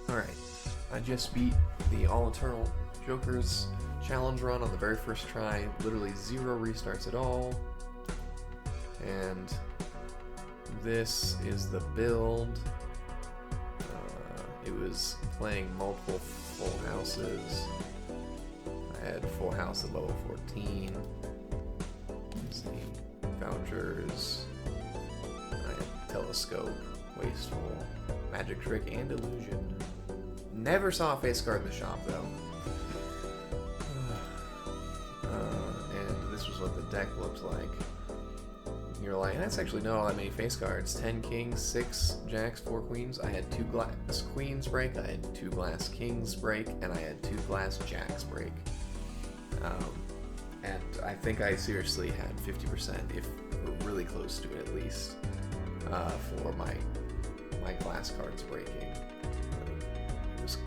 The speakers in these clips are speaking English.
Alright, I just beat the All-Eternal Joker's challenge run on the very first try. Literally 0 restarts at all. And this is the build. It was playing multiple full houses. I had full house at level 14. Let's see, vouchers. I had telescope, wasteful, magic trick, and illusion. Never saw a face card in the shop though. And this was what the deck looked like. You're like, that's actually not all that many face cards. 10 kings, 6 jacks, 4 queens. I had 2 glass queens break, I had 2 glass kings break, and I had 2 glass jacks break. And I think I seriously had 50%, if we're really close to it at least, for my glass cards breaking. It was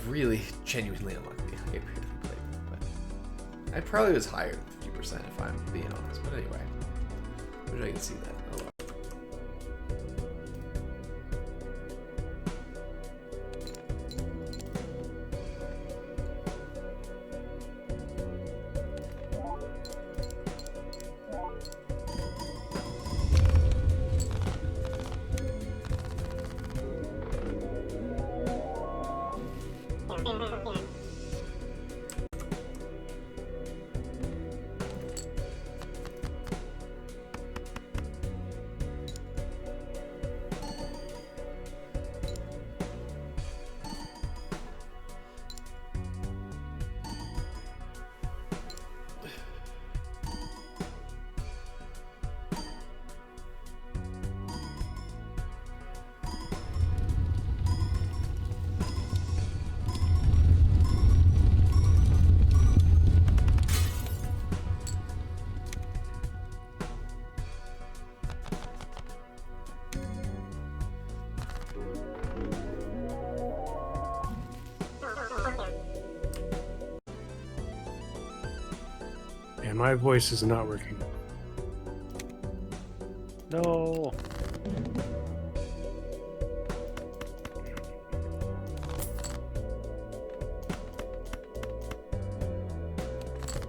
really genuinely unlucky. I barely played them, but I probably was higher than 50% if I'm being honest. But anyway. I wish I could see that. Oh well. And my voice is not working. No.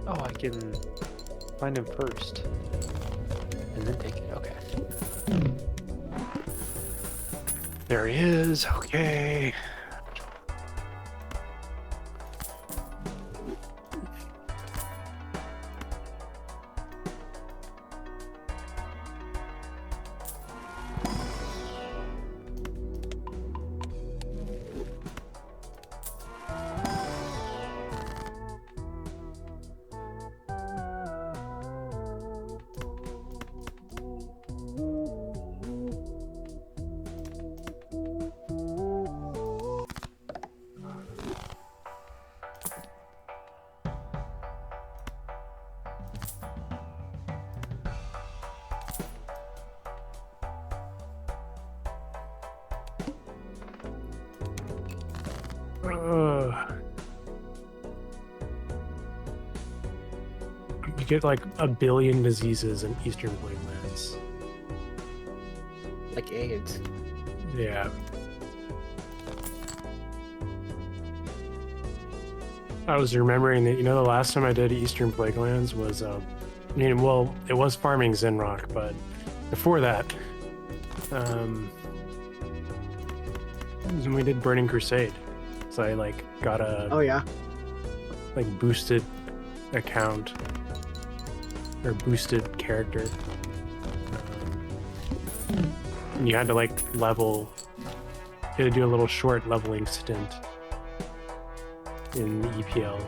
Oh, I can find him first. And then take it. Okay. There he is. Okay. You get like 1 billion diseases in Eastern Plainlands. Like AIDS. Yeah. I was remembering that, the last time I did Eastern Plaguelands was, well, it was farming Zenrock, but before that, was when we did Burning Crusade. So I, got a, Oh yeah. boosted account, or boosted character. And you had to, level, you had to do a little short leveling stint in the EPL.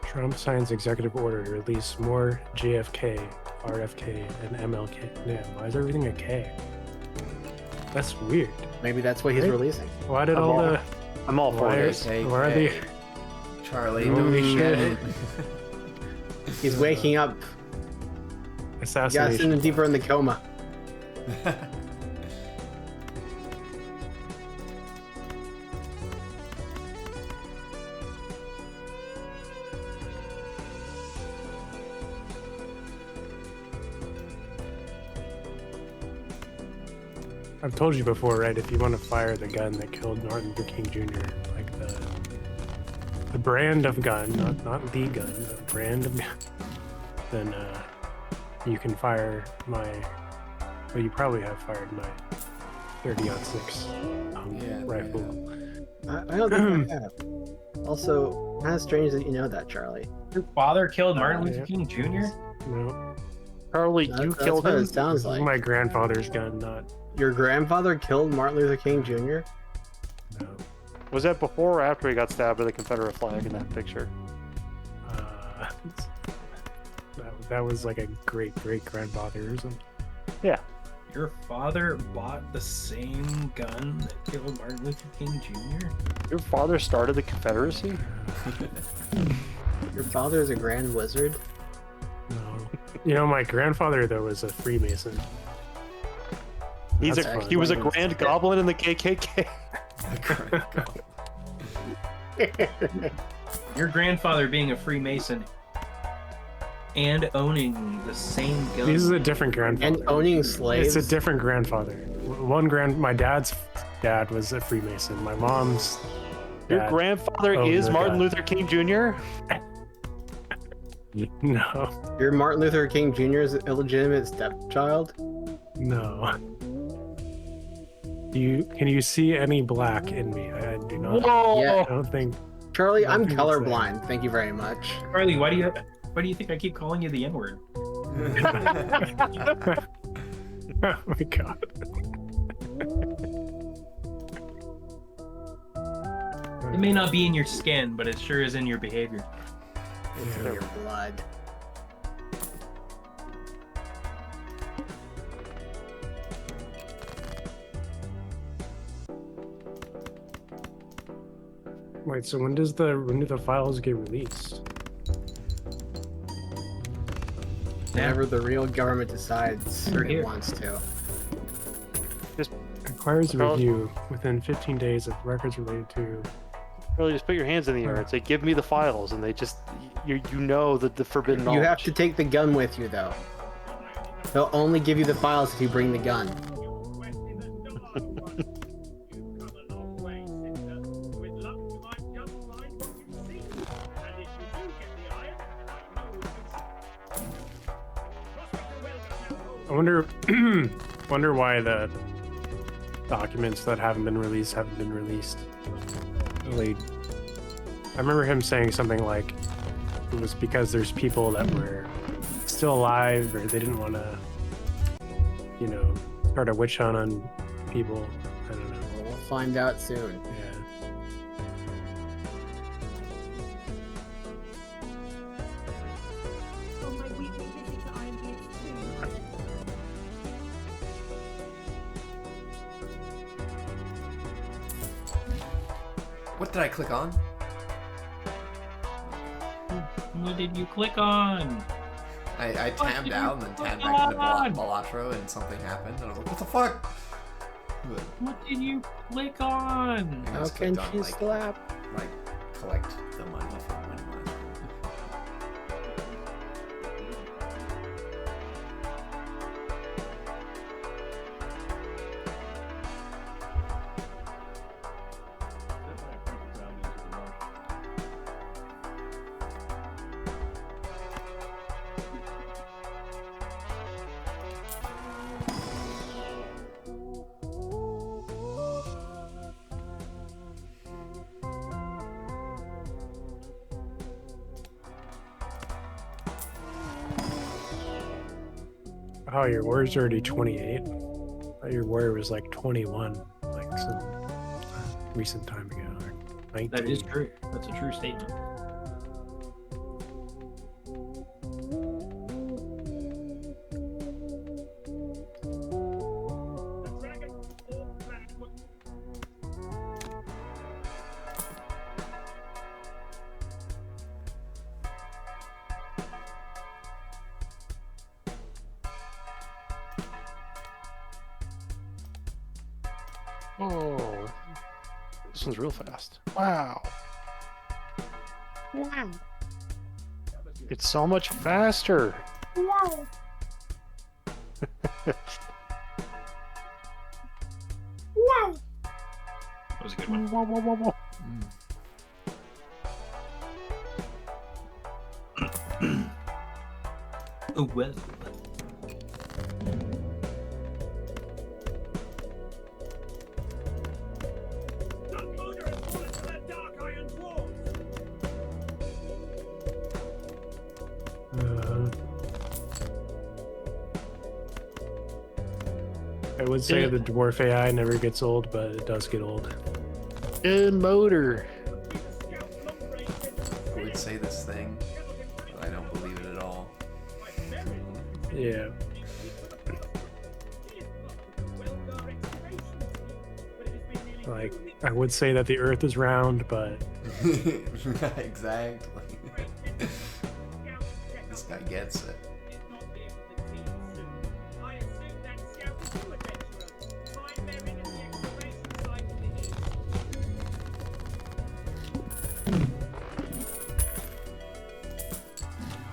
Trump signs executive order to release more JFK, RFK, and MLK. Yeah, why is everything a K? That's weird. Maybe that's what he's Right? releasing. Why did I'm all for why this. are they? Charlie, Holy don't shit. get it. He's waking up. You gotta send Assassination. him deeper in the coma. I've told you before, right? If you want to fire the gun that killed Martin Luther King Jr., like the brand of gun, not the gun, the brand of gun, then you can fire my. Well, you probably have fired my 30-06 rifle. I don't think I have. Also, kind of strange that you know that, Charlie. Your father killed Martin yeah. Luther King Jr.? No, Charlie, That- you that's killed what him. it sounds this is like. my grandfather's gun, not. Your grandfather killed Martin Luther King Jr.? No. Was that before or after he got stabbed by the Confederate flag in that picture? That was like a great grandfather or something. Yeah. Your father bought the same gun that killed Martin Luther King Jr.? Your father started the Confederacy? Your father is a grand wizard? No. You know, my grandfather though was a Freemason. He That's was a fun. grand goblin in the KKK. Your grandfather being a Freemason and owning the same gun. This is a different grandfather. And owning slaves? It's a different grandfather. My dad's dad was a Freemason. My mom's Your dad grandfather owned is the Martin gun. Luther King Jr.? No, Your Martin Luther King Jr.'s illegitimate stepchild? no. Can you see any black in me? I do not. Whoa! Yeah. I don't think. Charlie, I'm Nothing to say. colorblind. Thank you very much. Charlie, why do you think I keep calling you the N-word? Oh my god. It may not be in your skin, but it sure is in your behavior. It's in your blood. Wait, so when do the files get released? Whenever the real government decides We're it here. wants to. Requires Charles- review within 15 days of records related to. Really, just put your hands in the air and say, "Give me the files," and they just, you know that the forbidden knowledge. You have to take the gun with you, though. They'll only give you the files if you bring the gun. I wonder why the documents that haven't been released. Really, I remember him saying something like it was because there's people that were still alive, or they didn't want to, start a witch hunt on people. I don't know. We'll find out soon. Yeah. What did I click on? What did you click on? I tabbed out and then tabbed click back into on? Balatro and something happened and I was like, what the fuck? What did you click on? Maybe I How just can clicked she on, slap? collect the money from Money Last. Oh, your warrior's already 28. I thought your warrior was like 21, like some recent time ago. Or 19. That is true. That's a true statement. Oh, this one's real fast. Wow. Wow. It's so much faster. Wow. Wow. That was a good one. Whoa, whoa, whoa, whoa. Oh, well. I would say the dwarf AI never gets old, but it does get old. And motor. I would say this thing, but I don't believe it at all. Yeah. Like, I would say that the Earth is round, but Exactly. This guy gets it.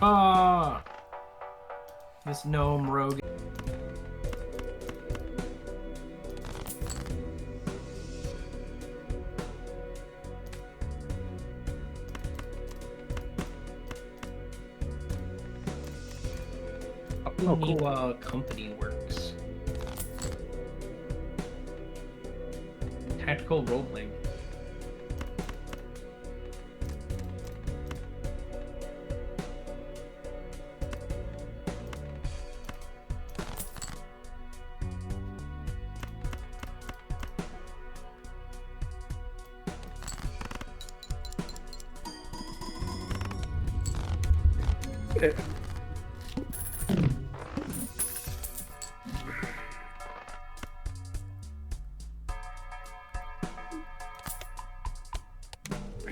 Ah! This gnome rogue. Oh, cool. New company works. Tactical role-playing.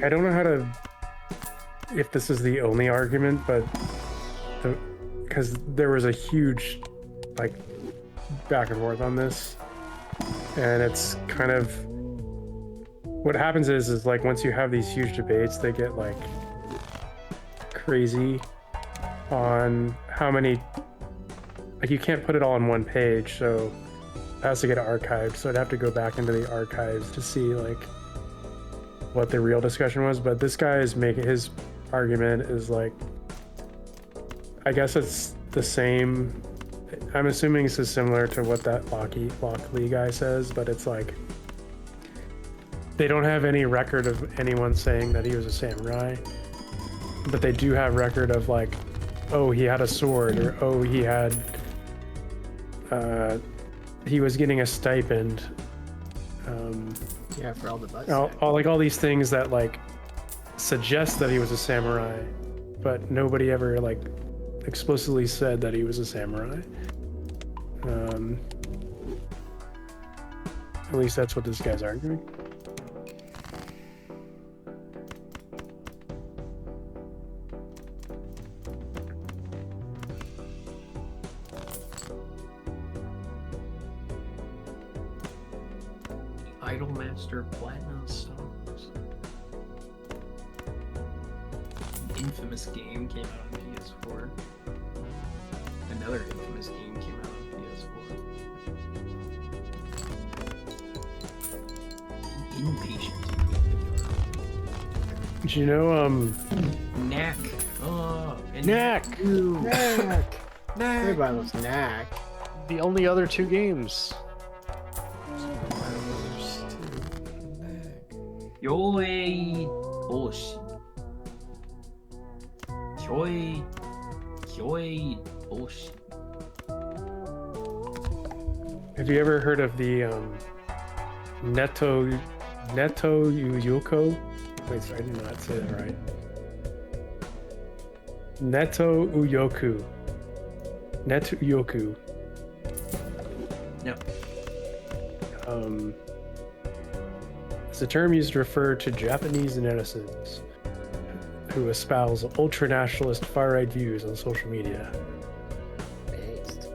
I don't know how to, if this is the only argument, but because there was a huge, like, back and forth on this, and it's kind of, what happens is like once you have these huge debates, they get like crazy on how many, like you can't put it all on one page, so it has to get archived, so I'd have to go back into the archives to see like what the real discussion was. But this guy is making, his argument is like, I guess it's the same, I'm assuming this is similar to what that Lockley guy says, but it's like they don't have any record of anyone saying that he was a samurai, but they do have record of like, oh, he had a sword, or oh, he had he was getting a stipend, Yeah, for all the butts. all these things that like suggest that he was a samurai, but nobody ever like explicitly said that he was a samurai. At least that's what this guy's arguing. Idolmaster Platinum Stones. Infamous game came out on PS4. Another infamous game came out on PS4. Inpatient. Do you know Knack. Oh, and Knack! Knack! Everybody loves Knack. The only other two games. Yoi Boshi. Kyoi Boshi. have you ever heard of the Neto Uyoko? Wait, sorry, I did not say that right. Neto Uyoku. Neto Uyoku. No. It's a term used to refer to Japanese netizens who espouse ultra-nationalist far-right views on social media. Based.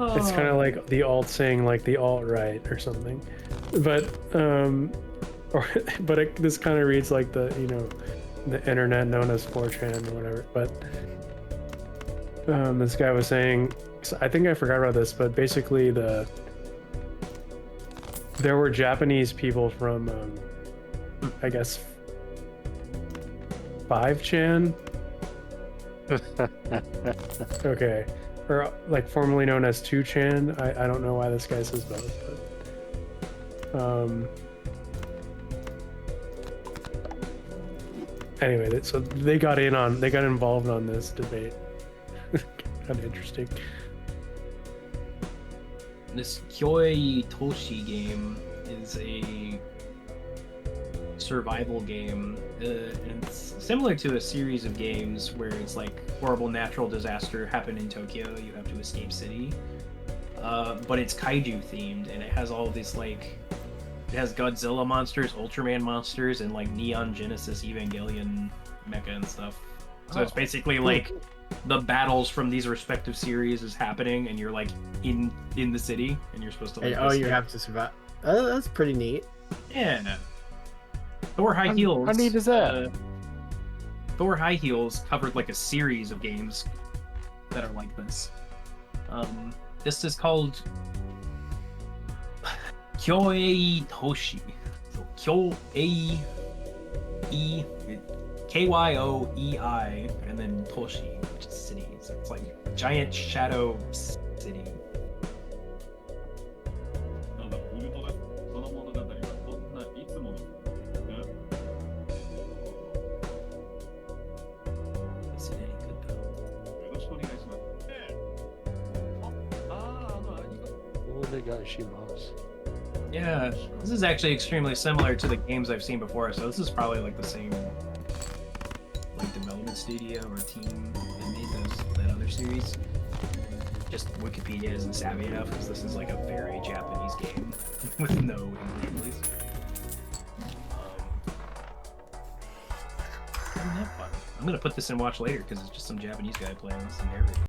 Oh. It's kind of like the alt saying like the alt right or something, but or this kind of reads like the the internet known as 4chan or whatever. But this guy was saying, so I think I forgot about this, but basically there were Japanese people from I guess 5chan. Okay. Or like formerly known as 2chan. I don't know why this guy says both, but anyway, so they got involved on this debate. Kind of interesting. This Kyoi Toshi game is a survival game. And it's similar to a series of games where it's like horrible natural disaster happened in Tokyo, you have to escape city. But it's kaiju themed, and it has all of these like, it has Godzilla monsters, Ultraman monsters, and like Neon Genesis Evangelion mecha and stuff. So it's basically like the battles from these respective series is happening, and you're like in the city, and you're supposed to. Like, you have to survive. That's pretty neat. Yeah. Thor High Heels. How neat is that? Thor High Heels covered like a series of games that are like this. This is called Kyoei Toshi. So Kyoei Kyoei and then Toshi, which is city. So it's like giant shadow city. Is it any good though? Onegaishimasu. Yeah, this is actually extremely similar to the games I've seen before, so this is probably like the same like development studio or team that made that other series. Just Wikipedia isn't savvy enough because this is like a very Japanese game with no English release. I'm have fun. I'm gonna put this in watch later because it's just some Japanese guy playing this and everything.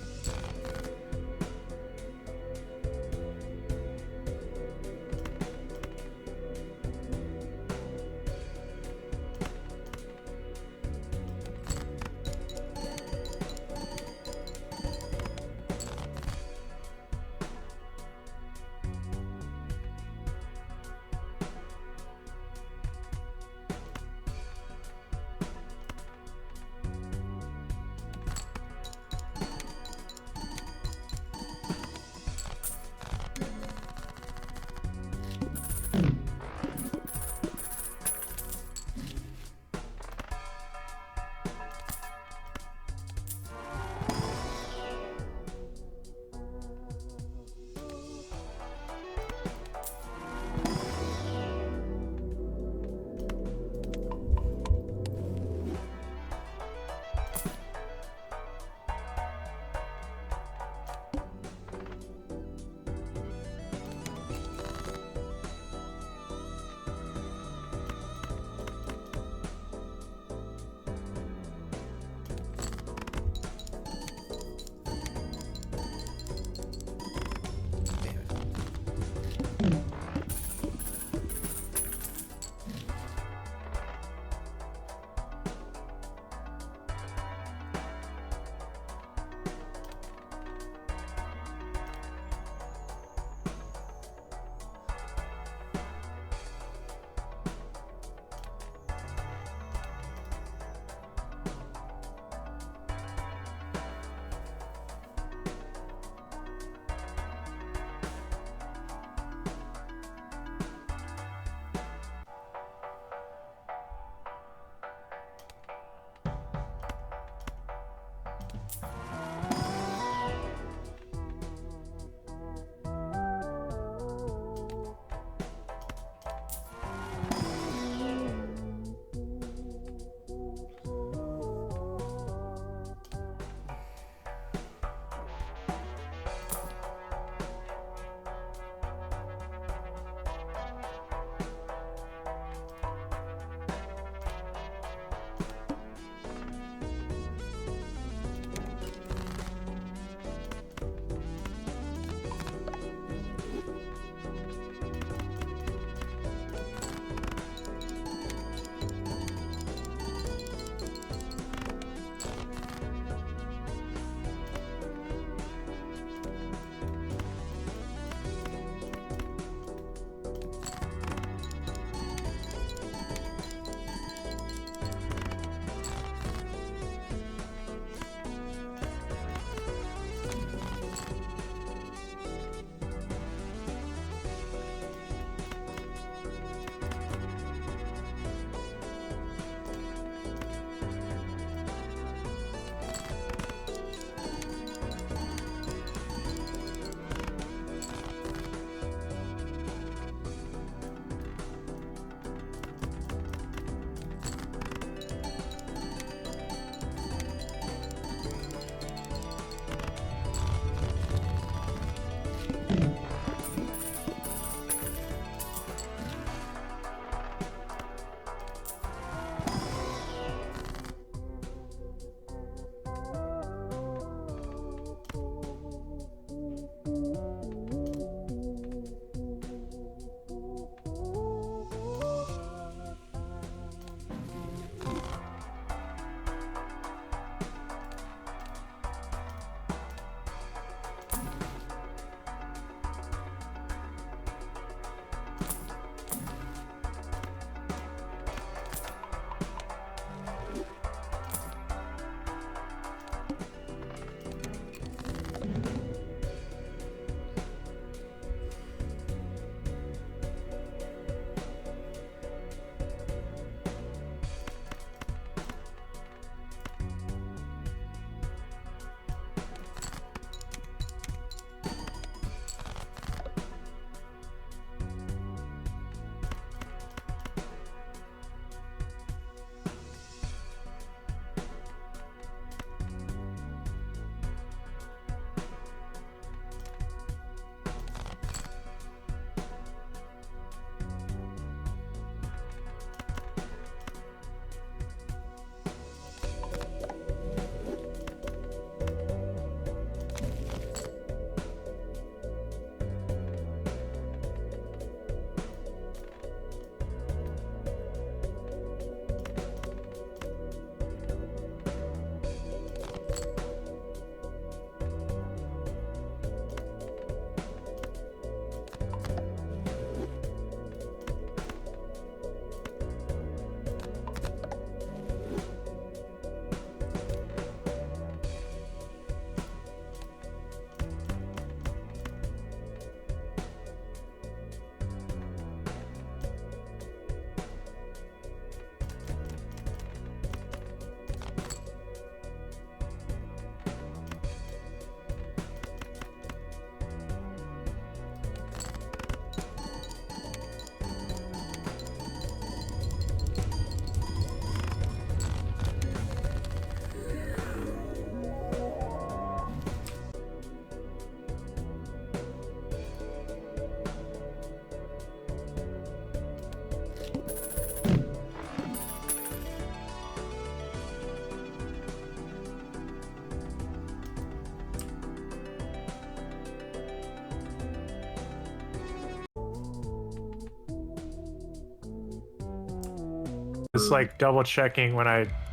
was like double checking when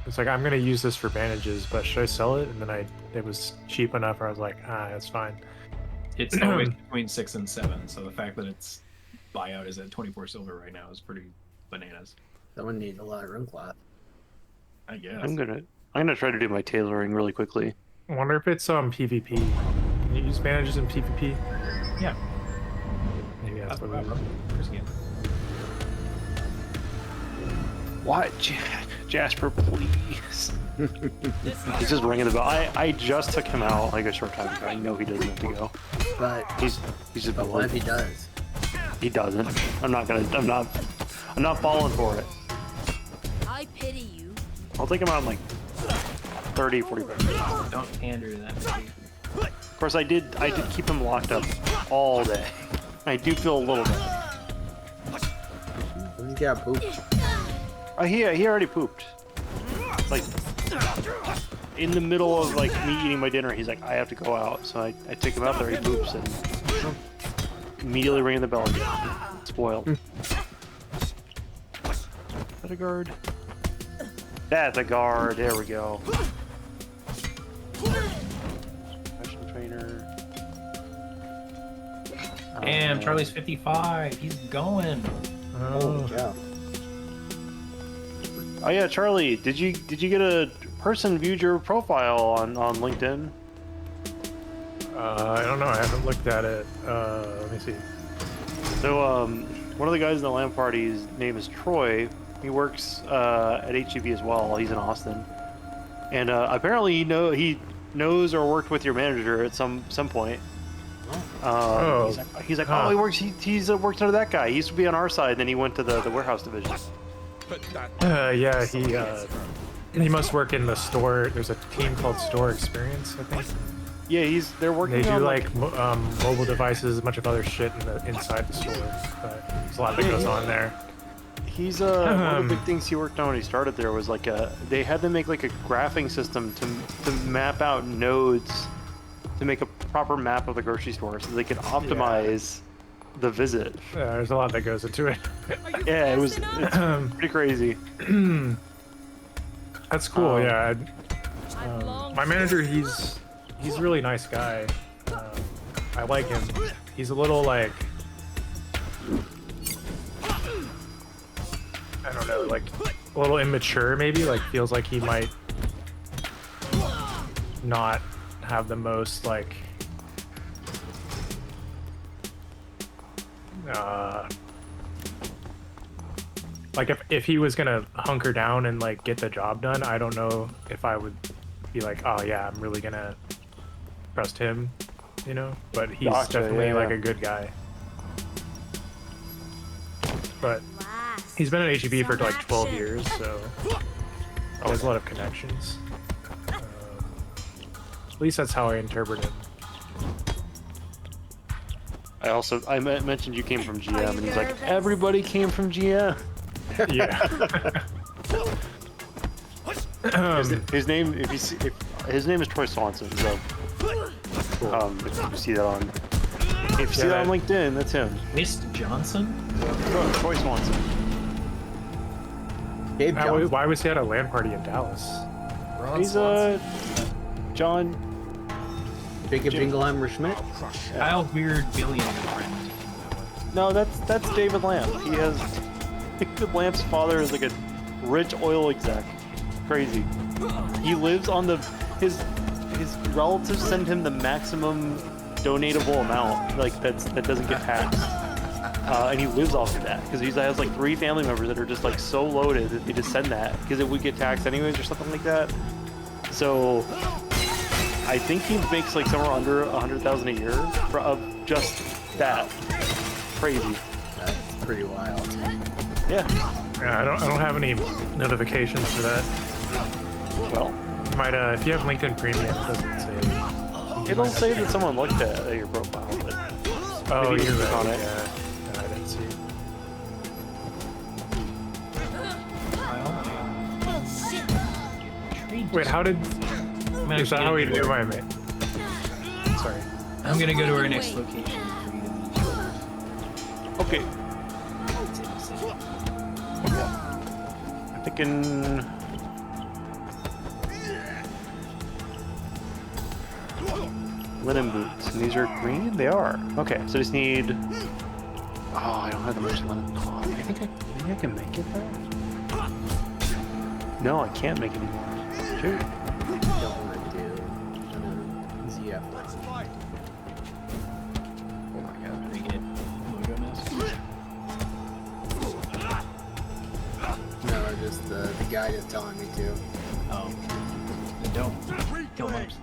it's like I'm gonna use this for bandages, but should I sell it? And then it was cheap enough where I was like, that's fine. It's always between 6 and 7, so the fact that its buyout is at 24 silver right now is pretty bananas. Someone needs a lot of room cloth. I guess. I'm gonna try to do my tailoring really quickly. I wonder if it's PvP. Can you use bandages in PvP? Yeah. Maybe that's what what it is. What? Jasper, please. He's just ringing the bell. I just took him out like a short time ago. I know he doesn't have to go. But He's just but been what if he working. does? He doesn't. I'm not falling for it. I pity you. I'll take him out in like 30, 45 minutes. Don't pander to that mistake. Of course, I did keep him locked up all day. I do feel a little bad. He's got poop. He already pooped. Like, in the middle of like me eating my dinner, he's like, I have to go out. So I take him out there, he poops, and immediately ringing the bell again. Spoiled. Is that a guard? That's a guard. There we go. Professional trainer. Damn, Charlie's 55. He's going. Holy cow. Oh yeah, Charlie, did you get a person viewed your profile on LinkedIn? I don't know. I haven't looked at it. Let me see. So one of the guys in the LAN party's name is Troy. He works at HEB as well. He's in Austin, and apparently he knows or worked with your manager at some point. He's like, oh, he works. He's worked under that guy. He used to be on our side, then he went to the warehouse division. Yeah, he must work in the store. There's a team called Store Experience, I think. Yeah, they're working. They do on like mobile devices, a bunch of other shit inside the store. But there's a lot that goes on there. He's one of the big things he worked on when he started there was like they had to make like a graphing system to map out nodes to make a proper map of the grocery store so they could optimize the visit. There's a lot that goes into it. Yeah, it's pretty crazy. That's cool. Yeah, my manager, he's a really nice guy. I like him. He's a little like, I don't know, like a little immature maybe. Like feels like he might not have the most like like if he was gonna hunker down and like get the job done, I don't know if I would be like, oh yeah, I'm really gonna trust him, you know. But he's definitely like a good guy. But he's been at HEB for like 12 years, so he has a lot of connections. At least that's how I interpret him. I mentioned you came from GM, and he's like, everybody came from GM. Yeah. His name, his name is Troy Swanson. So, if you see that on, LinkedIn, that's him. Mist Johnson? Troy Swanson. Gabe Johnson. Why was he at a LAN party in Dallas? He's John. Jacob Jingleheimer Schmidt. Kyle Beard Billion friend. No, that's David Lamb. He has David Lamb's father is like a rich oil exec. Crazy. He lives on his relatives send him the maximum donatable amount, like that doesn't get taxed. And he lives off of that because he has like 3 family members that are just like so loaded that they just send that because it would get taxed anyways or something like that. So I think he makes like somewhere under 100,000 a year of just that. Crazy. That's pretty wild. Yeah. Yeah, I don't have any notifications for that. Well, Might if you have LinkedIn Premium, it doesn't say. it'll say that someone looked at your profile, but Oh, maybe you you're can click right. on it. Yeah, I didn't see. Wait, how did? Is that how we do my mate? Sorry. I'm gonna go to our next location. Okay. I think making. Linen boots. And these are green? They are. Okay, so I just need. Oh, I don't have that much linen cloth. Maybe I can make it though? No, I can't make it anymore. Shoot. Don't want to do easy effort. Oh my god. Make it mojo mess. No, just the guide is telling me to. Oh. Then don't. Kill mobs.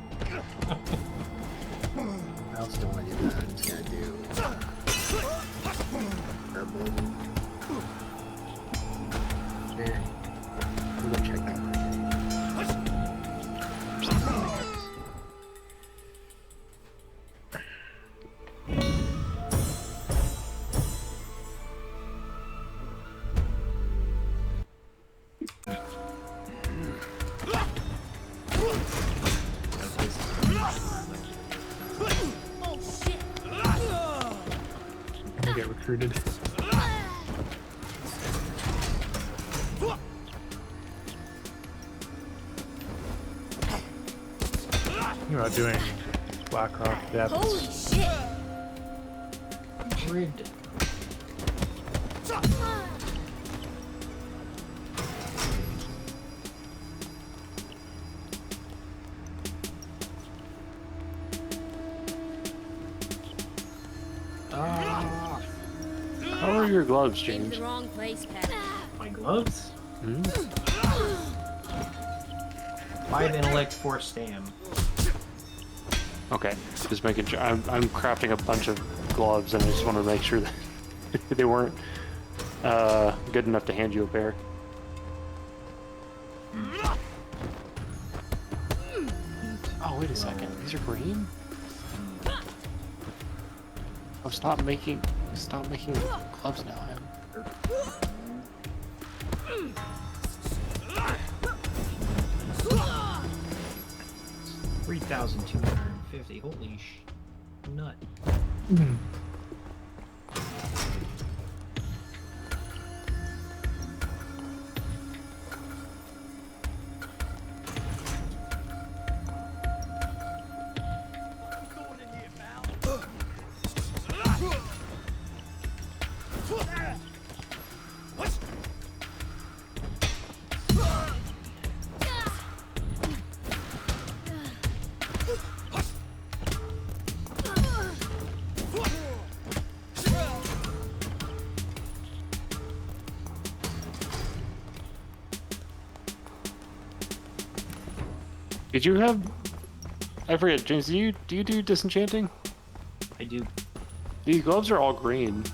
I also don't want to do that. I'm just gonna do herbal. Man, I'm gonna check that market. I get recruited. You're about doing Blackrock depths. Holy shit! Grid. How are your gloves, In James? the wrong place, Pat. My gloves? Hmm? 5 intellect, 4 stam. Okay, just making sure. I'm crafting a bunch of gloves, and I just want to make sure that they weren't good enough to hand you a pair. Oh, wait a second. These are green? Oh, stop making gloves now. 3,250. Holy nut. Did you have? I forget, James. Do you do disenchanting? I do. These gloves are all green.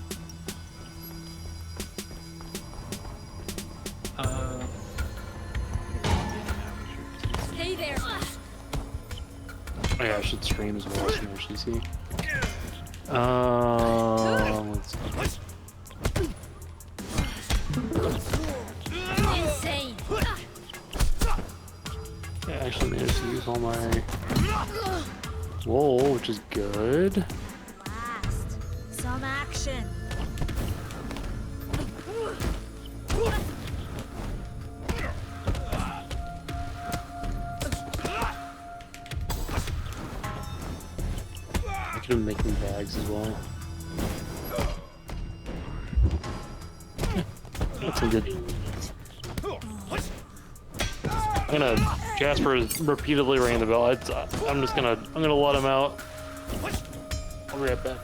Stay there. Oh yeah, I should stream as well so you see. Let's see. Insane. I actually managed to use all my wool, which is good. Last. Some action. I could have making bags as well. That's some good. I'm gonna. Jasper is repeatedly ringing the bell. I'm gonna let him out. I'll be right back.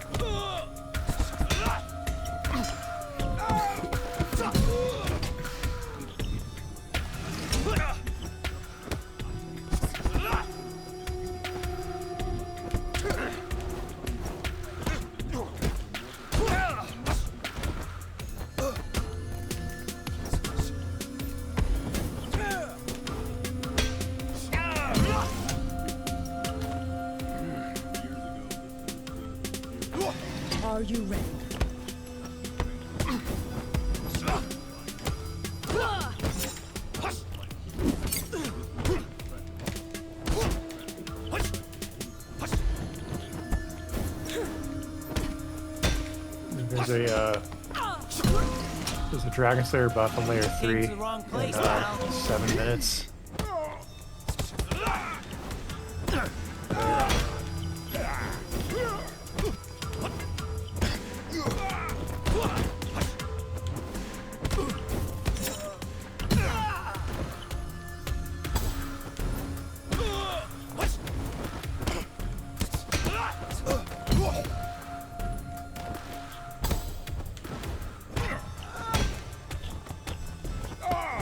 Are you ready? There's a There's a Dragon Slayer buff on layer 3 in 7 minutes.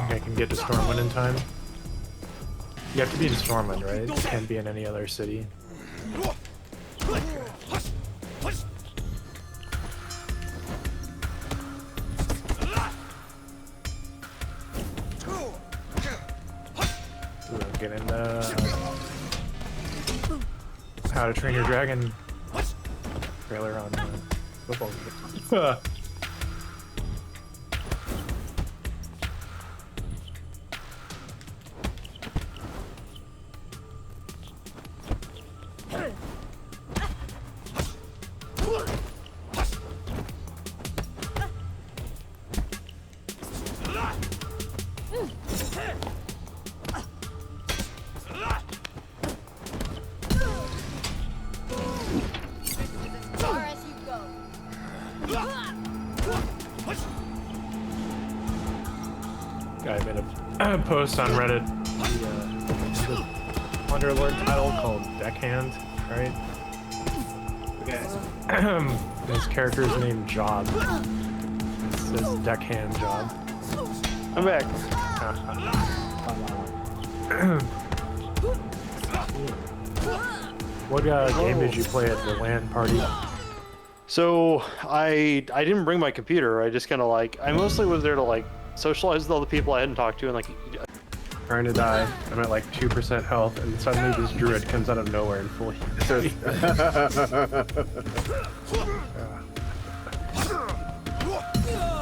I can get to Stormwind in time. You have to be in Stormwind, right? You can't be in any other city. Ooh, get in How to Train Your Dragon trailer on football game. Far as you go. Guy made a post on Reddit. The Underlord title called Deckhand, right? Okay. His character's named Job. It says Deckhand Job. I'm back. What game did you play at the LAN party? So I didn't bring my computer. I just kind of like I mostly was there to like socialize with all the people I hadn't talked to and like. Trying to die. I'm at like 2% health, and suddenly this druid comes out of nowhere and fully.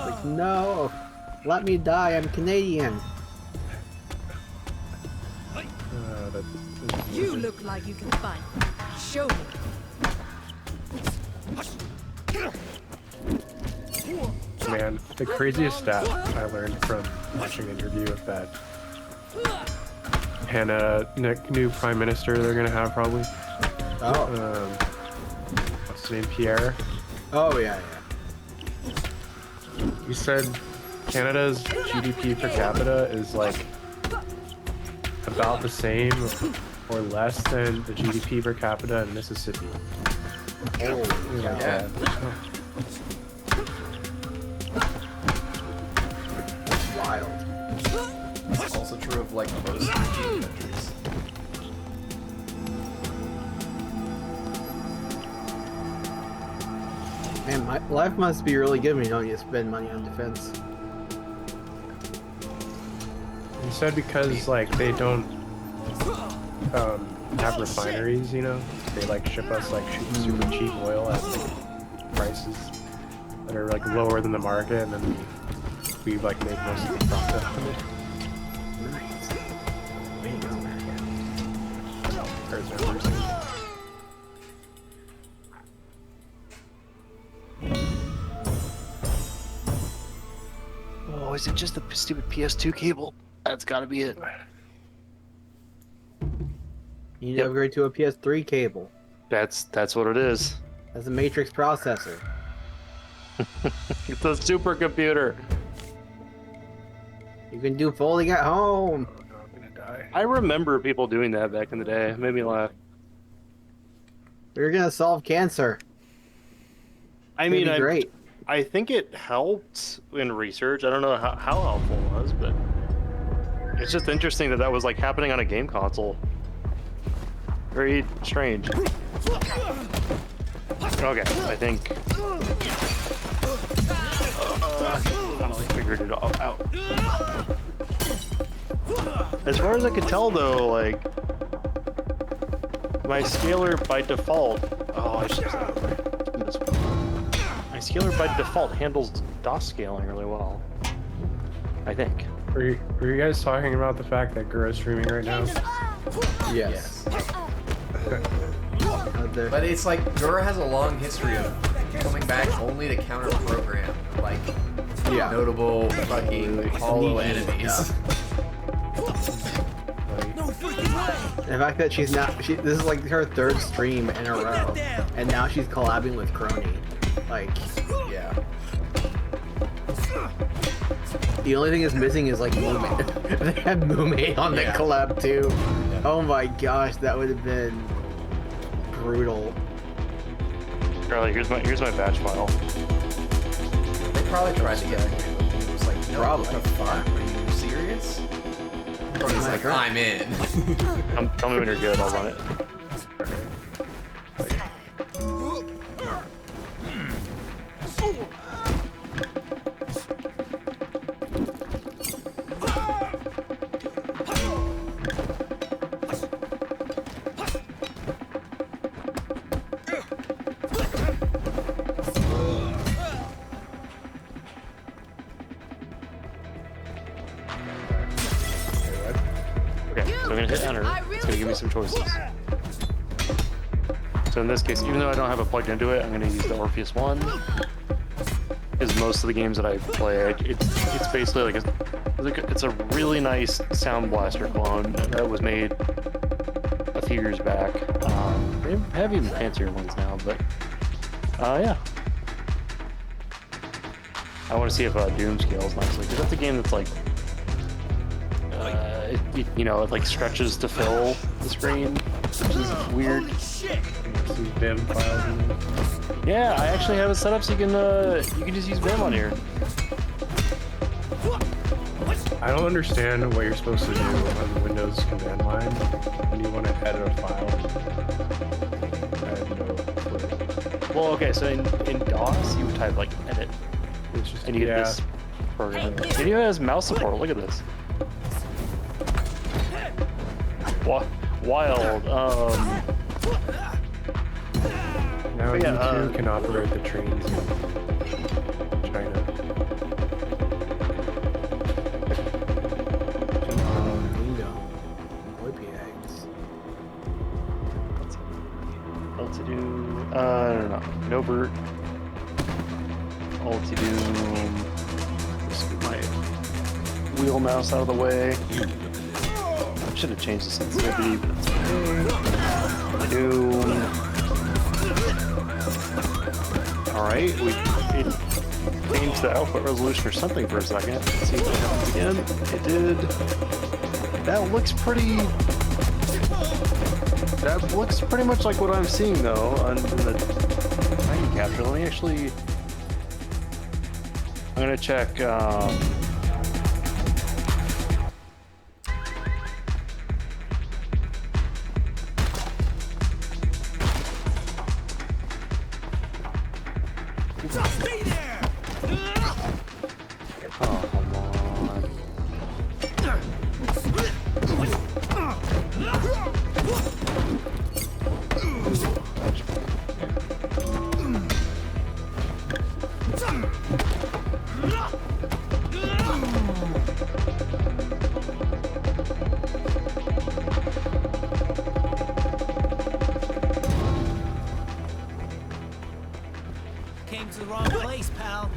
Like, no, let me die. I'm Canadian. You look like you can fight. Show me. Man, the craziest stat I learned from watching an interview with that Hannah, new prime minister they're gonna have probably. Oh. What's his name? Pierre. Oh yeah, He said Canada's GDP per capita is like about the same or less than the GDP per capita in Mississippi. yeah. Oh Yeah. wild. It's also true of like most European countries. Man, my life must be really good when you don't need to spend money on defense. He said because like they don't have refineries, you know, they like ship us like super cheap oil at like, prices that are like lower than the market, and then we like make most of the profit on it. Nice. Way to go, man. There's no reason. Oh, is it just the stupid PS2 cable? That's got to be it. You need to upgrade to a PS3 cable. That's what it is. That's a matrix processor. It's a supercomputer. You can do folding at home. Oh no, I'm gonna die. I remember people doing that back in the day. It made me laugh. We're gonna solve cancer. I It'd mean, be great. I think it helped in research. I don't know how helpful it was, but it's just interesting that was like happening on a game console. Very strange. Okay, I think finally figured it all out. As far as I could tell, though, like my scaler by default. Oh, I should say this one. My scaler by default handles DOS scaling really well. I think. Were you guys talking about the fact that Gura's streaming right now? Yes. But it's like Gura has a long history of coming back only to counter program. Like Yeah. notable fucking hollow Sneaky enemies. The fact that she's not, this is like her 3rd stream in a row, and now she's collabing with Crony. Like, Yeah. the only thing that's missing is like Moomate. They had Moomate on the Yeah. collab too. Yeah. Oh my gosh, that would have been brutal. Charlie, here's my batch file. They probably tried to get me, but he was like, no, Probably. what the fuck? Are you serious? He's like, I'm in. Tell me when you're good, I'll run it. Okay, so I'm gonna hit enter. It's gonna give me some choices. So in this case, even though I don't have it plugged into it, I'm gonna use the Orpheus one. Because most of the games that I play, it's basically like it's a really nice Sound Blaster clone that was made a few years back. They have even fancier ones now, but yeah. I want to see if Doom scales nicely, because that's a game that's like, you know, it like stretches to fill the screen, which is weird. Some Vim files in there. Yeah, I actually have it set up so you can just use Vim on here. I don't understand what you're supposed to do on the Windows command line when you want to edit a file. I have no clue. Well, okay, so in DOS you would type like edit, It's just, and you get this program. It even has mouse support. Look at this. Wild. Now But yeah, you too can operate the trains in China. Bingo. Whippy eggs. Alt to do. No. Nobert. Alt to do. Just get my wheel mouse out of the way. Should have changed the sensitivity, but it's okay. Doom. Alright, it changed the output resolution or something for a second. Let's see if it happens again. It did. That looks pretty. That looks pretty much like what I'm seeing though in the time capture. Let me actually. I'm gonna check. Oh, come on. Came to the wrong place, pal.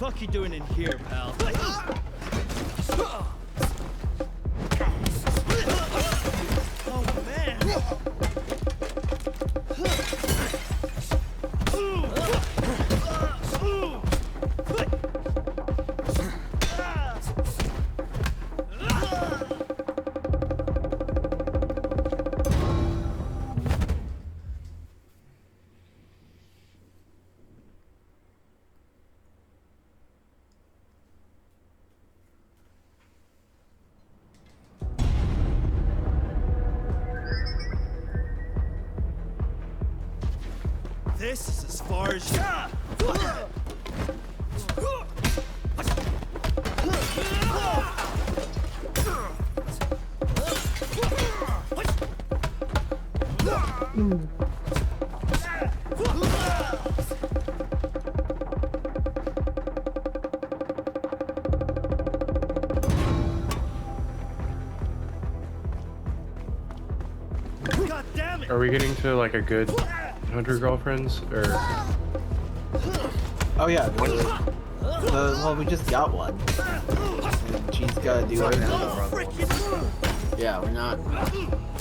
Fuck you doing in here, pal? Oh man! This is as far as you. God damn it! Are we getting to like a good 100 girlfriends or? Oh yeah. Well, we just got one. And she's gotta do everything. Yeah, we're not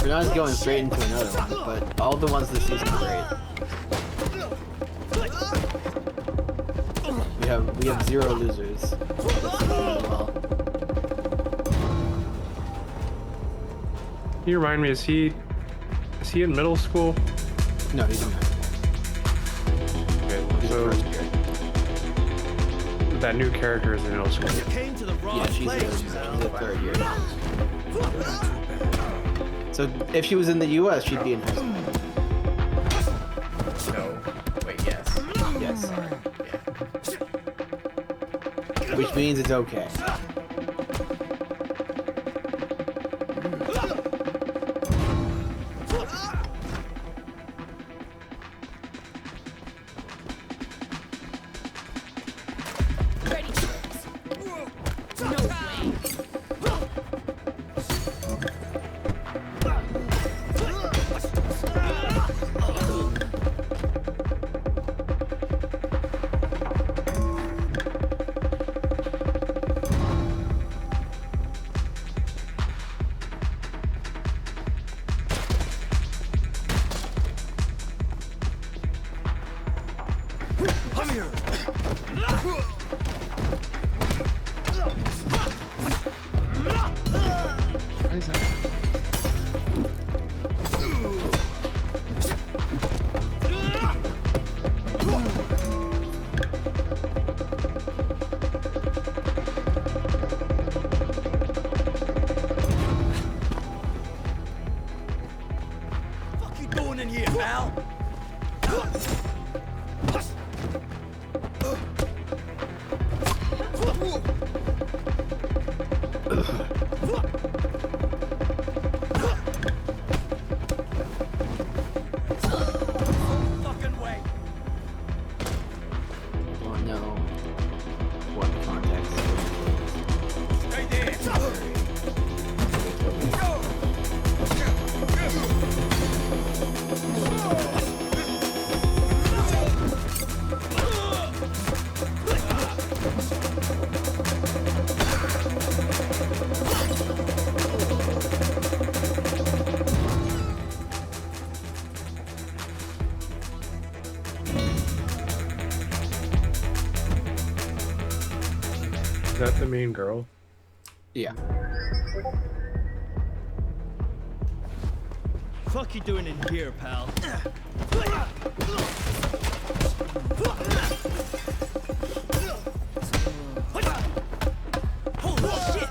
just going straight into another one, but all the ones this season are great. We have 0 losers. This season as well. Can you remind me? Is he in middle school? No, he's in high school. Okay, He's so in first year. that new character is in middle school. You came to the wrong Yeah, she's place, in pal. the 3rd year. So if she was in the U.S., she'd be in high school. No. Wait, yes. Yes. Sorry. Yeah. Which means it's okay. Come here. Fuck you doing in here, pal? Fucking way. Don't know what context. Stay there. Is that the main girl? Yeah. Fuck you doing in here, pal? Holy shit!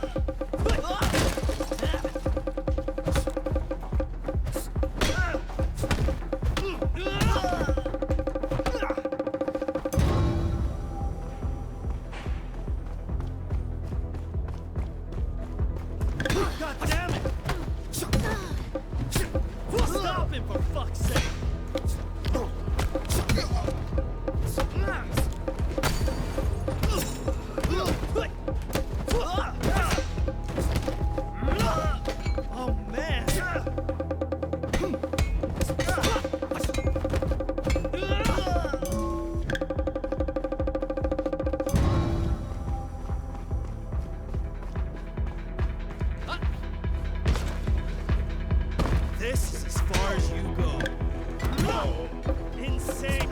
God damn it! Stop him, for fuck's sake! Oh man! This is as far as you go. Insane.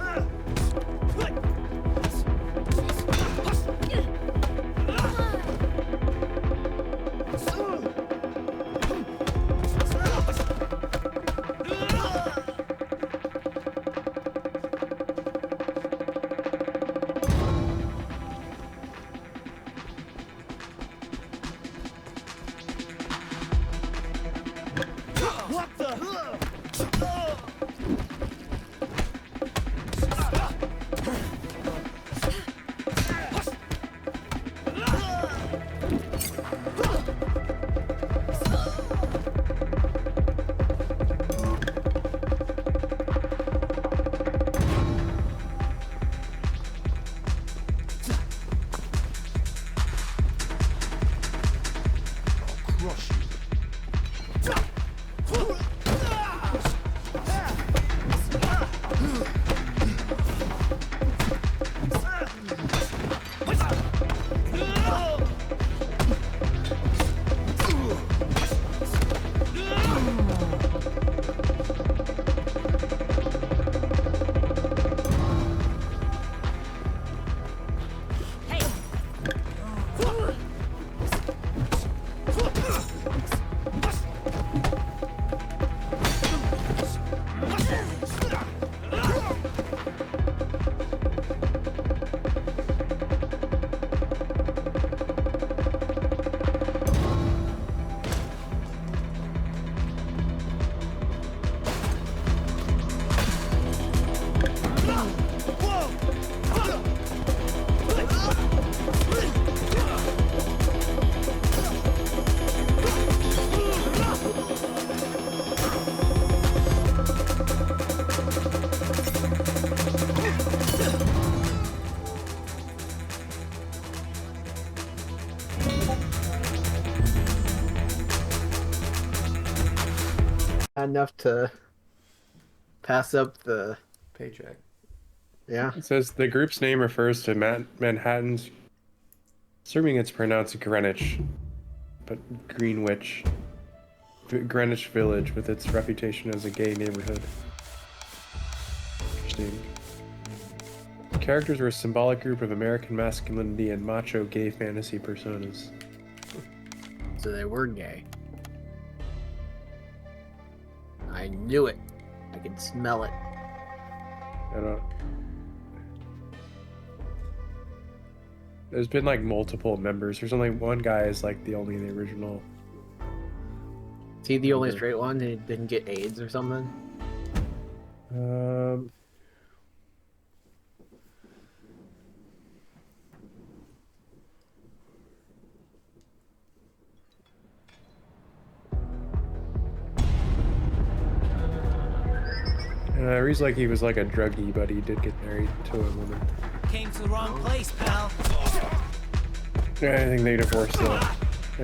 What the? Crush you. Enough to pass up the Paycheck. yeah. It says the group's name refers to Manhattan's, assuming it's pronounced Greenwich, but Greenwich Village, with its reputation as a gay neighborhood. Interesting. The characters were a symbolic group of American masculinity and macho gay fantasy personas. So they were gay. I knew it. I could smell it. I don't. There's been like multiple members. There's only one guy is like the original. Is he the only straight one who didn't get AIDS or something? He's like he was like a druggie, but he did get married to a woman. Came to the wrong place, pal. Yeah, I think they divorced though.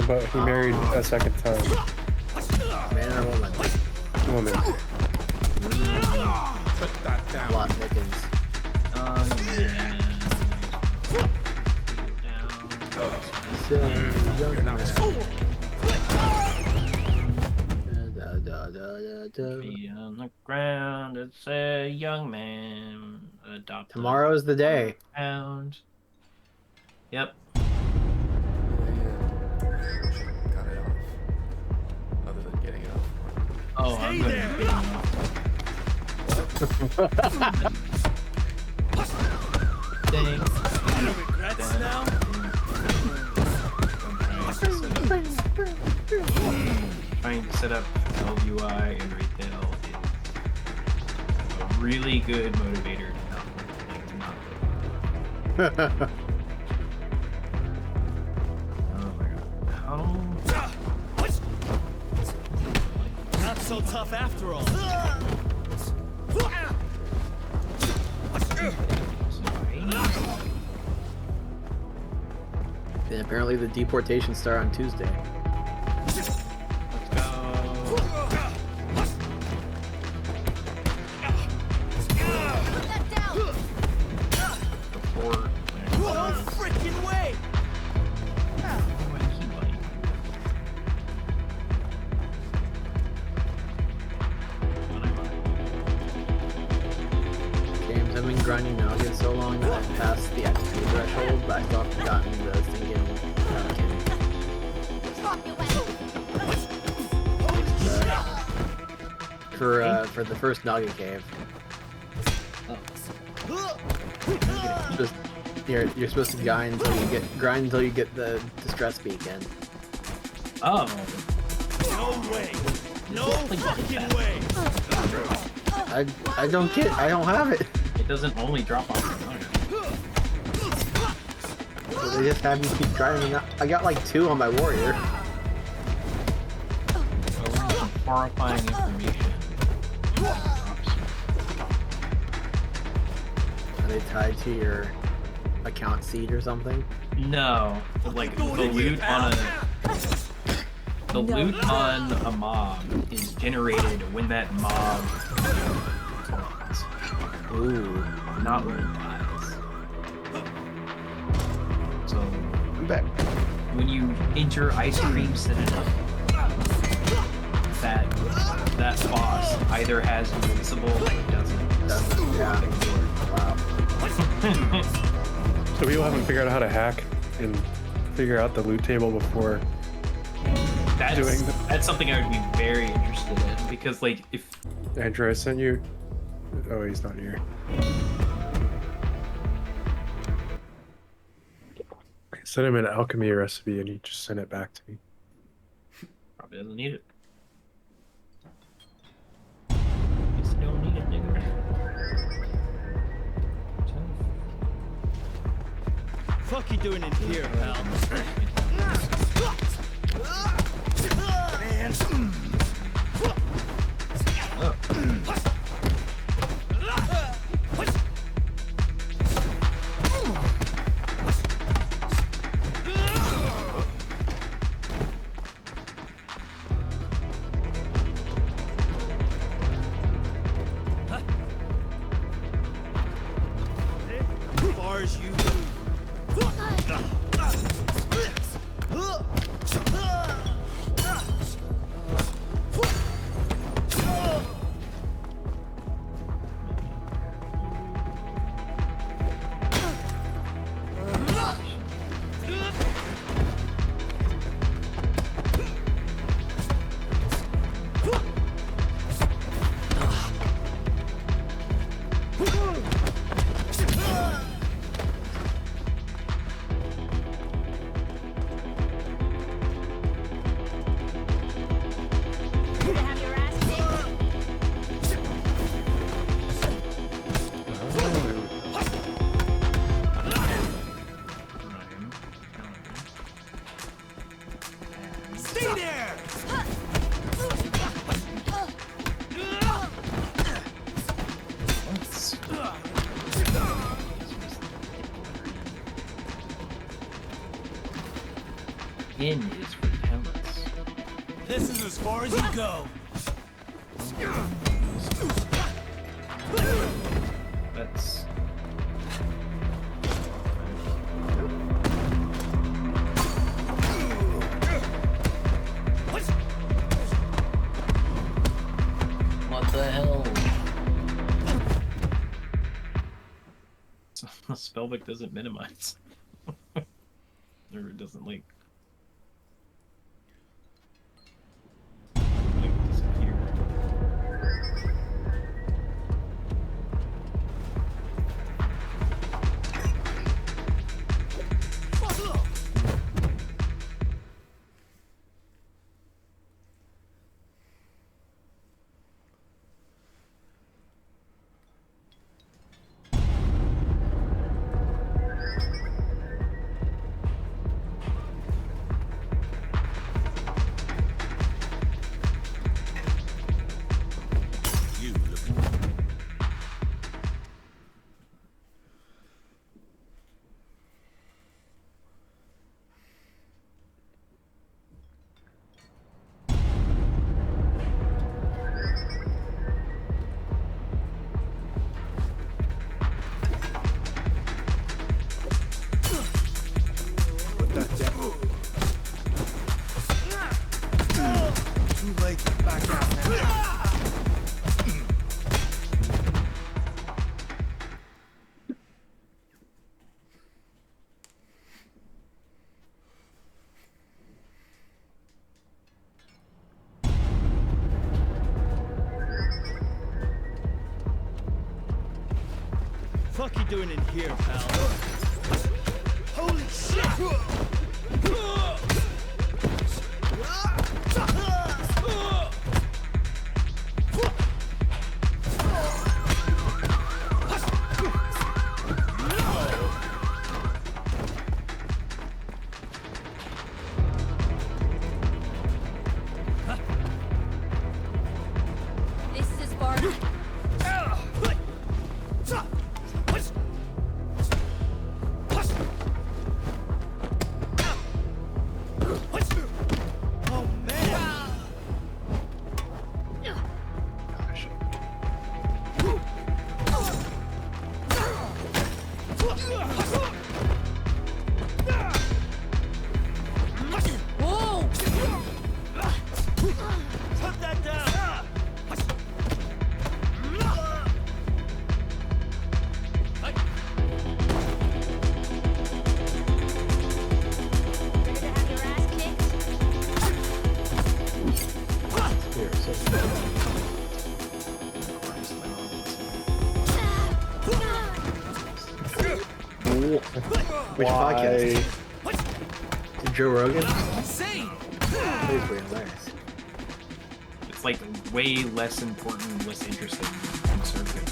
But he married a second time. Man or woman? Woman. Put that down. Lot Mickens. You're not Be on the ground, it's a young man adopted. Tomorrow's the day. Found. Yep. got it off. Other than getting it off. Oh, I'm gonna there. be getting off. Dang. No regrets now? Trying to set up LUI and retail is a really good motivator to not Oh my god. How? Not so tough after all. And apparently the deportation start on Tuesday. Let's go. Put that down. Report. No freaking way! grinding Naga so long that I passed the XP threshold, but I still haven't gotten the thinking Drop your weapon. for the first Naga cave. Just you're supposed to grind until you get the distress beacon. Oh. No way. No fucking way. I don't have it. It doesn't only drop off the gun. So they just have you keep grinding. I got like 2 on my warrior. Horrifying information. Are they tied to your account seed or something? No, like the loot on a mob is generated when that mob spawns, Ooh. not when it dies. So I'm back. when you enter Ice Cream Citadel, that boss either has invincible or doesn't. Yeah. Wow. So people haven't figured out how to hack and figure out the loot table before doing the... That's something I would be very interested in, because like if Andrew, I sent you... Oh, he's not here. I sent him an alchemy recipe and he just sent it back to me. probably doesn't need it. Guess you don't need it, nigga. Fuck you doing in here, pal? As far as you go. Have your ass kicked. Stay there! In is for talents. This is as far as you go. That's what the hell? Spellbook doesn't minimize. Or it doesn't like disappear. Too late to back out now. doing in here, pal? Holy shit! This is as far as... Oh man! Gosh. Whoa! Put that down! Ready to have your ass kicked? Here, so which podcast? Joe Rogan? Insane! He's pretty hilarious. It's like way less important and less interesting than surfing.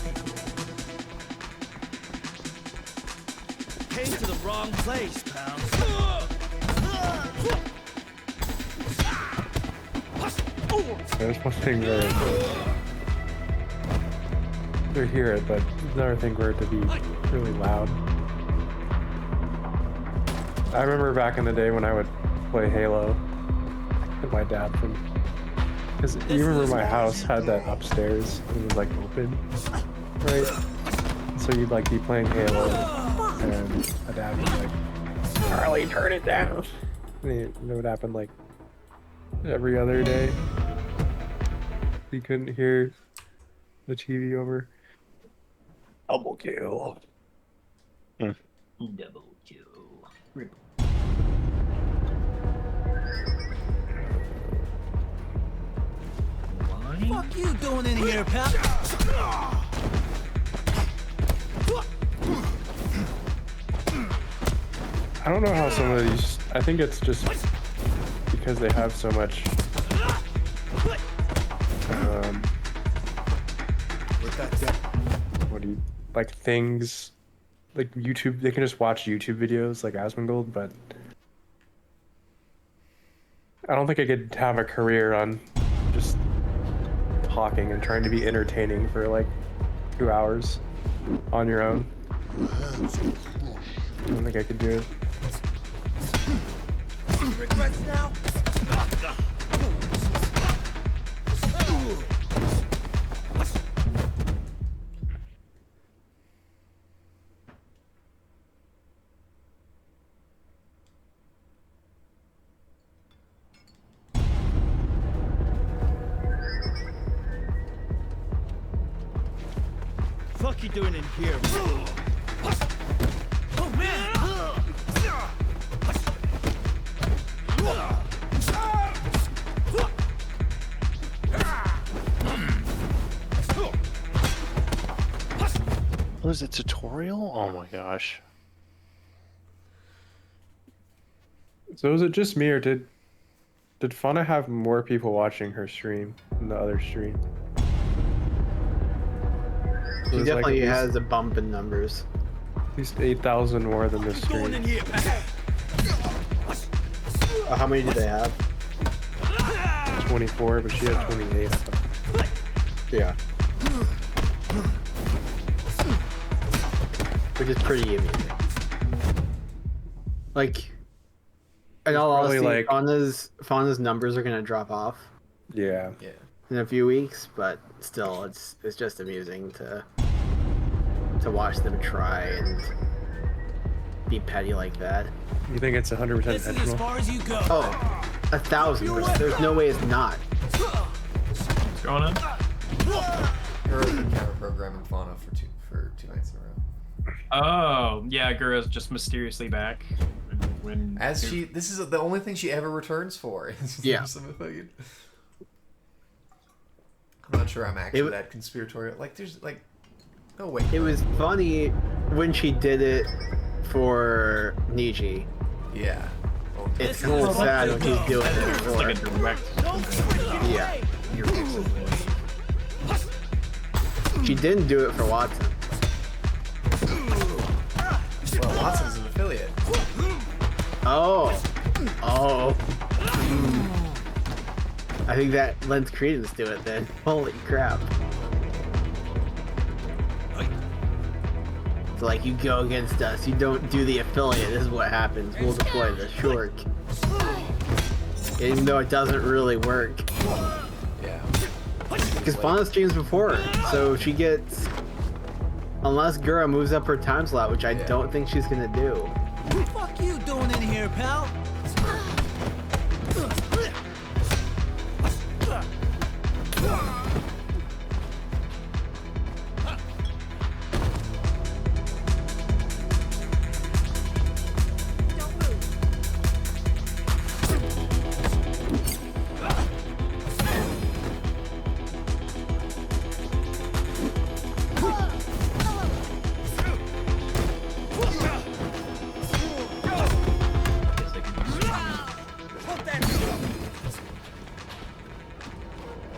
Came to the wrong place, pal. There's one thing where you hear it, but another thing where it to be really loud. I remember back in the day when I would play Halo, and my dad from, because you remember my house had that upstairs and it was like open, right? So you'd like be playing Halo, and my dad would like, Charlie, turn it down. And it would happen like every other day. You couldn't hear the TV over. Double kill. Double kill. Rip. Why? Fuck you doing in here, pal? I don't know how some of these. I think it's just because they have so much. What do you like things? Like YouTube, they can just watch YouTube videos like Asmongold, but I don't think I could have a career on just talking and trying to be entertaining for like 2 hours on your own. I don't think I could do it. Regrets now? Fuck you doing in here? Oh man! What is it, tutorial? Oh my gosh. So is it just me, or did Fauna have more people watching her stream than the other stream? He It was like definitely at least- has a bump in numbers. At least 8,000 more than this Going in stream. here, pal. How many do they have? 24, but she had 28. I thought. Yeah. Which is pretty amazing. Like, in all probably honesty, like- Fauna's numbers are gonna drop off Yeah. Yeah. in a few weeks, but still, it's just amusing to watch them try and be petty like that. You think it's 100% This is as intentional? far as you go. Oh, 1,000%. There's no way it's not. What's going on? Her counter programming Fauna for two nights in a row. Oh, yeah, Gura's just mysteriously back. When This is the only thing she ever returns for. Yeah. I'm not sure I'm actually It- that conspiratorial. Like, there's like, no way. It was funny when she did it for Niji. Yeah. Well, It's kind of sad when she's doing it It's for. like a direct. Yeah. Your pixel. She didn't do it for Watson. well, Watson's an affiliate. Oh. Oh. I think that lends credence to it then. Holy crap. It's like, you go against us, you don't do the affiliate, this is what happens. We'll deploy the short. Even though it doesn't really work. Yeah. Because Fauna streams before her, so she gets... Unless Gura moves up her time slot, which I don't think she's gonna do. What the fuck you doing in here, pal?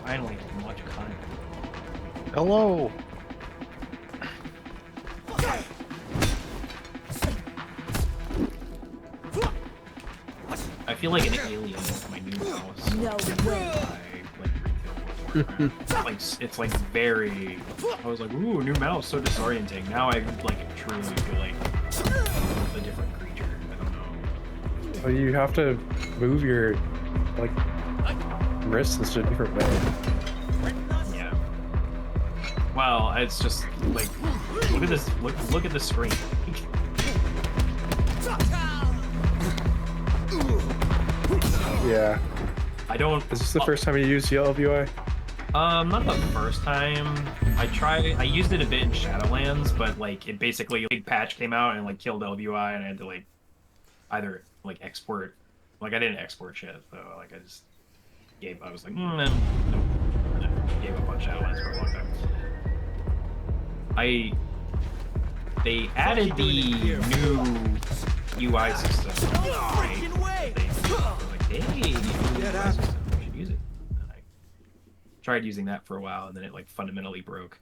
Finally, much content. Hello. I feel like an alien with my new house. No way. It's like very. I was like, ooh, new mouse, so disorienting. Now I like truly feel like a different creature. I don't know. Well, you have to move your like wrists in a different way. Yeah. Well, it's just like look at this. Look at the screen. Yeah. I don't. Is this the first time you used Yellow UI? Not the first time. I used it a bit in Shadowlands, but like it basically a big patch came out and like killed LVUI, and I had to like either like export. Like I didn't export shit, so like I just gave. I was like, nope. Gave up on Shadowlands for a long time. They added the new UI system. Right? They were like, hey, new UI system, we should use it. And I tried using that for a while, and then it like fundamentally broke.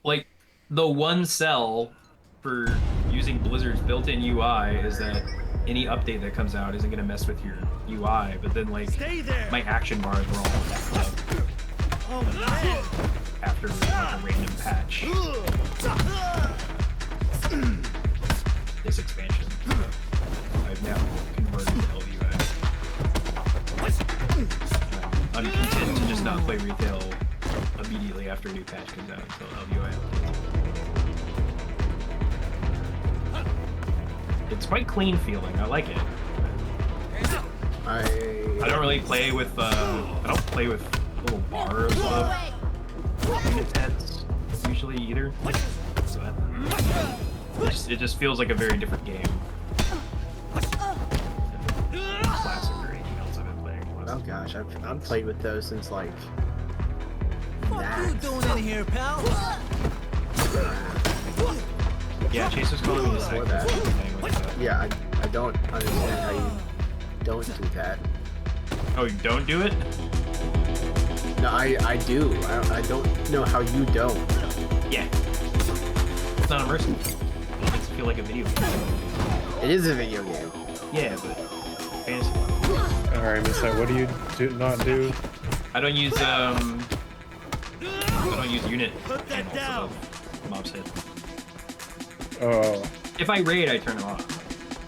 Like the one sell for using Blizzard's built-in UI is that any update that comes out isn't going to mess with your UI, but then like my action bars were all messed up after like a random patch. This expansion. I've now converted to LVUI. I'm content to just not play retail immediately after a new patch comes out until LVUI updates. It's quite clean feeling. I like it. I don't really play with I don't play with little bars of unit heads usually either. So it just feels like a very different game. Classic or anything else I've been playing. Oh gosh, I've played with those since like... What you doing in here, pal? Yeah, Chase was calling me the Before that. Yeah, I don't understand how you don't do that. Oh, you don't do it? No, I do. I don't know how you don't. Yeah. It's not immersive. It makes it feel like a video game. It is a video game. Yeah, but fantasy. Alright, Missa, what do you not do? I don't use unit panels above mob's head. Oh. If I raid, I turn them off.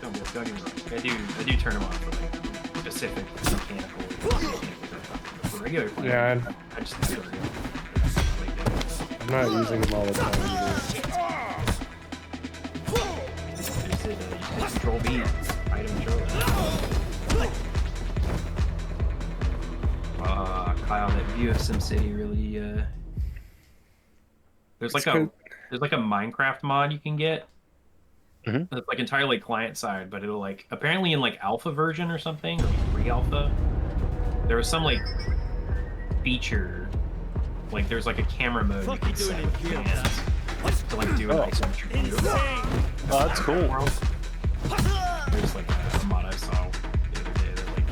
Don't get me wrong. I do turn them off for like specific mechanical stuff. For regular play, Yeah, I just never do. I'm not using them all the time either. Just control B, item control. Kyle, that view of SimCity really there's like a Minecraft mod you can get. Mhm. It's like entirely client side, but it'll like apparently in like alpha version or something, or like pre-alpha, there was some like feature, like there's like a camera mode you can set with commands to like do an isometric move. Oh, that's cool. There's like a mod I saw the other day that like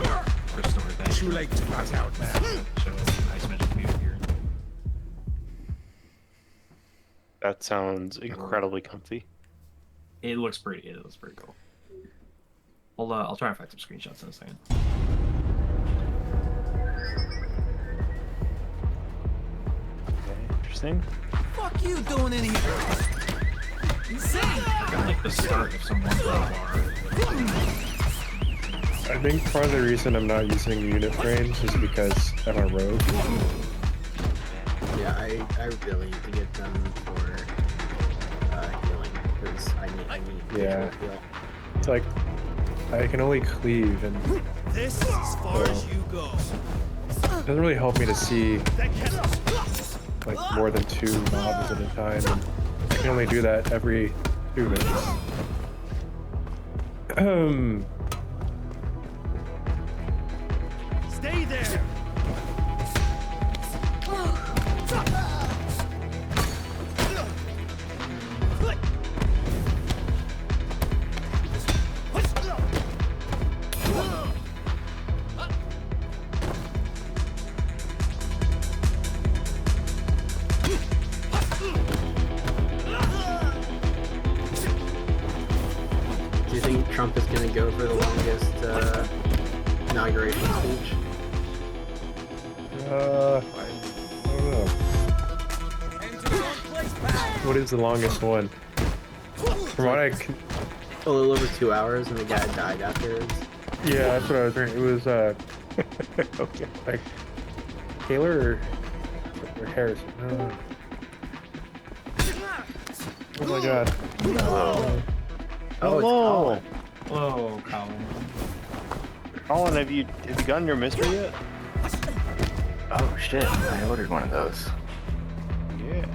restored that. Too late to pass out, man. So isometric move here. That sounds incredibly comfy. It looks pretty. It looks pretty cool. I'll try and find some screenshots in a second. Okay, interesting. Fuck you doing in here? Insane. Kind of like the start of some one bar. I think part of the reason I'm not using unit frames is because I'm a rogue. Yeah, I really need to get them for healing because I need Yeah. visual heal. It's like I can only cleave, and it This is as far as you go. doesn't really help me to see That can't. like more than 2 mobs at a time. And I can only do that every 2 minutes. Stay there. Do you think Trump is gonna go for the longest inauguration speech? I don't know. What is the longest one? From what I can, A little over 2 hours, and the guy died afterwards. yeah, that's what I was reading. It was okay, like Taylor or Harrison. I don't know. Oh my god. Oh, Hello. it's Whoa, Colin. Colin, have you gotten your mystery yet? Oh shit, I ordered one of those. Yeah.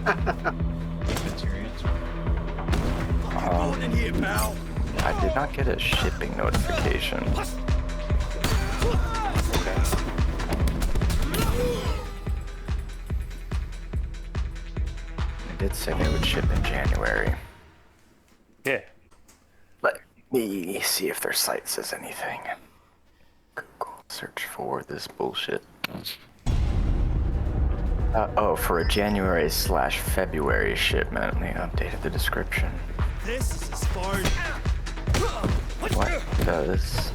Experience. Going in here, pal. I did not get a shipping notification. It did say they would ship in January. Yeah. Let me see if their site says anything. Google search for this bullshit. Oh, for a January/February shipment, they updated the description. This is as far as. What does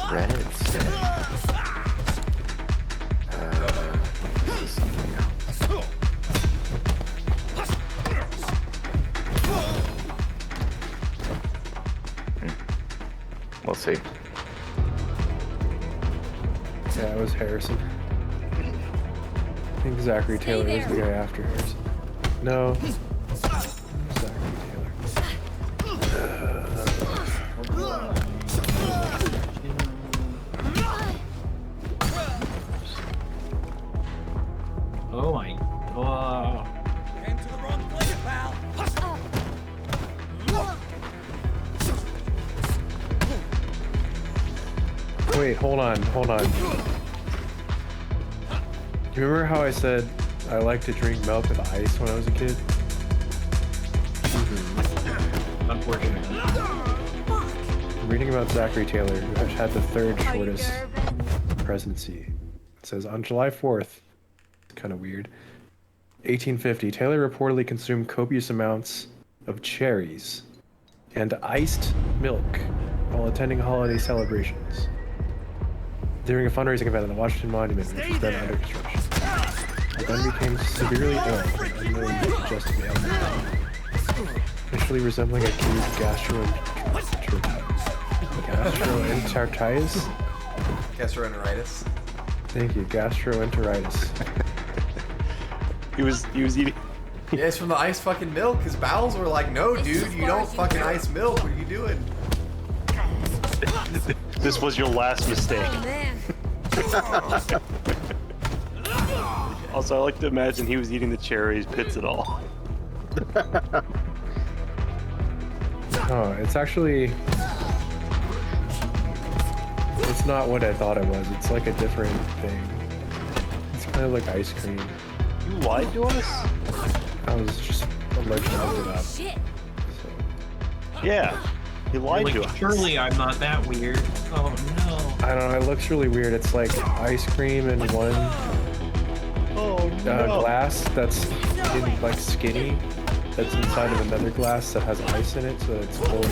Reddit say? This is something else. We'll see. Yeah, it was Harrison. I think Zachary Taylor was the guy after Harrison. No. Zachary Taylor. Oh my. Oh. Came to the wrong place, pal. Wait, hold on. Do you remember how I said I like to drink milk with ice when I was a kid? Unfortunately. I'm reading about Zachary Taylor, who had the 3rd shortest presidency. It says, on July 4th, kind of weird, 1850, Taylor reportedly consumed copious amounts of cherries and iced milk while attending holiday celebrations. During a fundraising event at the Washington Monument, which was then under construction. He then became severely ill and unknown just initially resembling acute gastroenteritis. Gastroenteritis. Thank you, gastroenteritis. He was eating. Yeah, it's from the iced fucking milk. His bowels were like, no, dude, you don't fucking ice milk. What are you doing? This was your last mistake. Oh man. Also, I like to imagine he was eating the cherries, pits it all. Oh, it's actually... It's not what I thought it was. It's like a different thing. It's kind of like ice cream. You lied to us? I was just allergic to it up. Shit. So. Yeah, he lied Like, to us. surely I'm not that weird. Oh no. I don't know. It looks really weird. It's like ice cream in one Oh glass that's like skinny. That's inside of another glass that has ice in it, so it's full.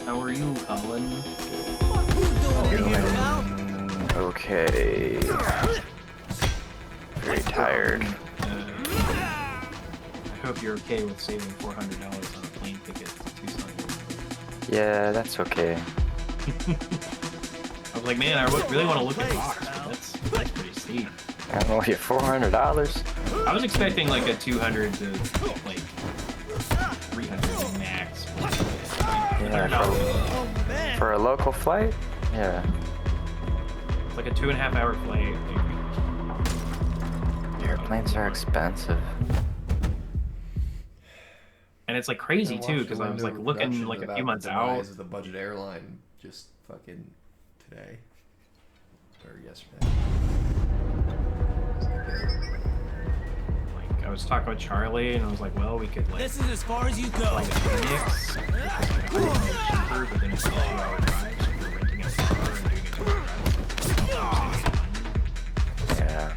How are you, Colin? Okay. Very tired. I hope you're okay with saving $400 on a plane ticket to Tucson. Yeah, that's okay. I was like, man, I really want to look at rocks, but that's pretty steep. I don't know, you $400? I was expecting like a 200 to like 300 max. Yeah, for a local flight? Yeah. It's like a 2.5 hour flight. Airplanes are expensive. And it's like crazy too, because I was like looking like a few months out. The budget airline just fucking today or yesterday. Like I was talking with Charlie, and I was like, well, we could like. This is as far as you go. Like a Phoenix, which is like cheaper, but then it's a 2-hour drive, so we're renting a car and doing a 2-hour drive. Yeah.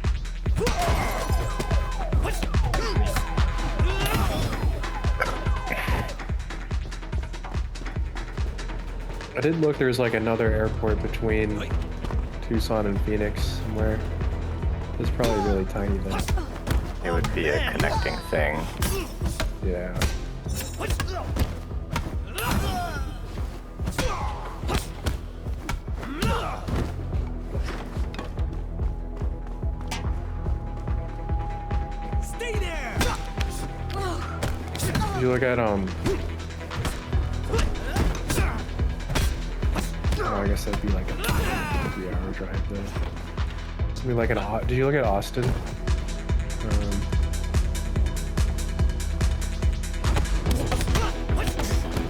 I did look. There's like another airport between Tucson and Phoenix somewhere. It's probably really tiny then. It would be a connecting thing. Yeah. Stay there. Did you look at Oh, I guess that'd be like a 3-hour drive though. It's gonna be like an. Did you look at Austin?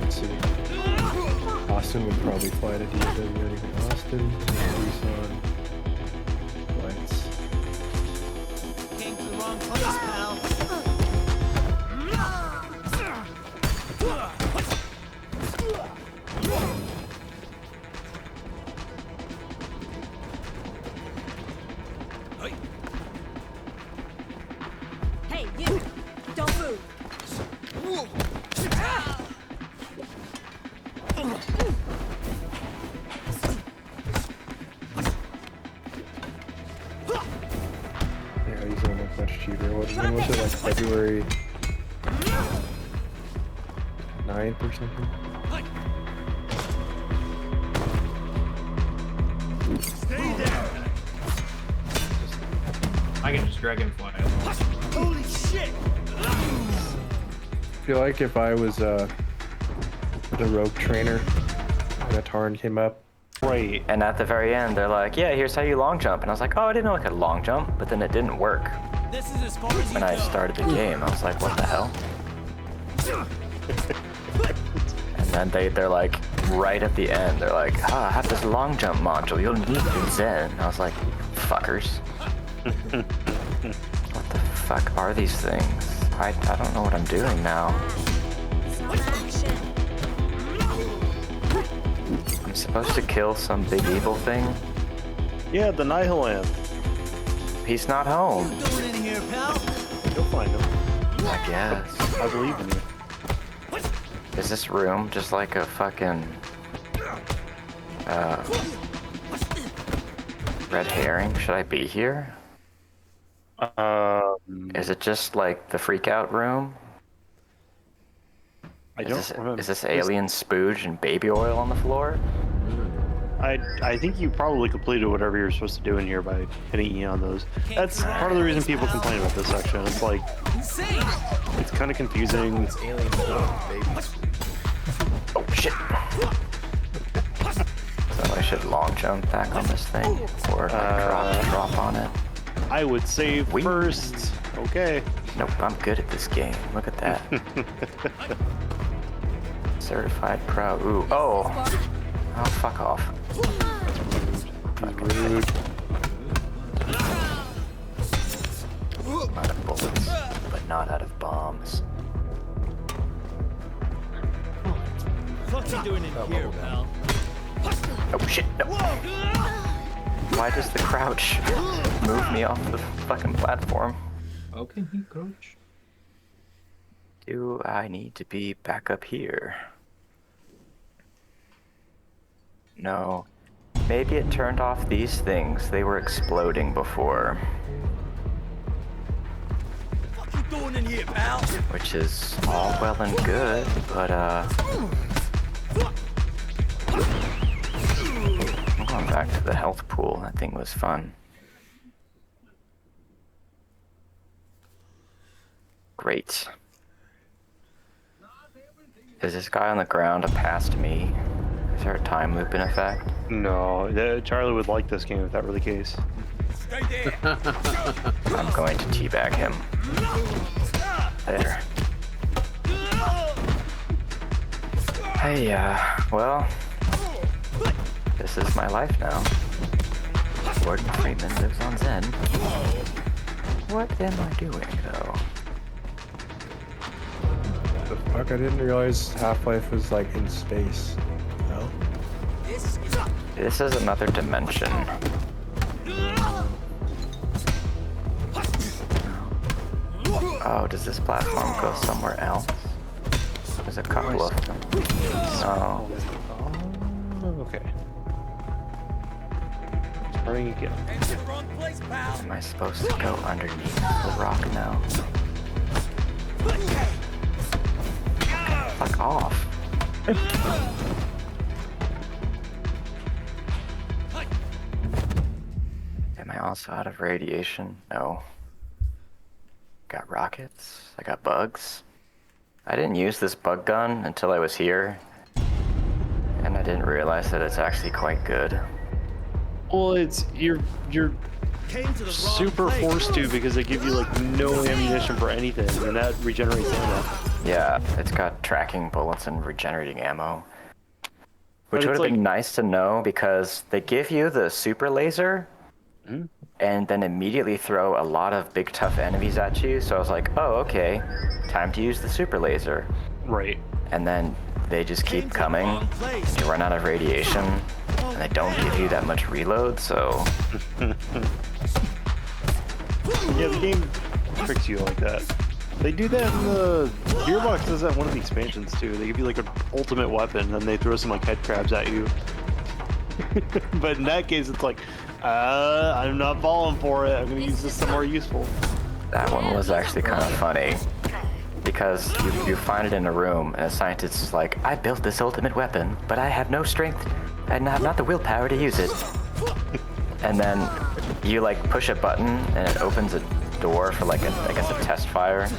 Let's see. Austin would probably fly to DFW anyway. Austin, Tucson, flights. Came to the wrong place, pal. Hey, you! Don't move! Yeah, these are much cheaper. When was it, like February 9th or something? Stay there. I can just dragonfly. Holy shit. I feel like if I was the rogue trainer and a Tarn came up, Right. And at the very end, they're like, yeah, here's how you long jump. And I was like, oh, I didn't know I could long jump. But then it didn't work. This is as far as you When go. I started the game, I was like, what the hell? And then they're like, right at the end, they're like, I have this long jump module. You'll need it in Zen. And I was like, fuckers. What the fuck are these things? I don't know what I'm doing now. Some action! I'm supposed to kill some big evil thing. Yeah, the Nihilanth. He's not home. What are you doing in here, pal? You'll find him. I guess. I believe in you. Is this room just like a fucking red herring? Should I be here? Is it just like the freak out room? I don't remember. Is this alien spooge and baby oil on the floor? I think you probably completed whatever you're supposed to do in here by hitting E on those. That's part of the reason people complain about this section. It's like, Insane. it's kind of confusing. It's alien babies. Oh shit! So I should long jump back on this thing, or like drop on it. I would save Wee. first. Okay. Nope, I'm good at this game. Look at that. Certified pro. Ooh. Oh. Oh, fuck off. rude. not out of bombs. What you doing in here, pal? Oh shit, no. Why does the crouch move me off the fucking platform? How can he crouch? Do I need to be back up here? No. Maybe it turned off these things. They were exploding before. What you doing in here, pal? Which is all well and good, but I'm going back to the health pool. That thing was fun. Great. Is this guy on the ground past me? Is there a time loop in effect? No, Charlie would like this game if that were the case. Stay there. I'm going to teabag him. There. Hey, well, this is my life now. Gordon Freeman lives on Zen. What am I doing, though? The fuck, I didn't realize Half-Life was like in space. No? This is another dimension. Oh, does this platform go somewhere else? There's a couple of them. No. Oh, okay. Starting again. Wrong place, pal. Am I supposed to go underneath the rock now? Fuck off. Am I also out of radiation? No. Got rockets. I got bugs. I didn't use this bug gun until I was here. And I didn't realize that it's actually quite good. Well, you're Came to the wrong super place. forced to because they give you like no ammunition for anything, and that regenerates ammo. Yeah, it's got tracking bullets and regenerating ammo. Which But would it's have been like- nice to know because they give you the super laser and then immediately throw a lot of big tough enemies at you. So I was like, oh, okay, time to use the super laser. Right. And then they just Came keep to the coming. wrong place. You run out of radiation and they don't give you that much reload, so Yeah, the game tricks you like that. They do that in the Gearbox does that in one of the expansions too. They give you like an ultimate weapon, and they throw some like head crabs at you. But in that case, it's like, I'm not falling for it. I'm gonna use this somewhere useful. that one was actually kind of funny. Because you find it in a room, and a scientist is like, I built this ultimate weapon, but I have no strength and have not the willpower to use it. And then you like push a button, and it opens a door for like I guess a test fire.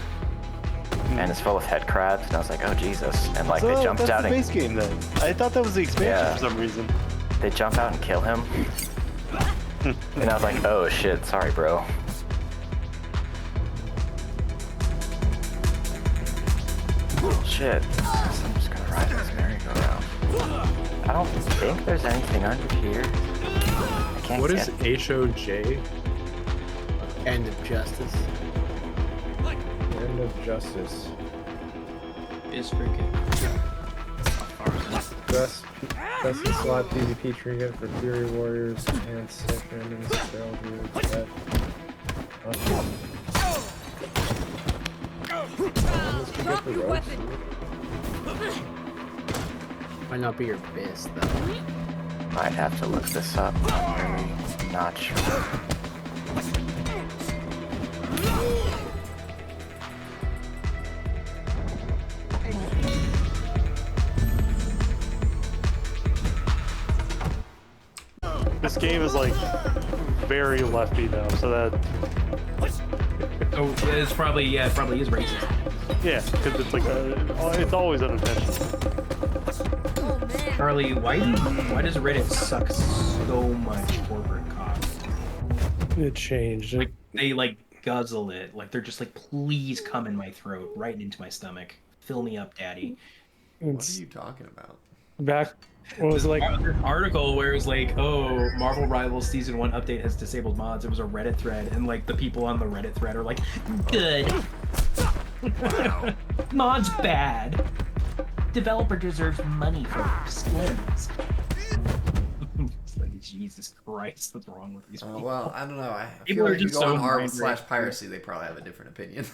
And it's full of head crabs, and I was like, oh Jesus. And like So they jumped that's out the and base game then. I thought that was the expansion Yeah. for some reason. they jump out and kill him. And I was like, oh shit, sorry bro. Shit. I'm just gonna ride this merry-go-round. I don't think there's anything under here. I can't What get is HOJ? End of justice. End of Justice. Is freaking. Best in slot PvP trinket for Fury Warriors and sick enemies. Let's Drop your weapon. Might not be your best though. Might have to look this up. I'm really not sure. This game is like very lefty though, so that Oh, it's probably it probably is racist. yeah, because it's like it's always unintentional. Oh man. Charlie, why does Reddit suck so much corporate cock? It changed. Like they like guzzle it. Like they're just like, please come in my throat, right into my stomach. Fill me up, daddy. What are It's you talking about? back. What was it like? Article where it was like, oh, Marvel Rivals Season 1 update has disabled mods. It was a Reddit thread, and like the people on the Reddit thread are like, good. Wow. Mod's bad. Developer deserves money for skins. It's like, Jesus Christ, what's wrong with these people? Well, I don't know. I People feel are like if you just go so on r mind slash raped. piracy, they probably have a different opinion.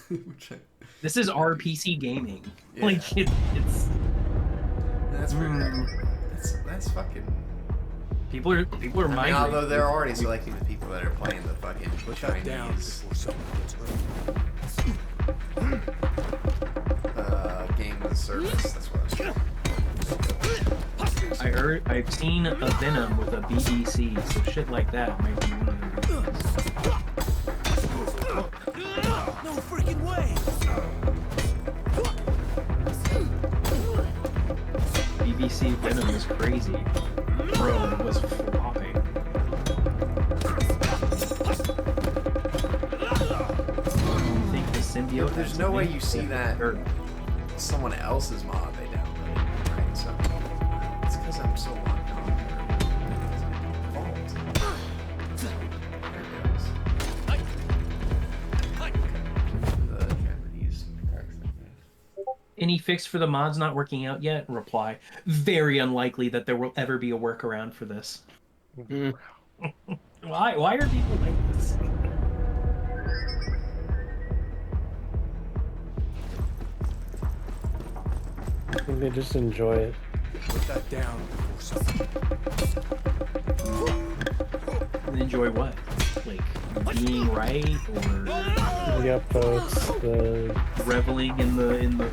This is RPC gaming. Yeah. Like it's That's pretty. That's fucking. people are I mean, mind although raped. they're already selecting the people that are playing the fucking Chinese game as a service. That's what I was trying. I've seen a Venom with a BBC, so shit like that might be one of the reasons. No freaking way! BBC Venom is crazy. Bro, it was flopping. I think the symbiote. There's no way you see that Or someone else's mod they downloaded, right? So it's because I'm so locked on their fault. There it goes. The Japanese accent. any fix for the mods not working out yet? Reply: very unlikely that there will ever be a workaround for this. Why are people like this? I think they just enjoy it. Put that down before something. Enjoy what? Like being right or The upvotes, the reveling in the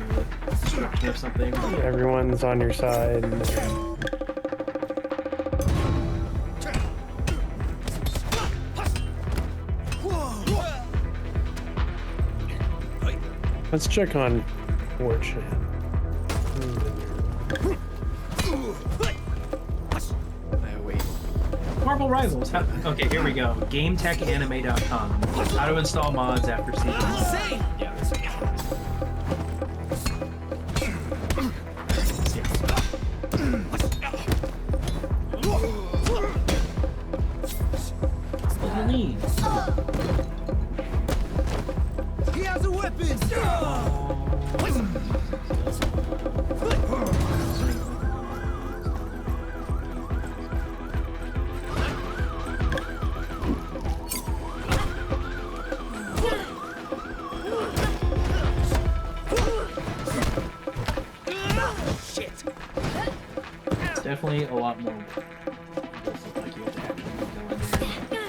destruction of something? everyone's on your side. And let's check on 4chan. Wait. Marvel Rivals. Okay, here we go. GameTechAnime.com. How to install mods after season. Yeah. What do you need? He has a weapon! It's definitely a lot more. Like you have to actually go in there.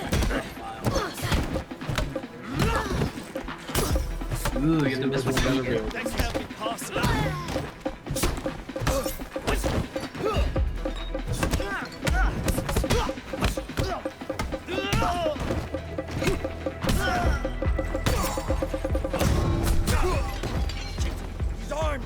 Ooh, you have to miss with the That can't be possible. He's armed.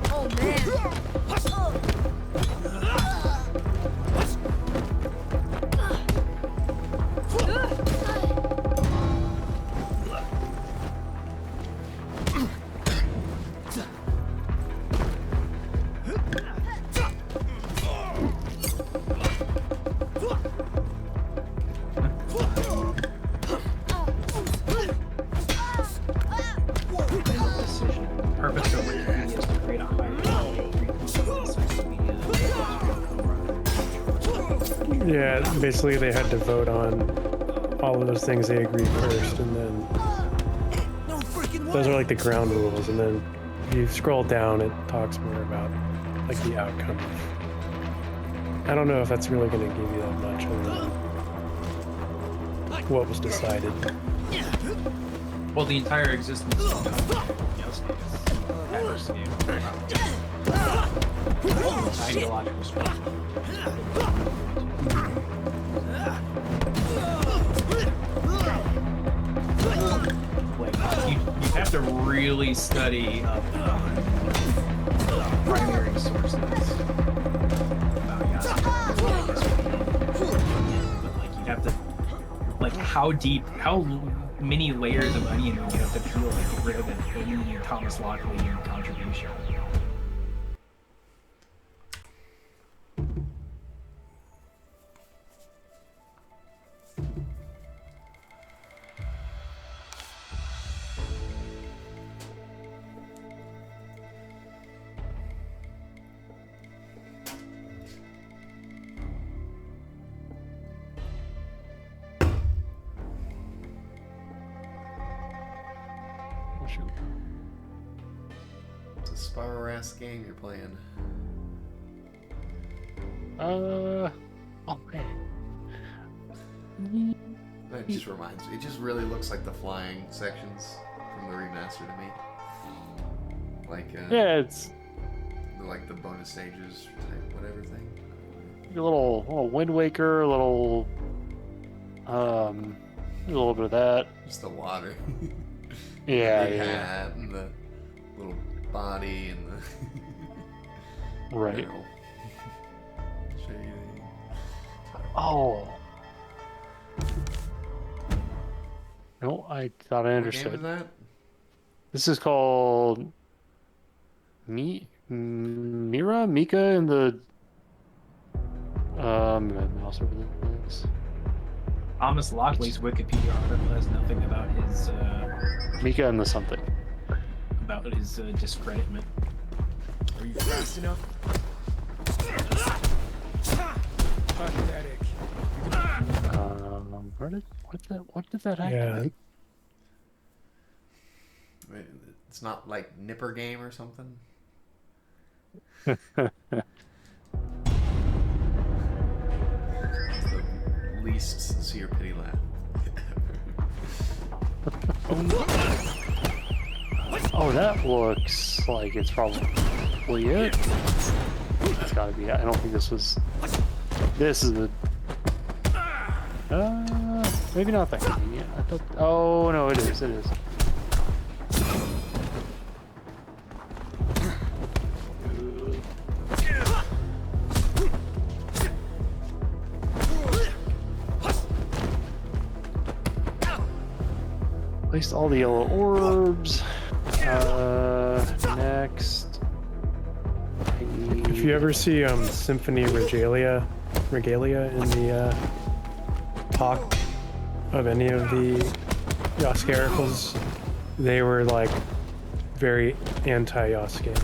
Oh man. decision. The purpose of Wikipedia is to create a higher quality social media. yeah, basically they had to vote on all of those things they agreed first, and then No freaking way! those are like the ground rules, and then if you scroll down, it talks more about like the outcome. I don't know if that's really going to give you that much other than what was decided. Well, the entire existence of ideological structure. really study up on primary sources about Yasuo. But like you'd have to, like how many layers of onion would you have to peel to get rid of any Thomas Lockley contribution? It's a Spyro-ass game you're playing. Oh man. That just reminds me. It just really looks like the flying sections from the remaster to me. Like Yeah, it's like the bonus stages type whatever thing. a little Wind Waker, a little a little bit of that. Just the water. Yeah, the yeah. hat and the little body and the Right. you know, shading. Oh. No, I thought I What understood. game is that? This is called Mika and the mouse over this. Thomas Lockley's Wikipedia article has nothing about his Mika and the something. discreditment. Are you fast enough? Pathetic. What did that activate? Wait, it's not like Nipper Game or something? It's the least sincere pity laugh. Oh, that looks like it's probably it. It's gotta be. I don't think this was. This is a. Maybe not that. Yeah, I thought. Oh no, it is. It is. Placed all the yellow orbs. Next. If you ever see Symphony Regalia in the talk of any of the Yasuke articles, they were like very anti-Yasuke.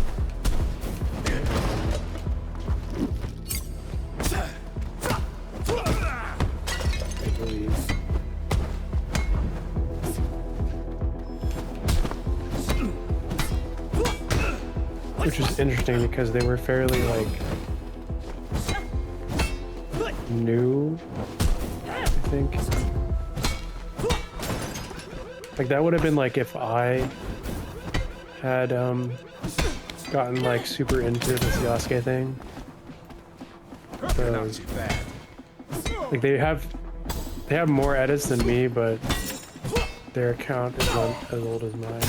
I believe. Which is interesting because they were fairly like new, I think. Like that would have been like if I had gotten like super into this Yasuke thing. So, like they have more edits than me, but their account is not as old as mine.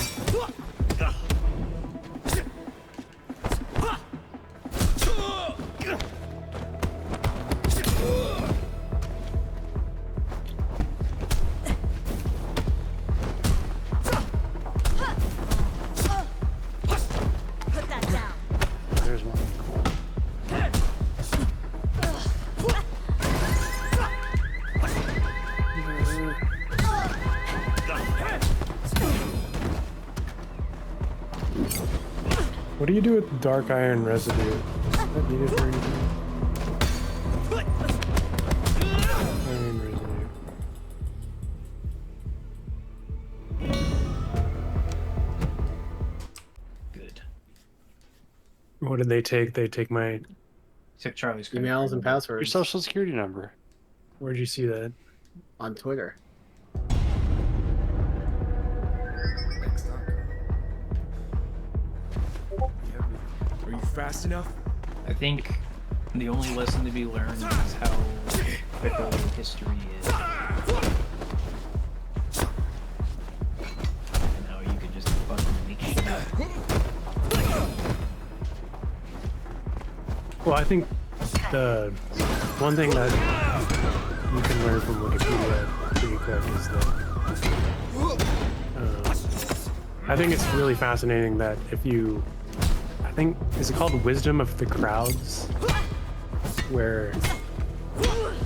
Put that down. There's one. What do you do with dark iron residue? Is that needed for anything? Iron residue. Good. What did they take? They take my. Took Charlie's credit Emails card. and Your passwords social security number. Where'd you see that? on Twitter. Are you fast enough? I think the only lesson to be learned is how fickle history is. And how you could just fucking make Well, I think the one thing that you can learn from Wikipedia pretty quick is that I think it's really fascinating that if you, I think, is it called Wisdom of the Crowds? Where,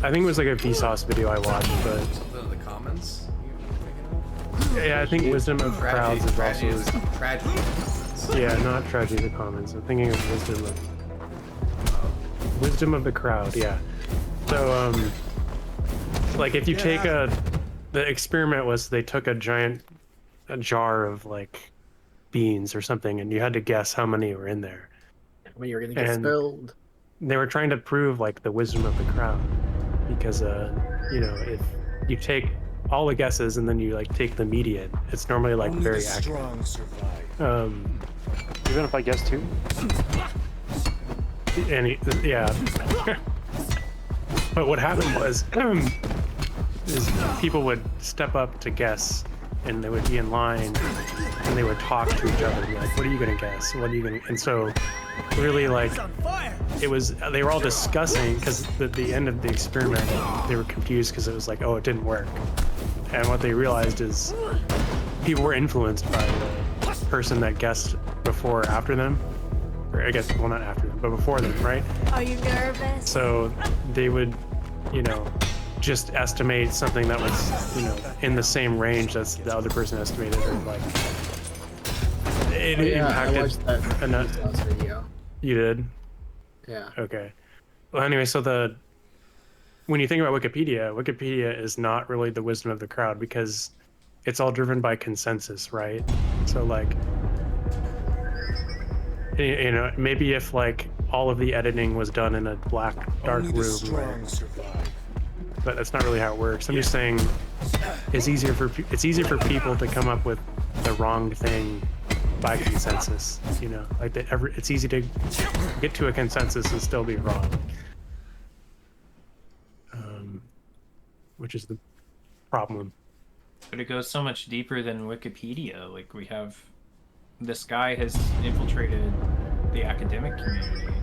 I think it was like a Vsauce video I watched, but... The comments? Yeah, I think Wisdom of Crowds is also... Tragedy. Yeah, not Tragedy of the Commons. I'm thinking of Wisdom of the Crowd, yeah. So, like if you take the experiment was they took a jar of like beans or something, and you had to guess how many were in there. When you're gonna get And spilled. they were trying to prove like the wisdom of the crowd, because you know, if you take all the guesses and then you like take the median, it's normally like Only very the accurate. strong survive. Even if I guess 2? Yeah. But what happened was is people would step up to guess, and they would be in line, and they would talk to each other and be like, what are you gonna guess? What are you gonna... And so really like it was, they were all discussing, because at the end of the experiment they were confused because it was like, oh, it didn't work. And what they realized is people were influenced by the person that guessed before or after them. Or I guess, well, not after them, but before them, right? Are you nervous? So they would, you know, just estimate something that was, you know, in the same range as the other person estimated, or like it impacted. I watched that Vsauce video. You did? Yeah. Okay. Well, anyway, so when you think about Wikipedia is not really the wisdom of the crowd, because it's all driven by consensus, right? So like, you know, maybe if like all of the editing was done in a dark Only the room, strong survive. but that's not really how it works. I'm just saying it's easier for people to come up with the wrong thing by consensus, you know, like it's easy to get to a consensus and still be wrong, which is the problem. But it goes so much deeper than Wikipedia. Like, we have, this guy has infiltrated the academic community,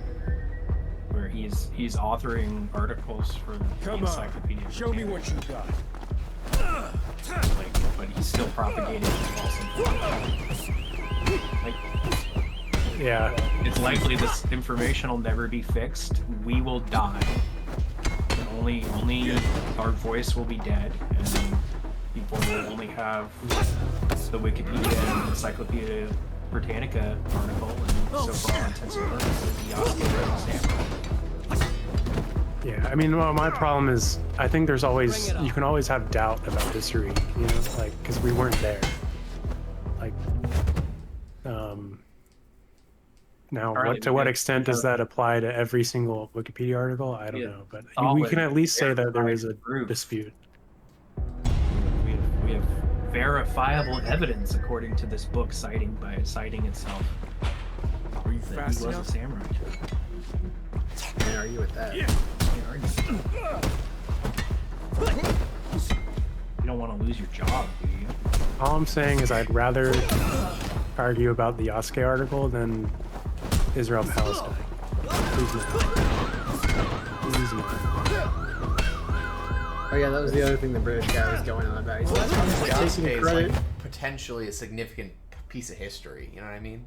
where he's authoring articles for the Encyclopedia. Show me what you got. Like, but he's still propagating false information. Like, Yeah. it's likely this information will never be fixed. We will die. And only our voice will be dead, and people will only have the Wikipedia and Encyclopedia Britannica article, and so for all intents and purposes, the Oscar Samurai. Yeah, I mean, well, my problem is, I think there's always, you can always have doubt about history, you know, like, because we weren't there. Like, now, Right, to what extent does that apply to every single Wikipedia article? I don't know, but we can at least say that there is a dispute. We have verifiable evidence, according to this book, citing itself. Are you That he fast was a enough? samurai. Can't argue with that. You don't want to lose your job, do you? All I'm saying is I'd rather argue about the Oskay article than Israel-Palestine. Please no. Please no. Oh yeah, that was the other thing the British guy was going on about. He's like, Oskay taking is credit. like potentially a significant piece of history, you know what I mean?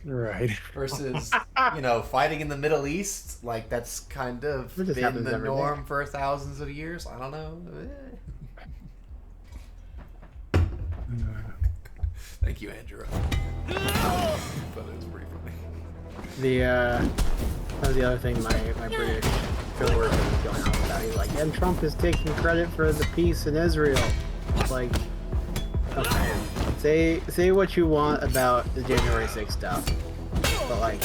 Right. Versus, you know, fighting in the Middle East, like that's kind of It just been happens the every norm for thousands of years. I don't know. Thank you, Andrew. But it was pretty funny. That was the other thing my British coworker was going on about. He's like, and Trump is taking credit for the peace in Israel. Like, okay, say what you want about the January 6th stuff, but like,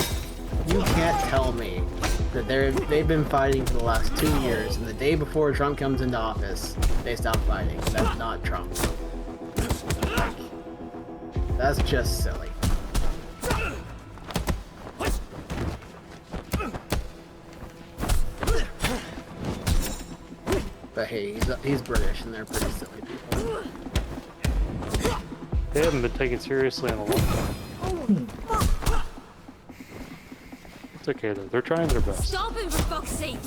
you can't tell me that they've been fighting for the last 2 years, and the day before Trump comes into office, they stop fighting. That's not Trump. Like, that's just silly. But hey, he's British, and they're pretty silly people. They haven't been taken seriously in a long time. It's okay though. They're trying their best. Stop him for fuck's sake!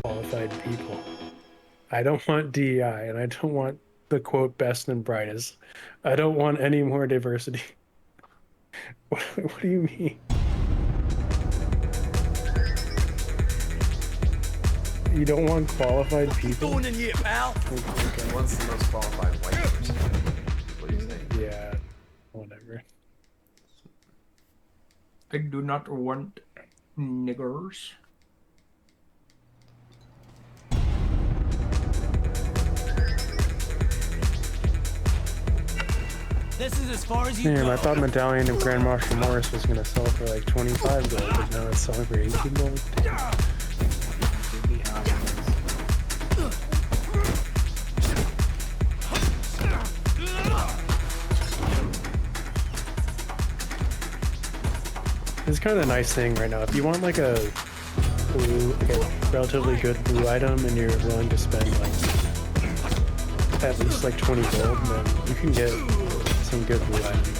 Qualified people. I don't want DEI, and I don't want the quote best and brightest. I don't want any more diversity. What do you mean? You don't want qualified people? Going in here, pal. He wants the most qualified white person. What do you think? Yeah, whatever. I do not want niggers. This is as far as you Damn, go. I thought Medallion of Grand Marshal Morris was gonna sell for like 25 gold, but now it's selling for 18 gold. This is kind of a nice thing right now. If you want like a blue, like a relatively good blue item, and you're willing to spend like at least like 20 gold, then you can get some good blue items.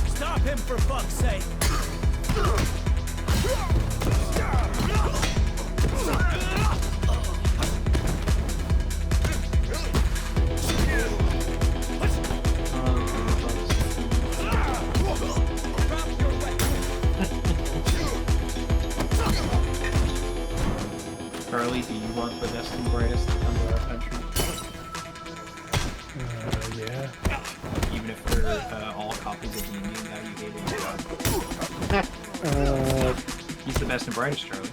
Stop him for fuck's sake. Charlie, do you want the best and brightest to come to our country? Yeah. Even if they're all copies of D&D and now you hate it. He's the best and brightest, Charlie.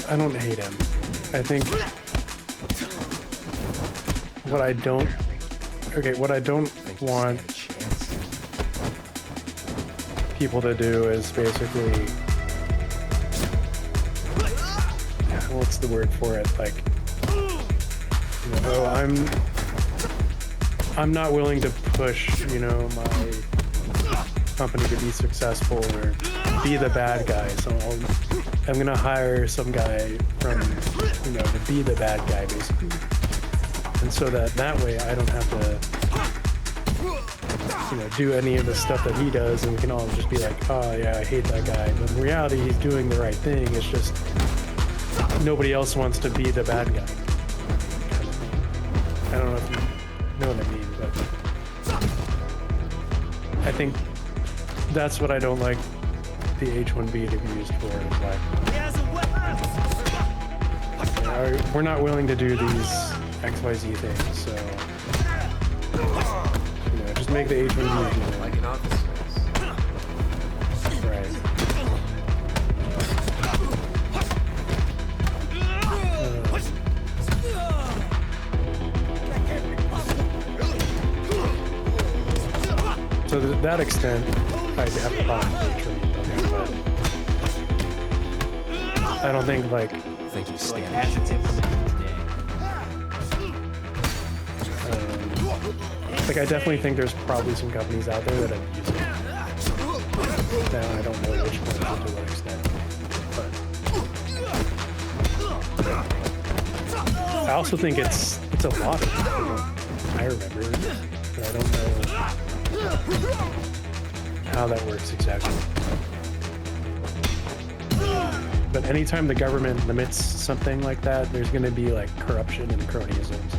I don't hate him. I think what I don't want people to do is basically, what's the word for it? Like, you know, I'm not willing to push, you know, my company to be successful or be the bad guy. So I'm gonna hire some guy from, you know, to be the bad guy basically, and so that way I don't have to, you know, do any of the stuff that he does, and we can all just be like, oh yeah, I hate that guy. But in reality, he's doing the right thing. It's just nobody else wants to be the bad guy. I don't know if you know what I mean, but I think that's what I don't like the H1B to be used for. Is like, He has a weapon. you know, we're not willing to do these XYZ things, so you know, just make the H1B do it. Like an office space. Right. So to that extent, I have a problem with H1B, but I don't think like Thank you, So like Stan. as it's implemented today. I definitely think there's probably some companies out there that have used it. Now I don't know which ones and to what extent, but I also think it's a lot of people. I remember, but I don't know how that works exactly. But anytime the government limits something like that, there's going to be like corruption and cronyism. So.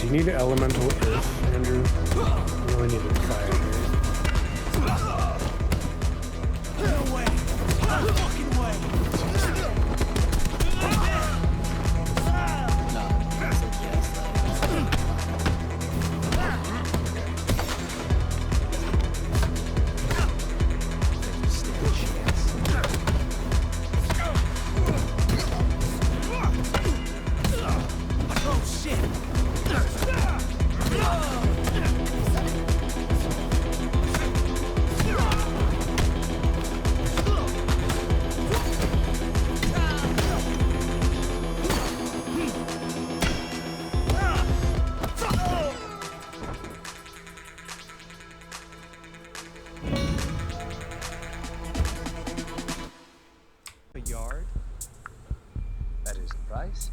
you need elemental earth, Andrew? You only need fire here. No way! No fucking way! No, that's a yes. Oh shit! A yard? That is the price.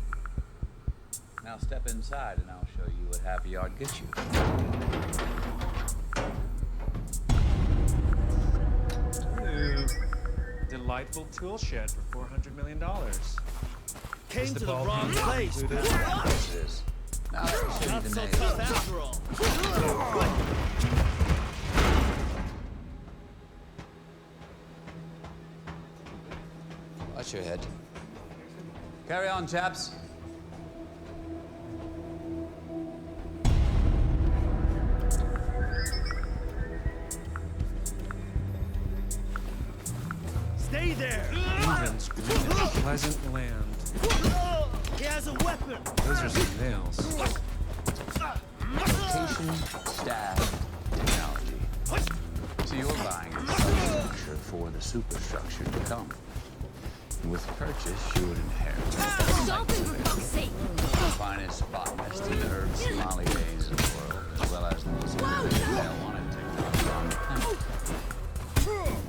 Now step inside and I'll show you what half a yard gets you. Ooh, delightful tool shed for $400 million. Came Is the to the ball wrong game place. included? Yes, it is. Now let me show you Not the so names. tough after all. Watch your head. Carry on, chaps. Stay there. England's green and pleasant land. He has a weapon. Those are some nails. Location, staff, technology. So you're buying a structure for the superstructure to come. And with purchase, you would inherit Stop it, for fuck's sake! the finest botanist in the herb Somali days of the world, as well as the most innovative marijuana technology on the planet.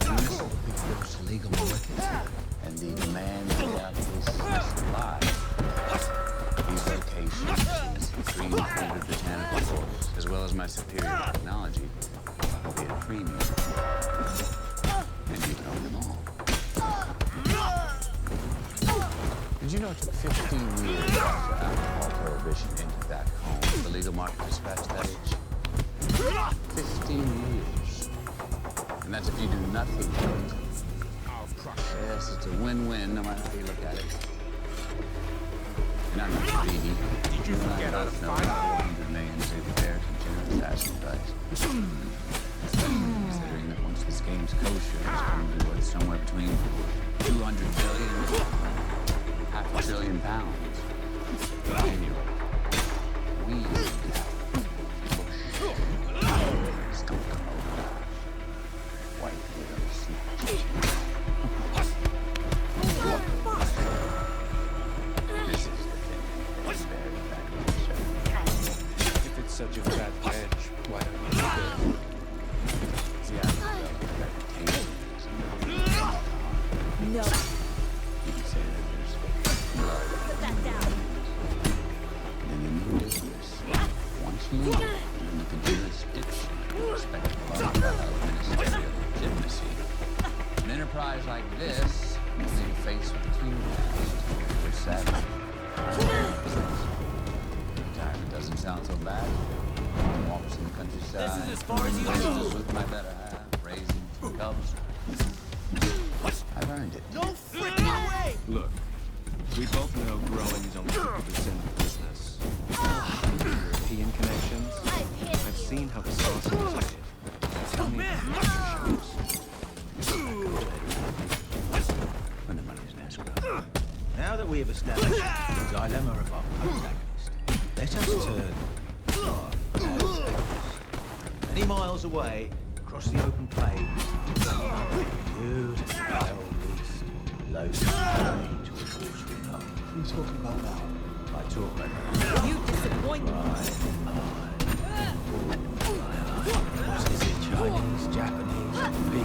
And this will be first legal market, and the demand outpaces the supply. These locations, these 300 botanical forests, as well as my superior technology, will be at a premium. And you own them all. Did you know it took 15 years after alcohol prohibition entered back home for the legal market to scratch that itch? 15 years. And that's if you do nothing to it. Yes, it's a win-win no matter how you look at it. And I'm not greedy. Did you forget how to fight? 400 million is a fair and generous asking price. Considering that once this game's kosher, it's going to be worth somewhere between 200 billion and half a trillion pounds. Anyway, we stop the White Widow snatch. This is the thing. It's very back of the show. If it's such a fat veg, why don't you eat it? See, I developed a reputation as a No. You can say that there's blood Put that down. in the business. Once you leave, you look at jurisdiction, you expect a lot of ministerial legitimacy. An enterprise like this will be faced with a clean past, which sadly, retirement doesn't sound so bad. Walks in the countryside. This is as far as you go. With my better half, raising two cubs. I've earned it. No freaking way. Look, we both know growing is only 50% of the business. European connections. I've seen how the sauce is made. Tell me about your shops. When the money's in escrow. Now that we have established the dilemma of our protagonist, let us turn to our antagonist. Many miles away, across the open plain, beautiful wild beast, low to a watering hole. What are you talking about now? I talk like You disappoint me. what is it, Chinese, Japanese,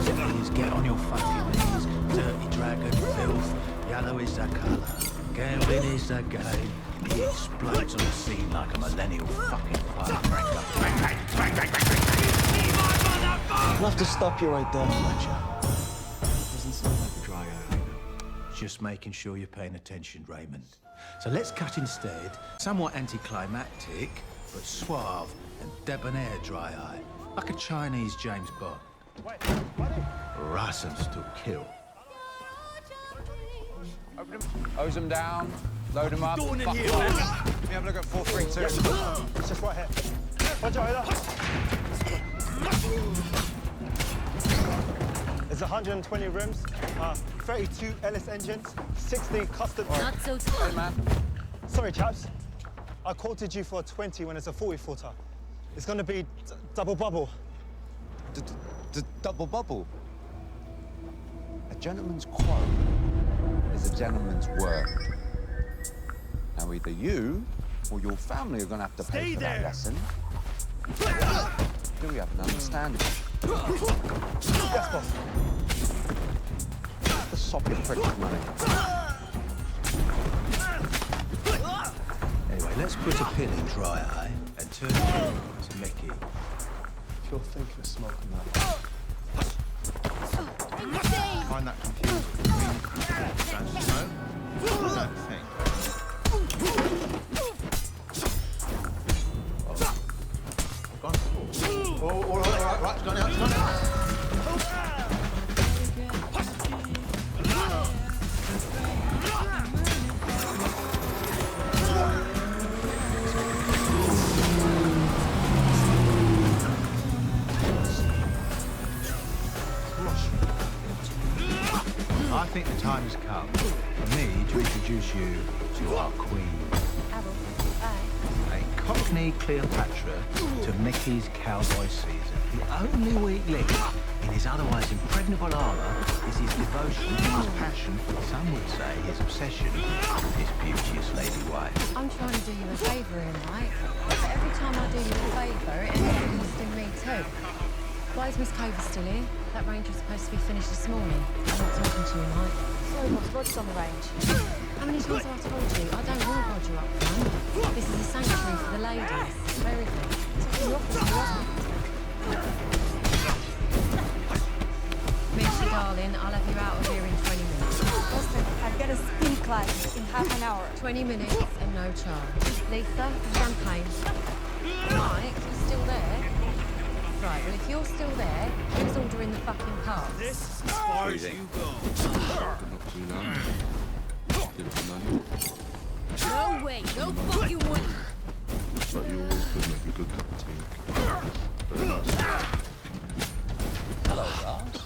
Vietnamese, get on your fucking knees, dirty dragon, filth, yellow is the colour, gambling is the game, he explodes on the scene like a millennial fucking firecracker. Bang, bang, bang, bang, bang, bang. I'll have to stop you right there. Fletcher, doesn't sound like a dry eye. Just making sure you're paying attention, Raymond. So let's cut instead, somewhat anticlimactic, but suave and debonair dry eye, like a Chinese James Bond. License to kill. Hose them down, load them up. Let me have a look at 432. It's just right here. Roger, over. There's 120 rims, 32 Ellis engines, 60 custom... Not so tough. Hey, man. Sorry, chaps. I quoted you for a 20 when it's a 40-footer. It's going to be double bubble. Double bubble? A gentleman's quote is a gentleman's word. Now, either you or your family are going to have to pay for that lesson. Do we have an understanding? Yes, boss. The soppy prick of money. Anyway, let's put a pin in dry eye and turn it to Mickey. If you're thinking of smoking that, Insane. Find that confusing. Don't smoke? Don't think. All right, it's gone out, I think the time has come for me to introduce you to our queen. A Cockney Cleopatra to Mickey's cowboy Caesar. The only weak link in his otherwise impregnable armour is his devotion, his passion, some would say his obsession with his beauteous lady wife. I'm trying to do you a favour here, Mike. But every time I do you a favour, it ends up costing me too. Why is Miss Clover still here? That range was supposed to be finished this morning. I'm not talking to you, Mike. Sorry, boss, Rod's on the range. How many times have I told you? I don't want Roger up front. This is a sanctuary for the ladies. Very good. It's in your office, wasn't it? Mitchie, darling, I'll have you out of here in 20 minutes. Listen, I've got a spin class in half an hour. 20 minutes and no charge. Lisa, champagne. Mike, you're still there? Right, well, if you're still there, who's ordering the fucking parts? This is as far as you go. No way. No fucking way. But you always could make a good cup of tea. Very nice. Hello, Ross.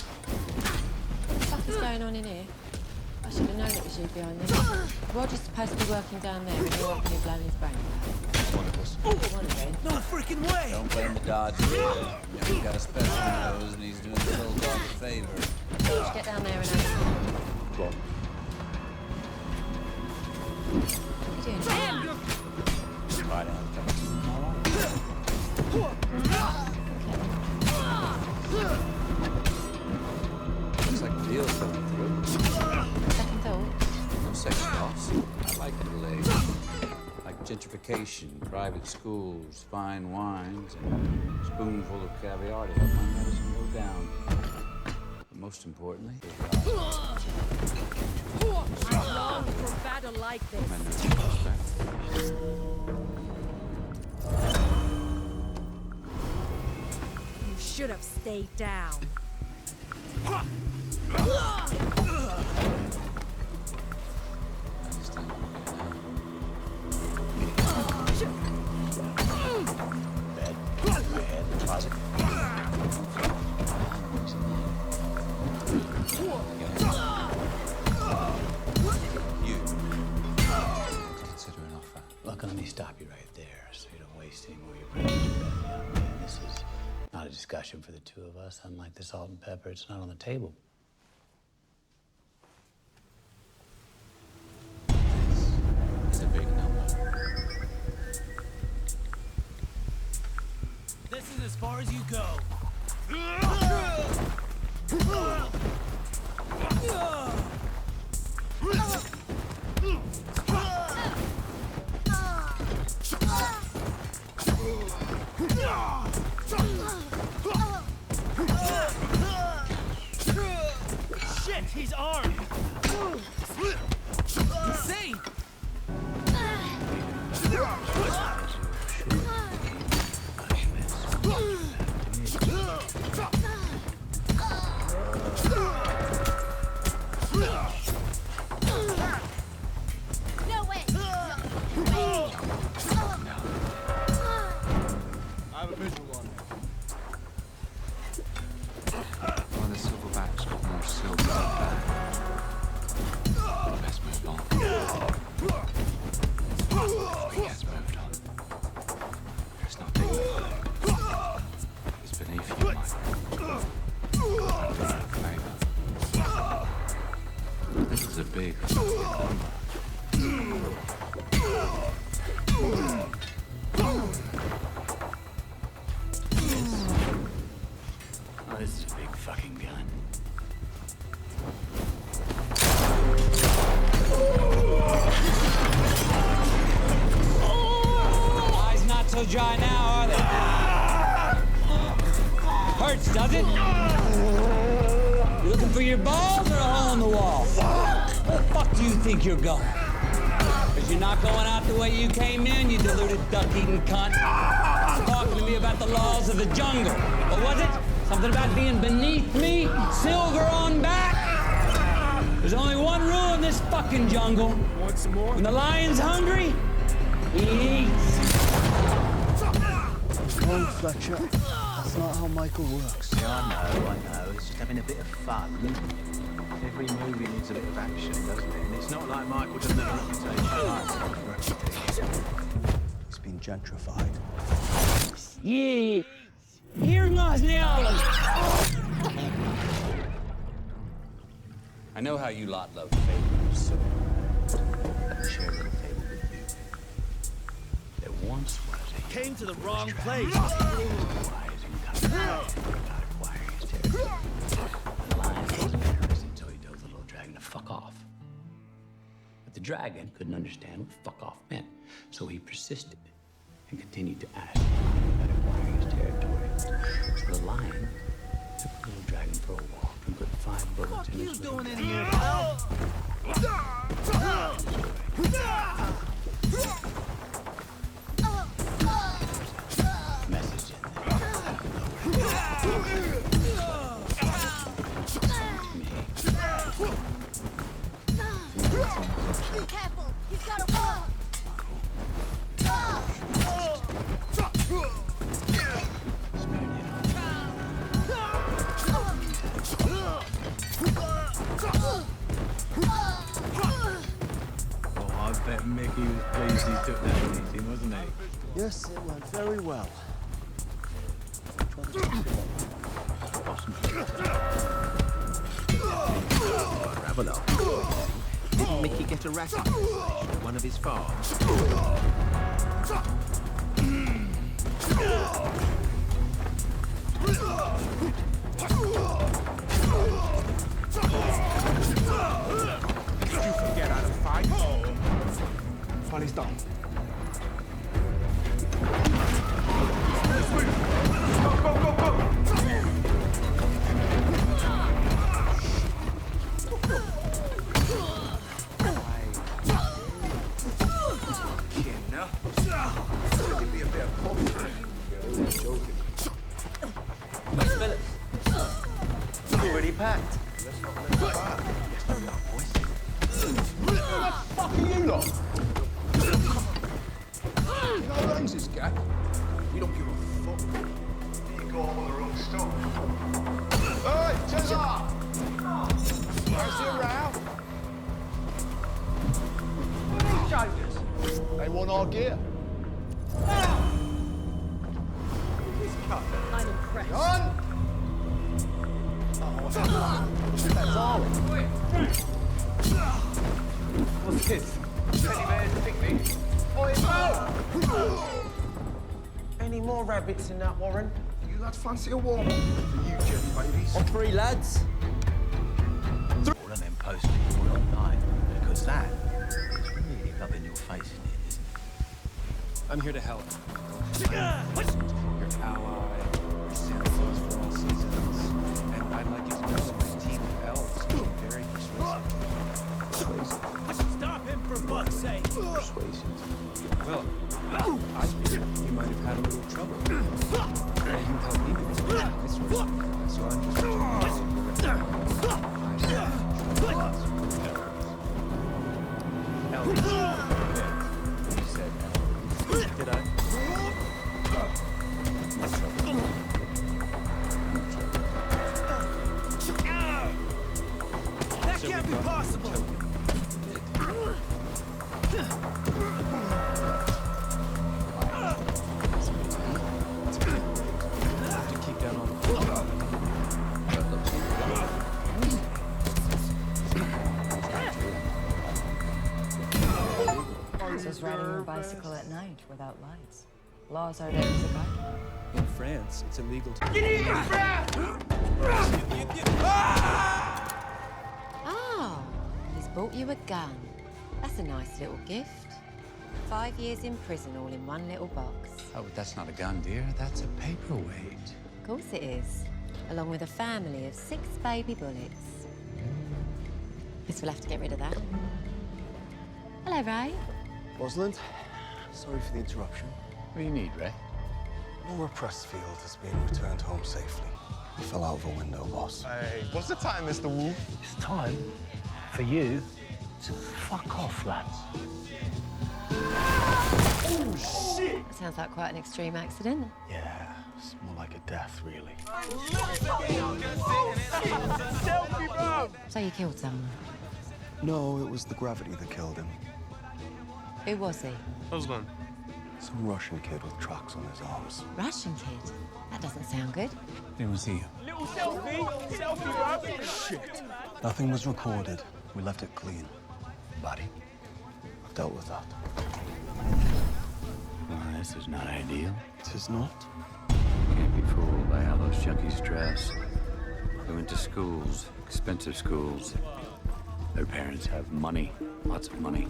What the fuck is going on in here? I should have known it was you behind this. Roger's supposed to be working down there and you're up here blowing his brains out. One of us. One of them. No freaking way. Don't blame the Dodge. He's got a special nose and he's doing the little dog a favor. George, get down there and have a Go on. What are you doing? Damn, you're Right on. Looks like the deal's coming through. Second thought. No second thoughts. I like the legs. Like gentrification, private schools, fine wines, and a spoonful of caviar to help my medicine go down. But most importantly, I long for battle like this. my nervous respect. You should have stayed down. Bed, my head, the closet. You. Consider an offer. Look, let me stop you right there so you don't waste any more of your breath. Young man, this is not a discussion for the two of us. Unlike the salt and pepper, it's not on the table. It's a big number. This is as far as you go. Shit, he's armed. Insane. so dry now, are they? Hurts, does it? You looking for your balls or a hole in the wall? Where the fuck do you think you're going? Because you're not going out the way you came in, you deluded duck-eating cunt. Talking to me about the laws of the jungle. What was it? Something about being beneath me? Silver on back? There's only one rule in this fucking jungle. Want some more? When the lion's hungry, he eats. Wrong, Fletcher. That's not how Michael works. Yeah, I know. It's just having a bit of fun. Every movie needs a bit of action, doesn't it? And it's not like Michael doesn't have a reputation. He's been gentrified. Yeah. Here's my snarls. I know how you lot love favors, so let me share a little favor with you. There once was a Came to the wrong place. The lion wasn't interested, so he told the little dragon to fuck off. But the dragon couldn't understand what fuck off meant, so he persisted and continued to ask about acquiring his territory. So the lion took the little dragon for a walk and put 5 bullets in his little dragon. Message in Be careful. He's got a ball. Oh, I bet Mickey was pleased he took that meeting, wasn't he? Yes, it went very well. Ravenel. Didn't Mickey get arrested at one of his farms? Did you forget how to fight? Well, he's done. Already packed. Let's not let it back. Who the fuck are you lot? No names this guy. We don't give a fuck. You got all the wrong stuff. Hey, Cesar! Where's the row? These jokers. They want our gear. I'm impressed. Done! That's all. What's this? Teddy bear's picnic. Oi, Mo! Any more rabbits in that warren? You lads fancy a warm-up for you, jelly babies? On 3 lads. All of them posted all online, because that is really up in your face, isn't it? I'm here to help. Your ally, your Santa Claus for all seasons, and I'd like you to know that my team of elves is very persuasive. Stop him for fuck's sake. Persuasive. Well, I figured you might have had a little trouble. And you helped me with this sort of stuff, so I'm just elves. You said elves. Did I? That can't be possible. To keep down on It says riding your bicycle at night without lights. Laws are there as a guide. in France, it's illegal to. Ah, he's bought you a gun. That's a nice little gift. 5 years in prison all in one little box. Oh, but that's not a gun, dear. That's a paperweight. Of course it is. Along with a family of 6 baby bullets. Guess we'll have to get rid of that. Hello, Ray. Rosalind, sorry for the interruption. What do you need, Ray? Laura Pressfield has been returned home safely. He fell out of a window, boss. Hey, what's the time, Mr. Wu? It's time for you to fuck off, lads. Oh, shit! That sounds like quite an extreme accident. Yeah, it's more like a death, really. Selfie, bro! So you killed someone. No, it was the gravity that killed him. Who was he? Husband. Some Russian kid with tracks on his arms. Russian kid? That doesn't sound good. Anyone see you? Little selfie! Selfie, bro! Shit! Nothing was recorded. We left it clean. Buddy, I've dealt with that. Well, this is not ideal. It is not. Can't be fooled by how those junkies dress. They went to schools, expensive schools. Their parents have money, lots of money.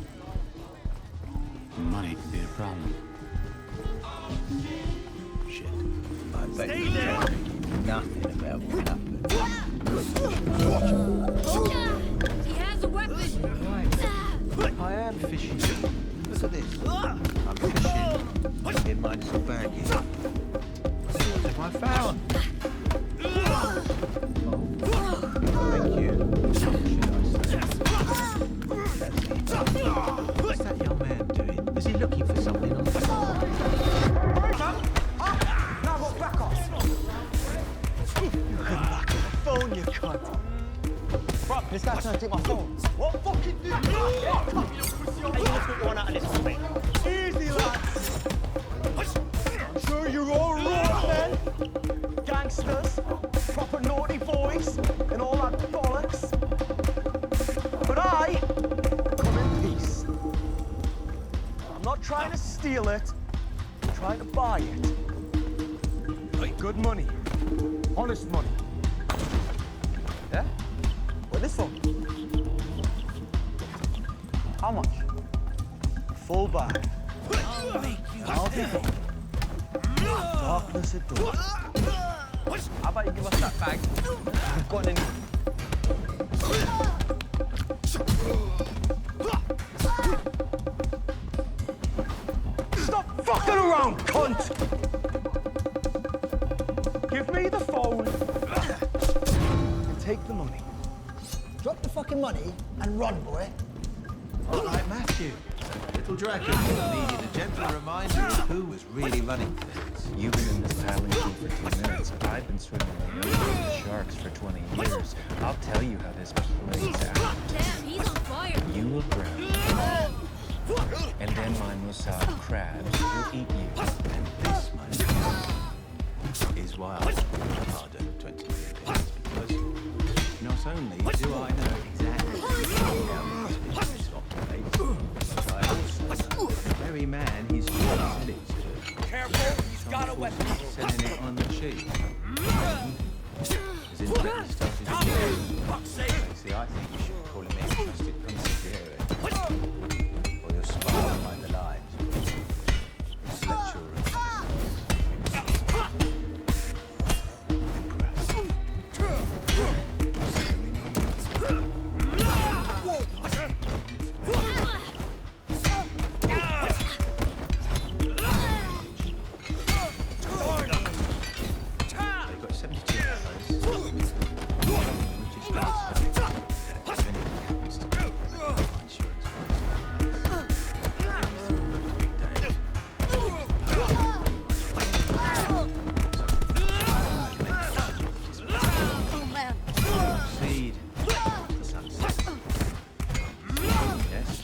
Money could be a problem. Shit. I bet you tell me nothing about what happened. He has a weapon! Right. I am fishing. Look at this. I'm fishing in my little bag here. What have I found? Thank you. What's that young man doing? Is he looking for something on the floor? Now got back off! You couldn't back on the phone, you cunt. Bro, this guy's trying to take my phone. What fucking dude? Hey, you let's get one out of this one, mate. Easy, lads. I'm sure you're all raw men. Gangsters, proper naughty boys, and all that bollocks. But I come in peace. I'm not trying to steal it. I'm trying to buy it. Good money. Honest money. Yeah? Where this from? How much? Full bag. I'll be gone. Darkness at dawn. How about you give us that bag? Go on in. Stop fucking around, cunt! Give me the phone and take the money. Drop the fucking money and run, boy. All right, Matthew. Little dragon needed a gentle reminder of who was really running things. You've been in this paddling pool for 2 minutes. I've been swimming in the ocean with sharks for 20 years. I'll tell you how this plays out. Damn, he's on fire! You will drown. And then my Mossad crabs will eat you. And this, my friend, is why I work harder 20 years because not only do I know exactly how this business operates, but I also know the very man he's selling it to. Careful, he's got a weapon. Selling it on the cheap. His interest started to grow. See, I think you should call him interested consigliere. Or you'll spy behind the lines. Select your They've got 72 hours. Which is great. If anything happens to me, insurance Proceed to sunset. Yes?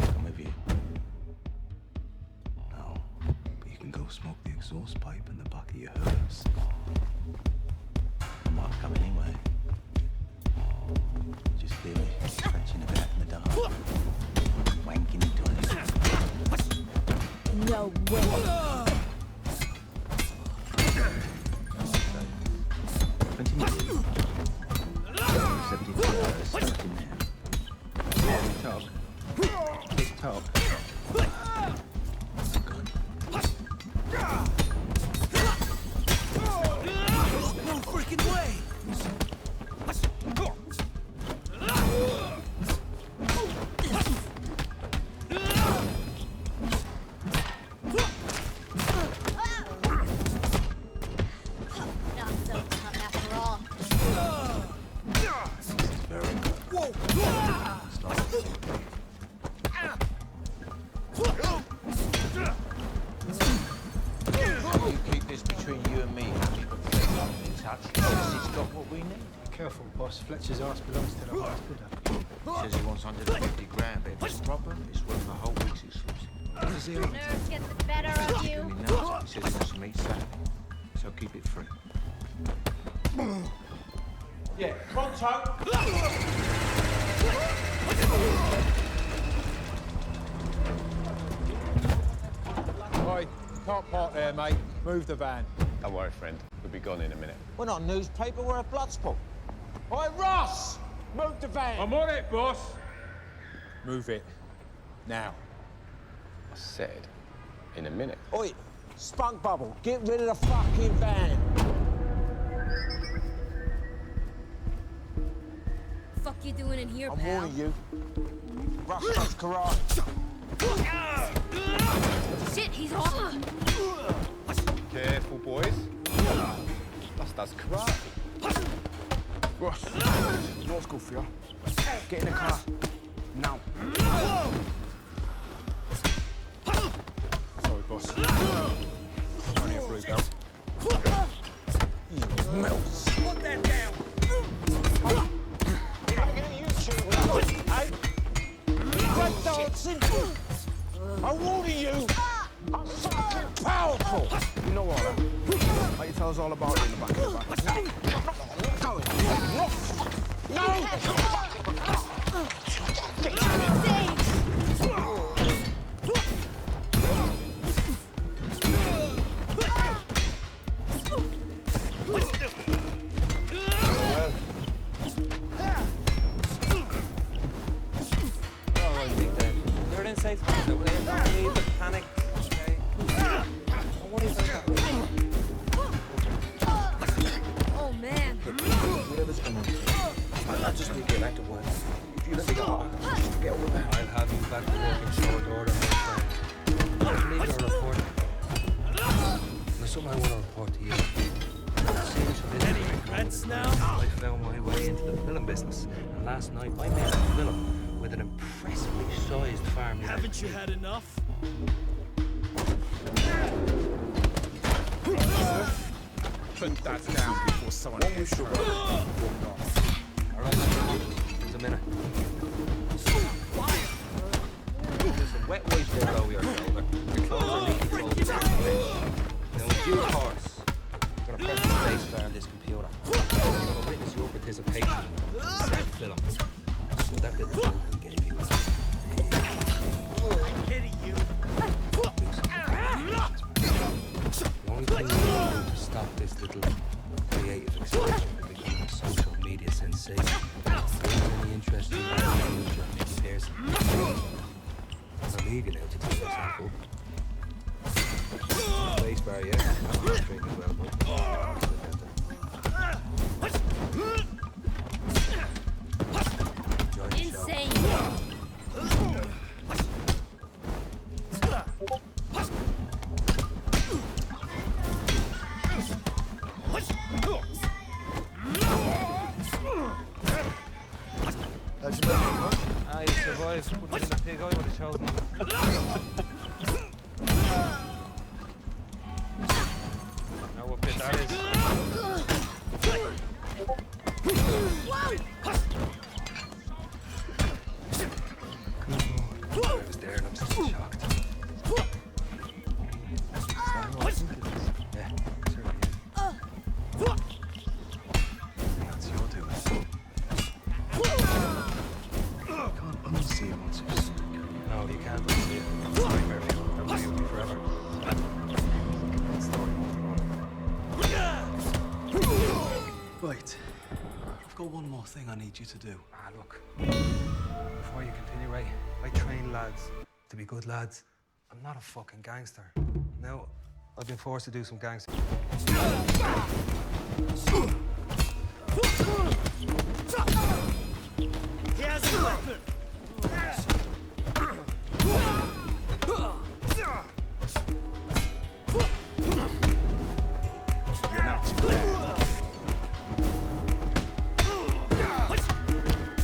Come with you. No, but you can go smoke the exhaust pipe in the back of your hearse. I might come anyway. No way. 20 million. 72 hours stuck in there. Tick-tock. Tick-tock. No freaking way! Not so tough after all. You keep this between you and me. Fletcher's not in touch. He says he's got what we need. Careful, boss. Fletcher's arse belongs to the highest bidder. He says he wants 150 grand, but if it's proper, it's worth a whole week's exclusive. What does he want? Nerves get the better of you. He knows it. He says he wants to meet Saturday, so keep it free. Yeah, pronto. Oi, can't park there, mate. Move the van. Don't worry, friend. We'll be gone in a minute. We're not newspaper, we're a blood sport. Oi, Ross! Move the van! I'm on it, boss. Move it. Now. I said, in a minute. Oi, Spunk Bubble, get rid of the fucking van! Fuck you doing in here, I'm pal? warning you. Russ does karate. Shit, he's off. Careful, boys. That's karate. Ross, North school for you. Get in the car. Now. Sorry, boss. Only a blue belt. You melts. Put that down! Hey? Break dancing! I'm warning you! I'm fucking powerful! You know what? Why you tell us all about it in the back of the back? You're in safe hands, don't need to panic, okay? What is that? Oh, man. Whatever's going on. I just need to get back to work. If you let me go, just forget all about it. I'll have you back to work in short order, my friend. I need your report. There's something I want to report to you. Any regrets now? I found my way into the film business, and last night I made a film with an impressively sized farm. Haven't you had enough? Put that down before someone gets hurt. All right, there's a minute. There's some wet wipes there below your shoulder. Your clothes are neatly folded down the bench. Now, in due course, I'm going to press the space bar on this computer. I'm going to witness your participation in said film. So that bit of film can get you. Hitting you. The only thing we can do to stop this little creative explosion from becoming a social media sensation is any interest in the future Pearson. I'll leave you now to take yourself up. Space bar, yeah? I'm not straight as well, but... Enjoy the show. Insane. Ah, you survived. Put it in the pig, I would have chosen Now what bit that is. I was there and I'm still shocked. Yeah, certainly is. That's your doing. You can't unsee it once you've seen it. No, you can't unsee it. It's a nightmare feeling. stay with me forever. Right. I've got one more thing I need you to do. Ah, look. Before you continue, Ray, I train lads to be good lads. I'm not a fucking gangster. Now, I've been forced to do some gangster. He has a weapon! You're not too bad.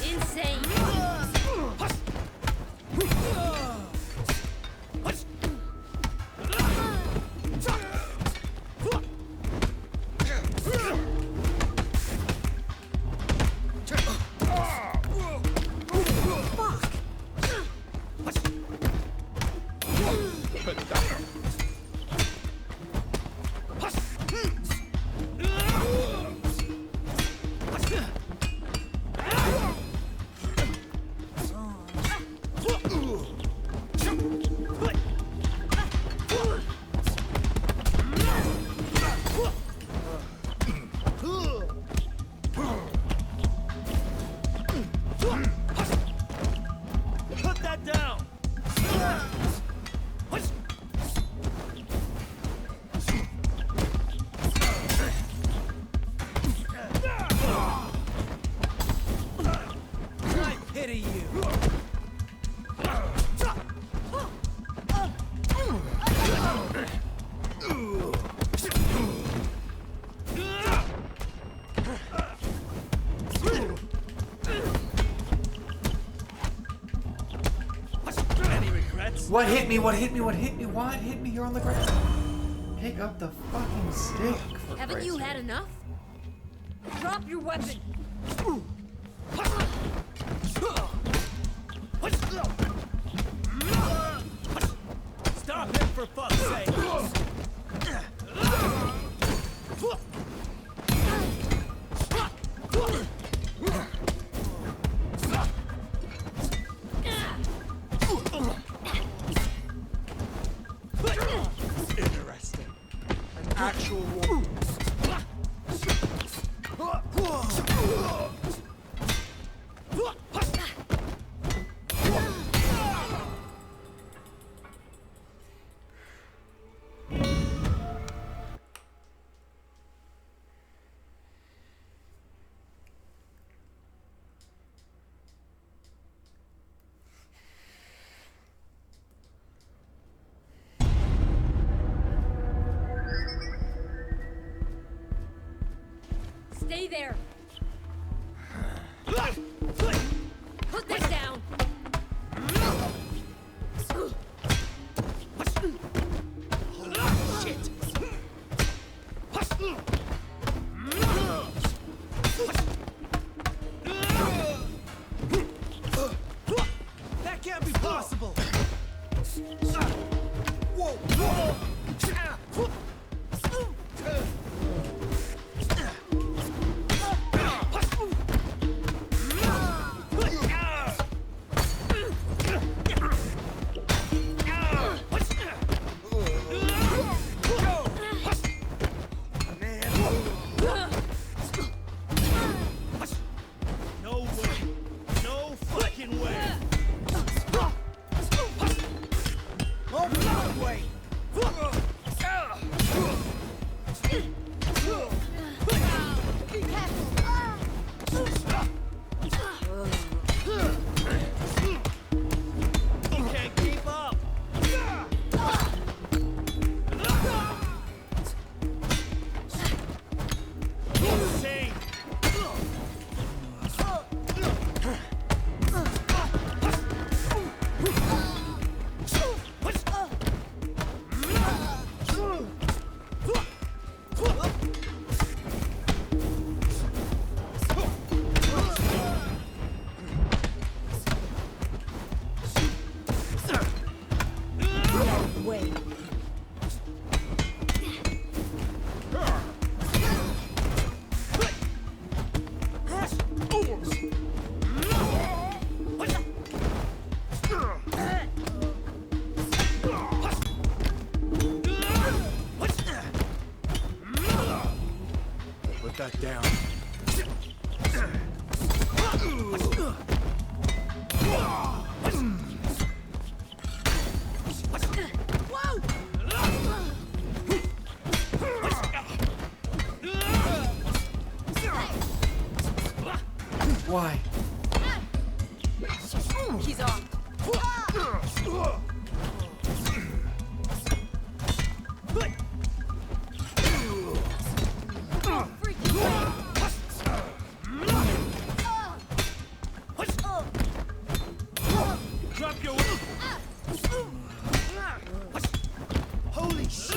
Insane. Put that down! I pity you! Any regrets? What hit me? What hit me? What hit me? What hit me here on the ground? Pick up the fucking stick. For Haven't Christ's you sake. had enough? Drop your weapon. Stop him for fuck's sake! Interesting. An actual war. He's on. Drop your holy shit!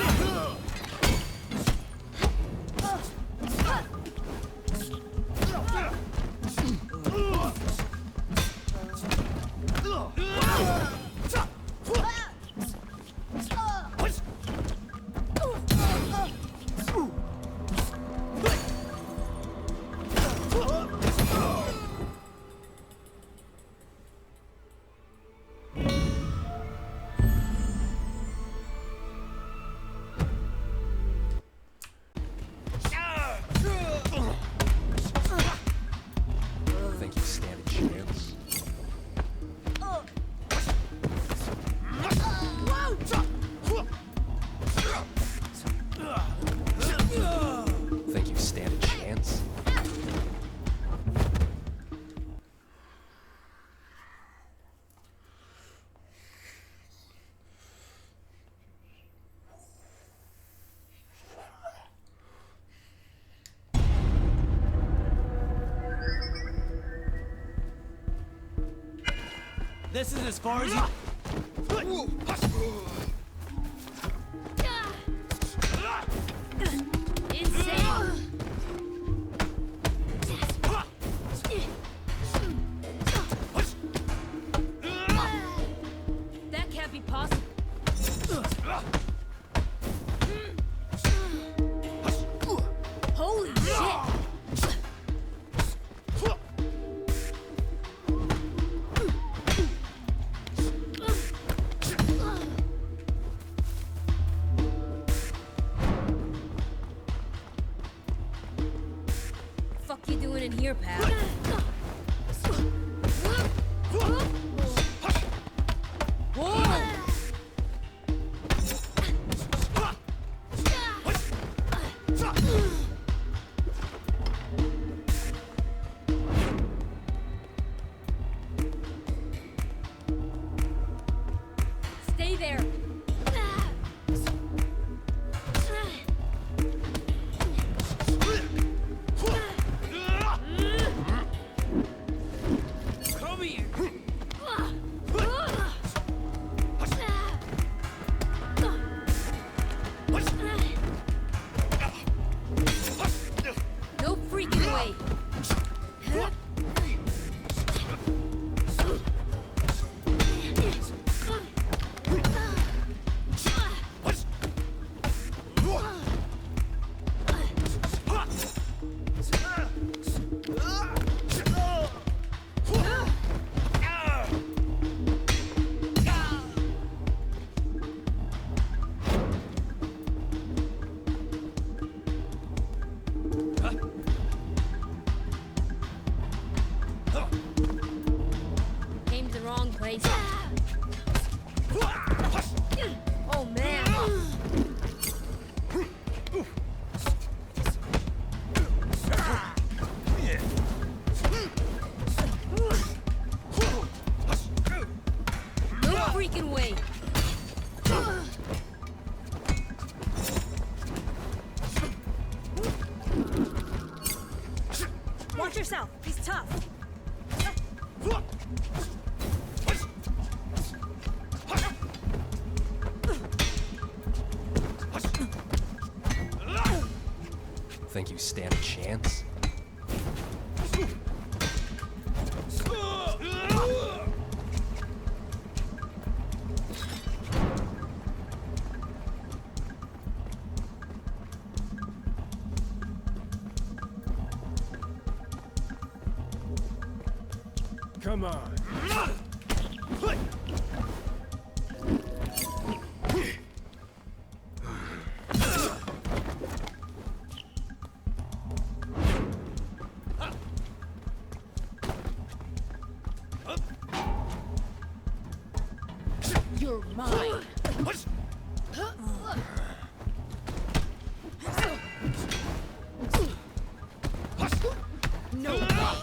Think you stand a chance? Think you stand a chance? This is as far as you. That can't be possible. Holy shit! Fuck you doing in here, pal? Whoa! Stay there. Come here. No freaking way. Came to the wrong place. Oh man. No freaking way. Watch yourself. He's tough. Think you stand a chance? Come on. You're mine. No way.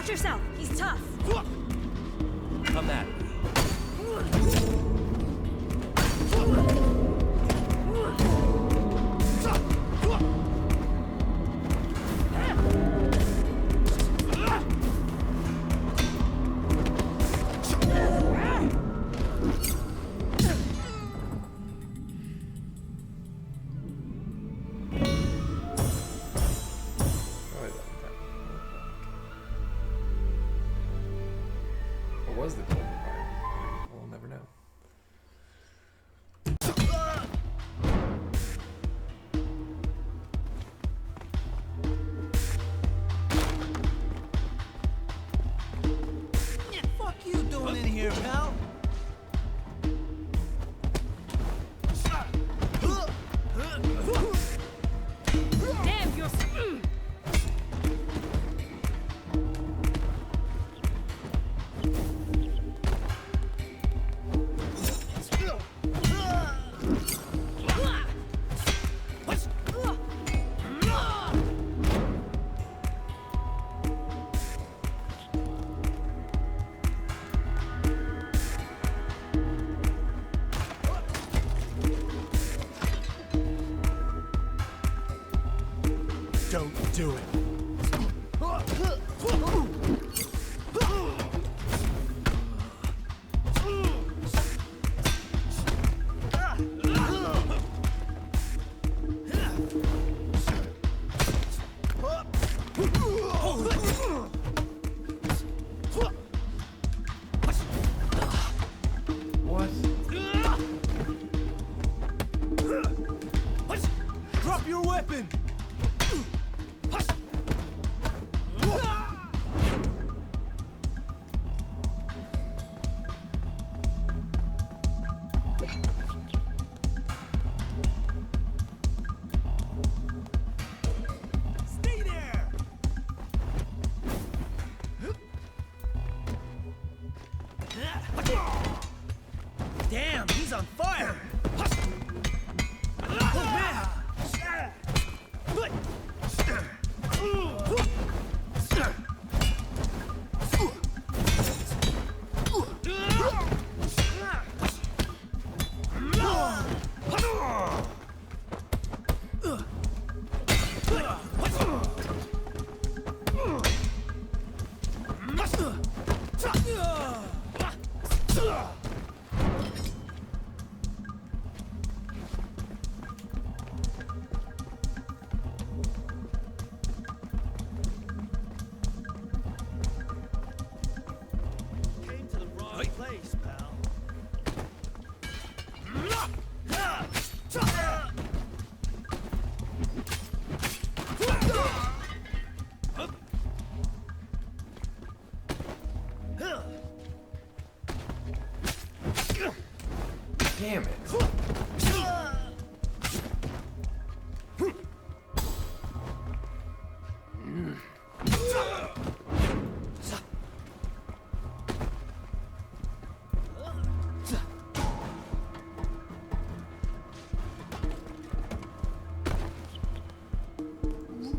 Watch yourself. He's tough. Come at me. What was the golden fire? We'll never know. Fuck you doing in here, pal? Damn, you're. Don't do it. Drop your weapon! Stay there! Damn, he's on fire! Oh, man! Came to the wrong place, pal. Damn it.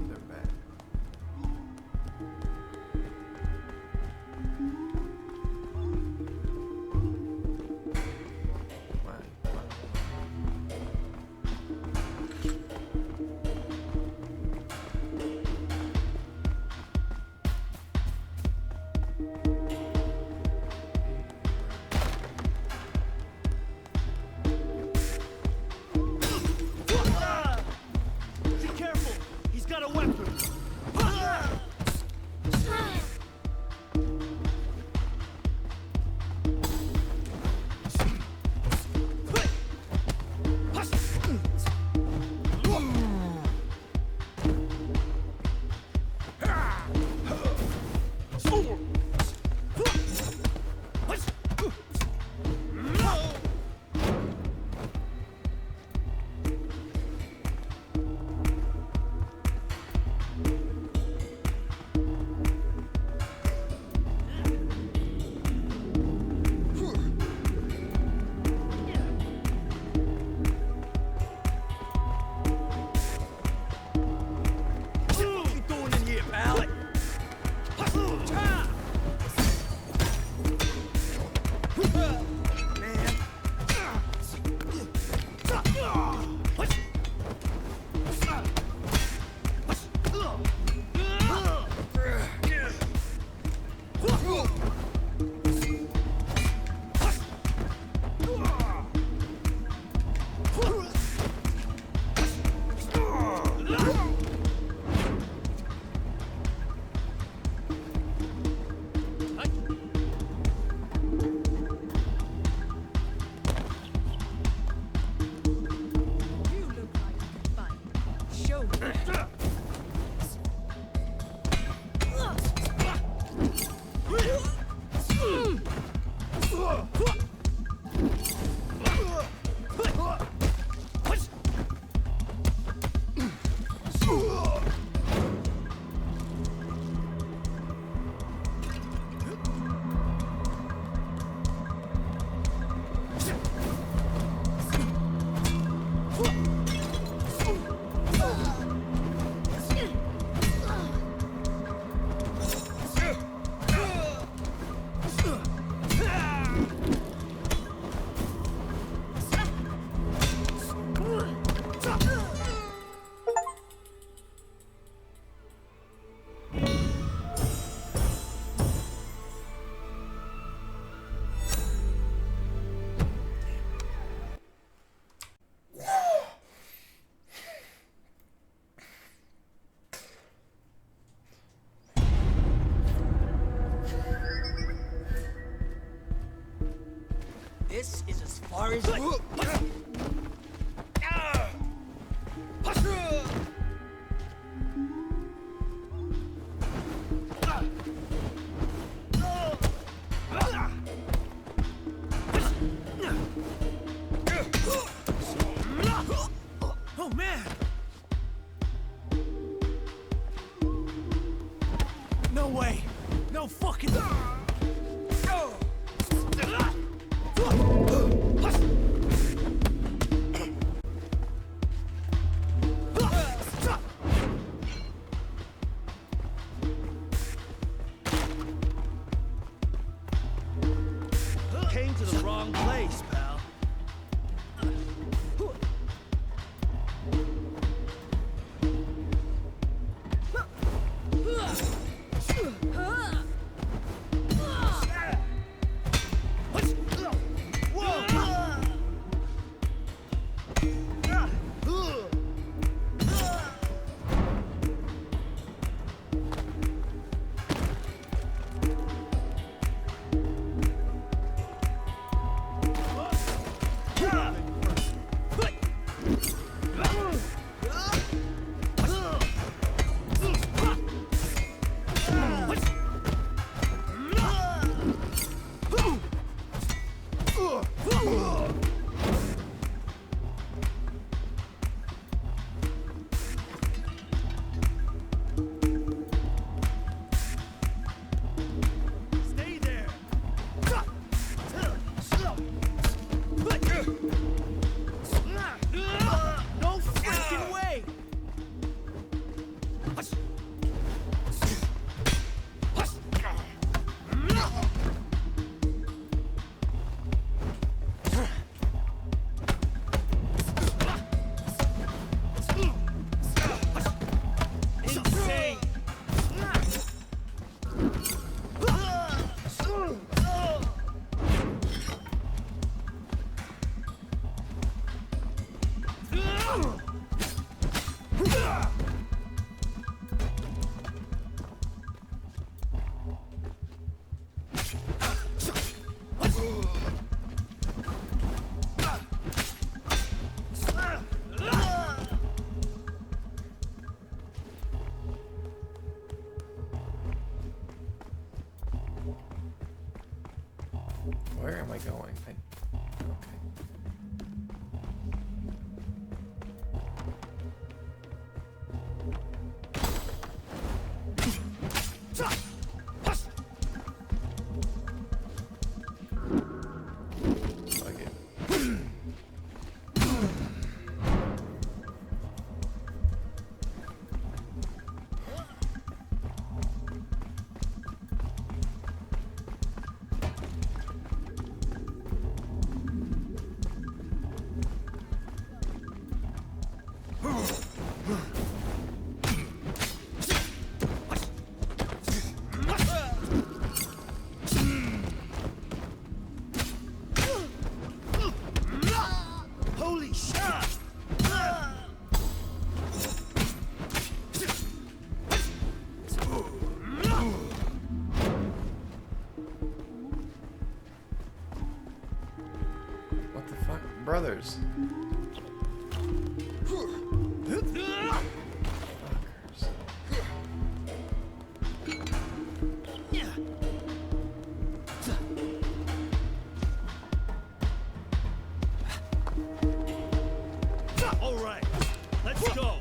They're back. Why? far is it? Oh man! No way! No fucking. Came to the wrong place, pal. Stay there. No freaking way. Insane. Where am I going? Okay. Fuck it. Holy shit! What the fuck? Brothers. All right, let's go.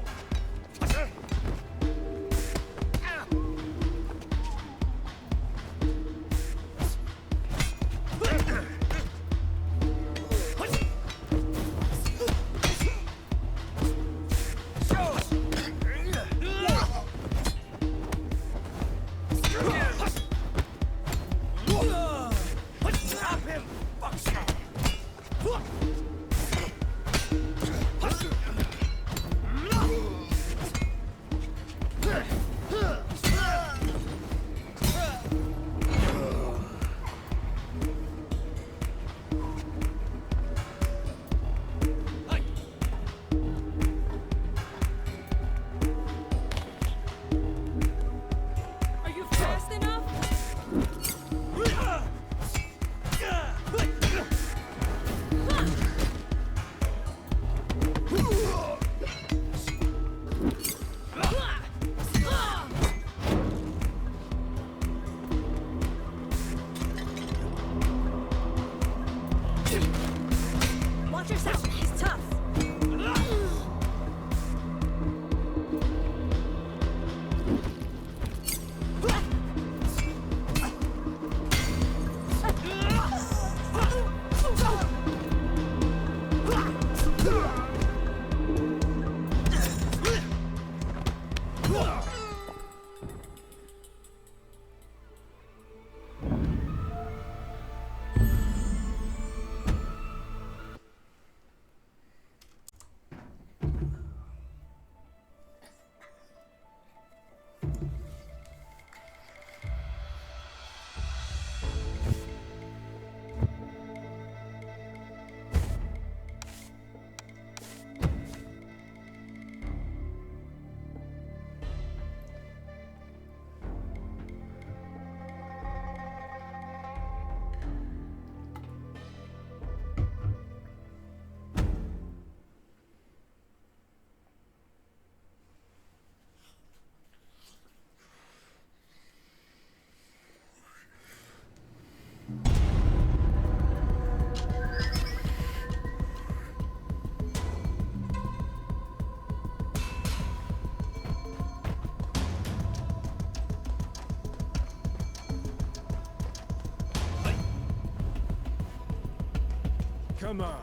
Come on,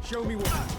show me what.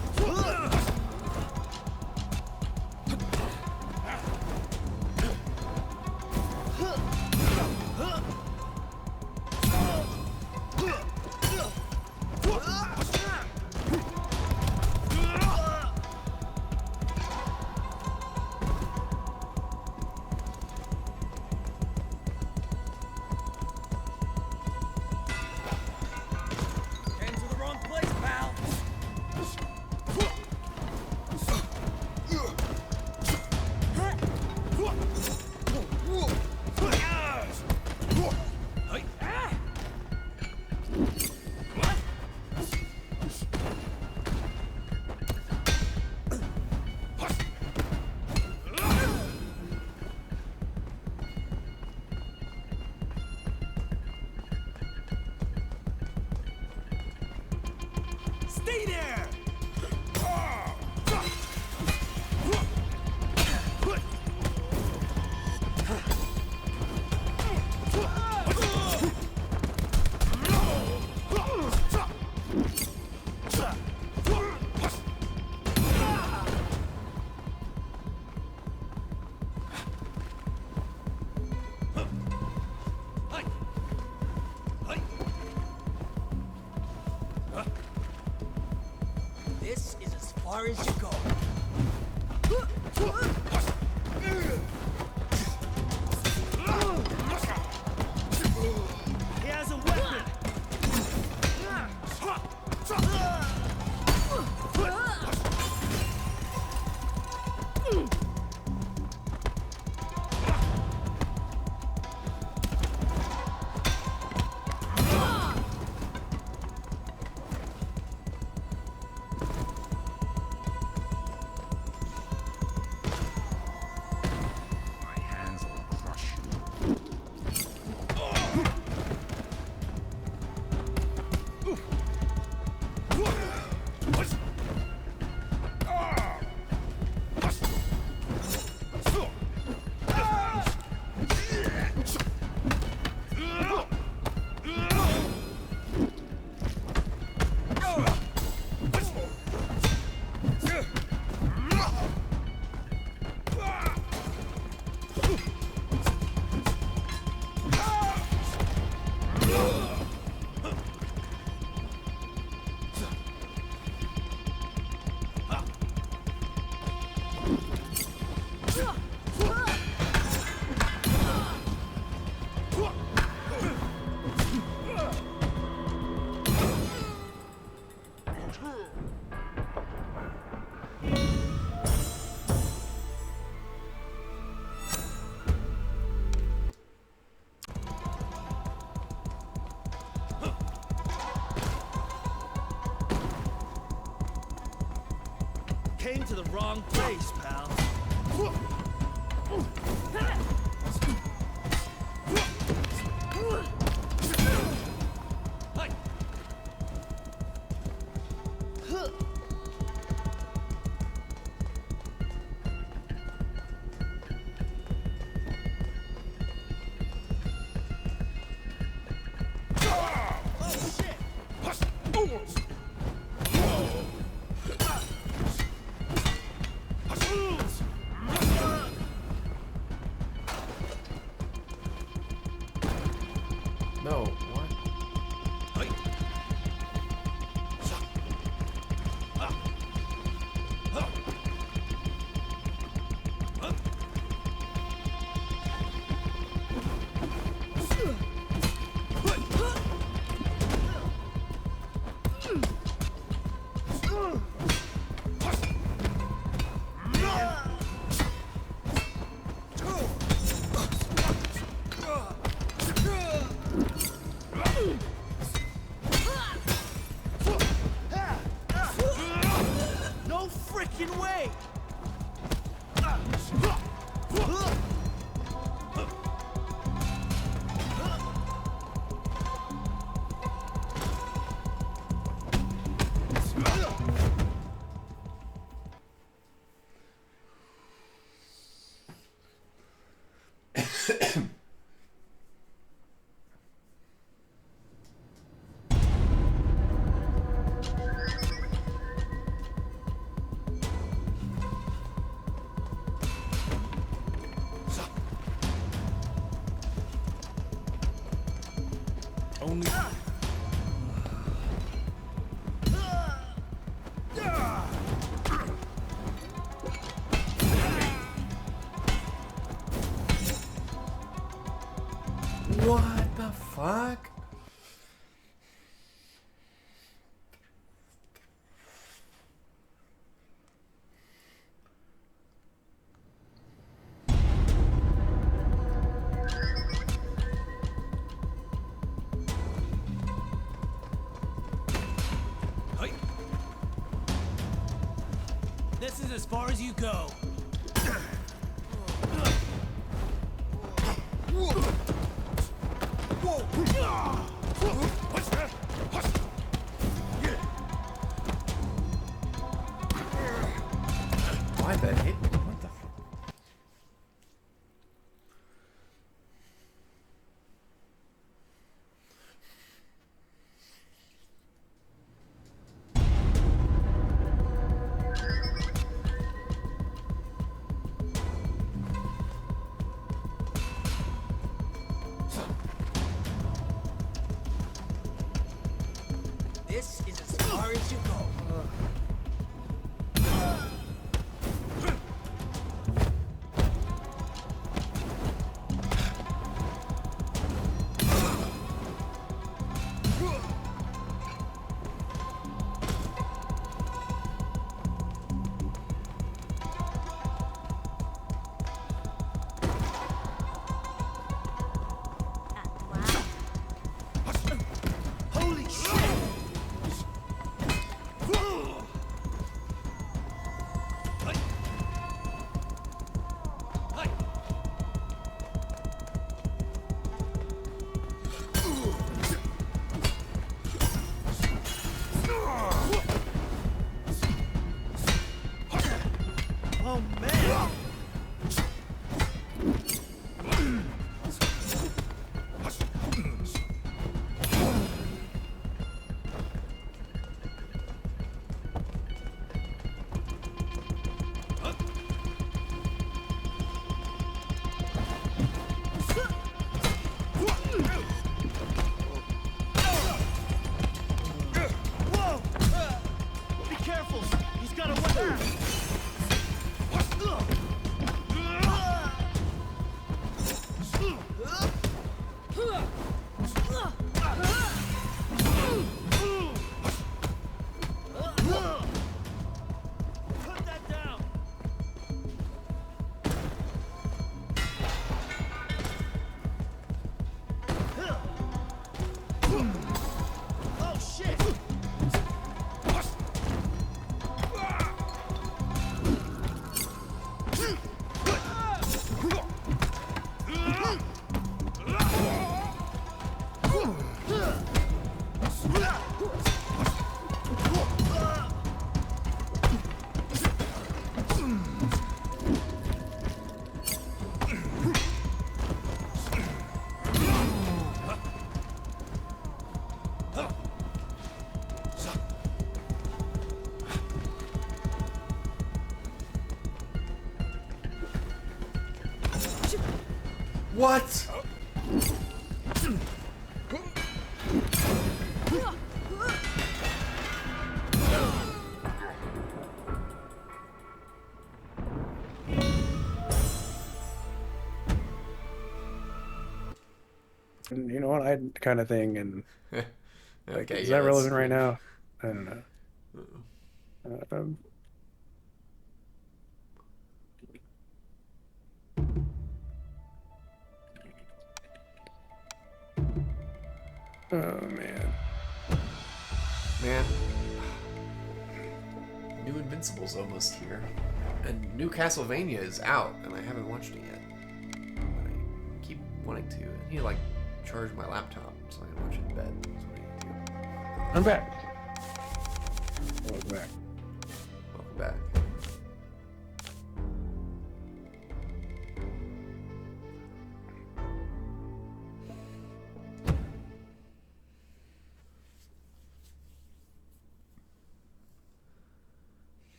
Stay there! This is as far as you go. He has a weapon! My hands will crush you. Came to the wrong place, pal. No, what? Only. What the fuck? This is as far as you go. Why that hit me? What the fuck? This is as far as you go. Holy shit! Oh man! Whoa! Be careful! He's got a weapon! Put that down! Oh shit! What? You know what? I kind of thing, and like, Okay, is yeah, that relevant that's- right now? I don't know. Oh man. Man. New Invincible's almost here. And new Castlevania is out, and I haven't watched it yet. I keep wanting to. I need to, like, charge my laptop so I can watch it in bed. That's what I need to do. I'm back. Welcome back. Welcome back.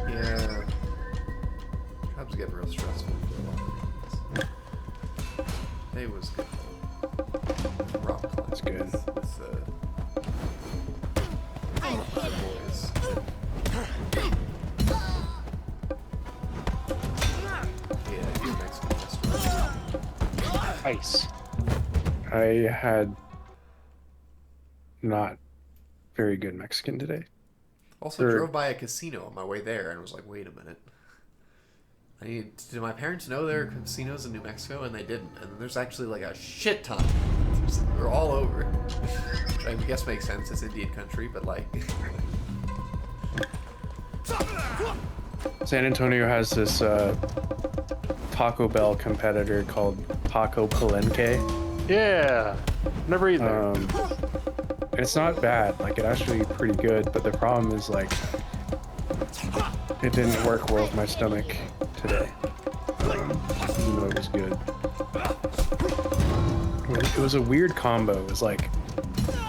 Yeah. to get real stressful for a lot of reasons. Today was good. Rock climbing. That's good. With the boys. Yeah, New Mexican restaurant. Nice. I had not very good Mexican today. Also drove by a casino on my way there and was like, wait a minute. Did my parents know there are casinos in New Mexico? And they didn't. And there's actually like a shit ton. They're all over. Which I guess makes sense. It's Indian country, but like... San Antonio has this Taco Bell competitor called Taco Palenque. Yeah, never eaten there. It's not bad, like it's actually pretty good, but the problem is like it didn't work well with my stomach today. Even though it was good. It was a weird combo. It was like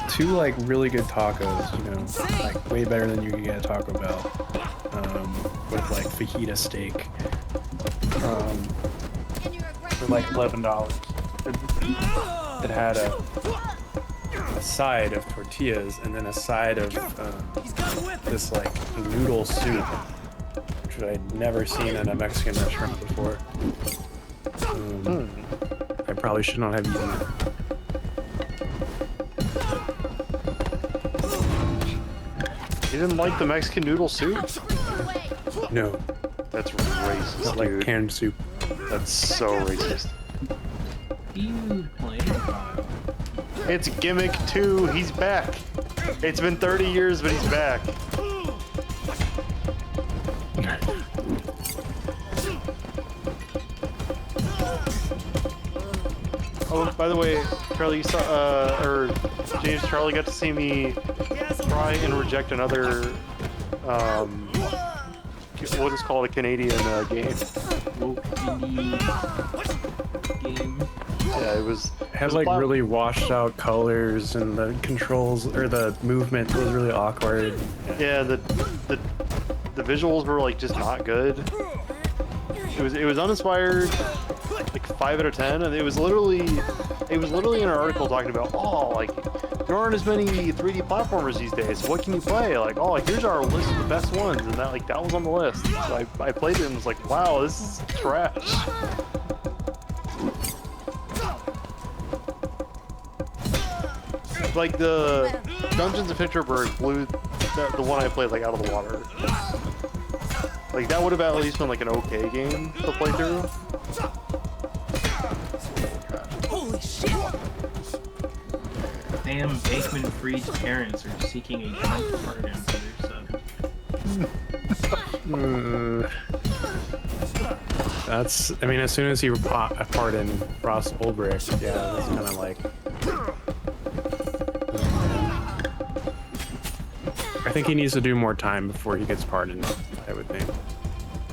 two like really good tacos, you know, like way better than you could get at Taco Bell. With like fajita steak. For like $11. It had a side of tortillas and then a side of this like noodle soup, which I'd never seen in a Mexican restaurant before. I probably should not have eaten it. You didn't like the Mexican noodle soup? No. That's racist, Not like dude. canned soup. That's so racist. You playing? It's Gimmick 2, he's back. It's been 30 years, but he's back. Oh, by the way, Charlie, you saw, or James, Charlie got to see me try and reject another, what is called a Canadian game. Yeah, it was. It had like really washed out colors and the controls or the movement was really awkward. Yeah, the visuals were like just not good. It was uninspired, like 5 out of 10, and it was literally in an article talking about, oh, like there aren't as many 3D platformers these days. So what can you play? Like, oh, here's our list of the best ones, and that was on the list. So I played it and was like, wow, this is trash. Like the Dungeons of Pittsburgh blew the one I played like out of the water. Like that would have at least been like an okay game to play through. Holy shit! Sam Bankman-Fried's parents are seeking a joint pardon for their son. That's, I mean, as soon as he pardoned Ross Ulbricht, yeah, that's kind of like. I think he needs to do more time before he gets pardoned, I would think.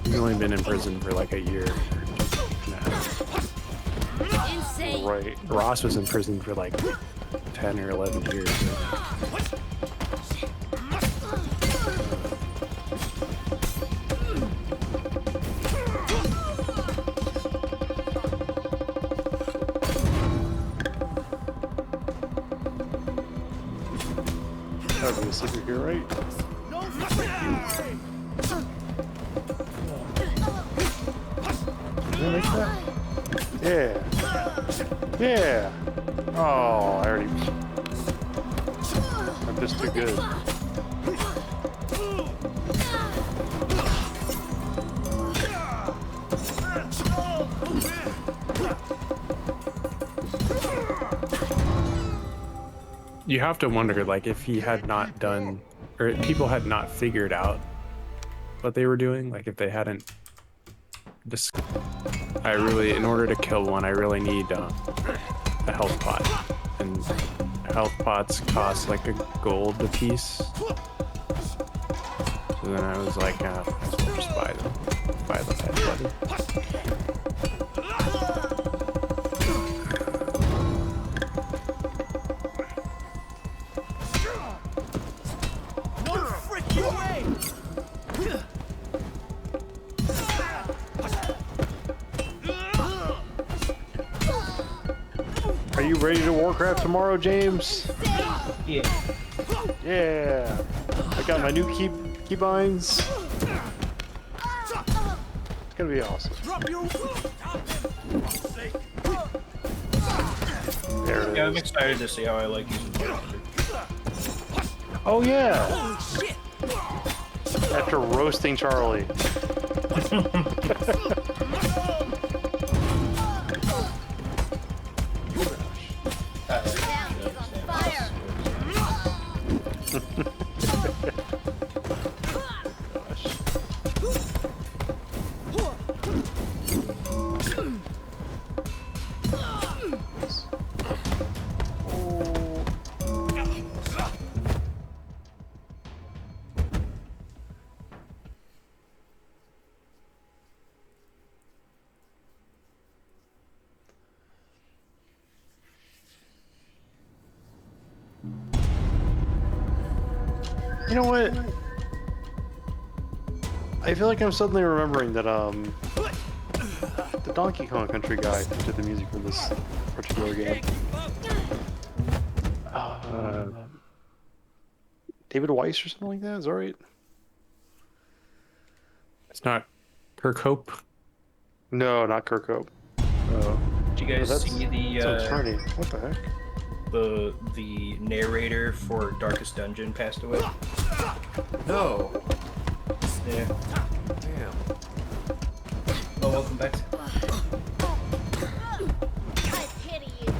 He's only been in prison for like a year. Insane. Right. Ross was in prison for like 10 or 11 years. That would be a secret here, right? Did I make that? Yeah. Yeah. Oh, I already. I'm just too good. You have to wonder, like, if he had not done, or people had not figured out what they were doing, like if they hadn't just, in order to kill one, I really need a health pot, and health pots cost like a gold a piece. So then I was like, might as well just buy them head buddy. ready to Warcraft tomorrow, James? Yeah. Yeah. I got my new keybinds. It's gonna be awesome. There it is. Yeah, I'm excited to see how I like using Bartender. Oh yeah. After roasting Charlie. You know what? I feel like I'm suddenly remembering that the Donkey Kong Country guy did the music for this particular game. David Weiss or something like that? Is that right? It's not Kirkhope. No, not Kirkhope. Oh. Did you guys see Sounds funny. What the heck? The narrator for Darkest Dungeon passed away? No. Yeah. Damn. Oh, welcome back. I pity you.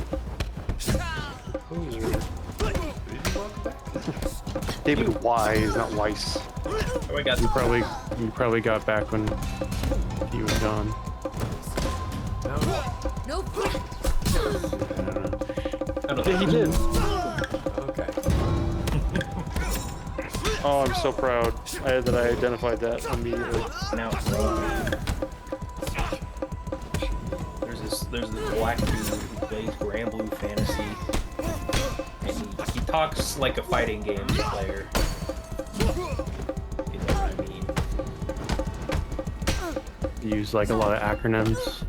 David Wise, not Weiss. Oh, I got You probably got back when he was gone. No. Yeah, he did. Okay. Oh, I'm so proud that I identified that immediately. Now it's there's this black dude who plays Grand Blue Fantasy, and he talks like a fighting game player. You know what I mean? You use like a lot of acronyms.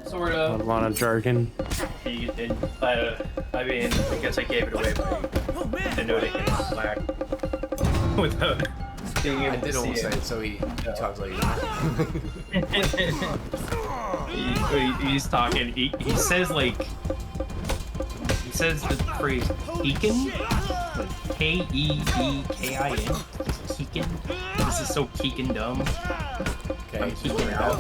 Sort of. A lot of jargon. I mean, I guess I gave it away by denoting it in black without being able I did to almost see say it, so he talks like he's talking. He says like he says the phrase "Keekin," like Keekin. Keekin. This is so Keekin dumb. Okay. I'm Keekin out.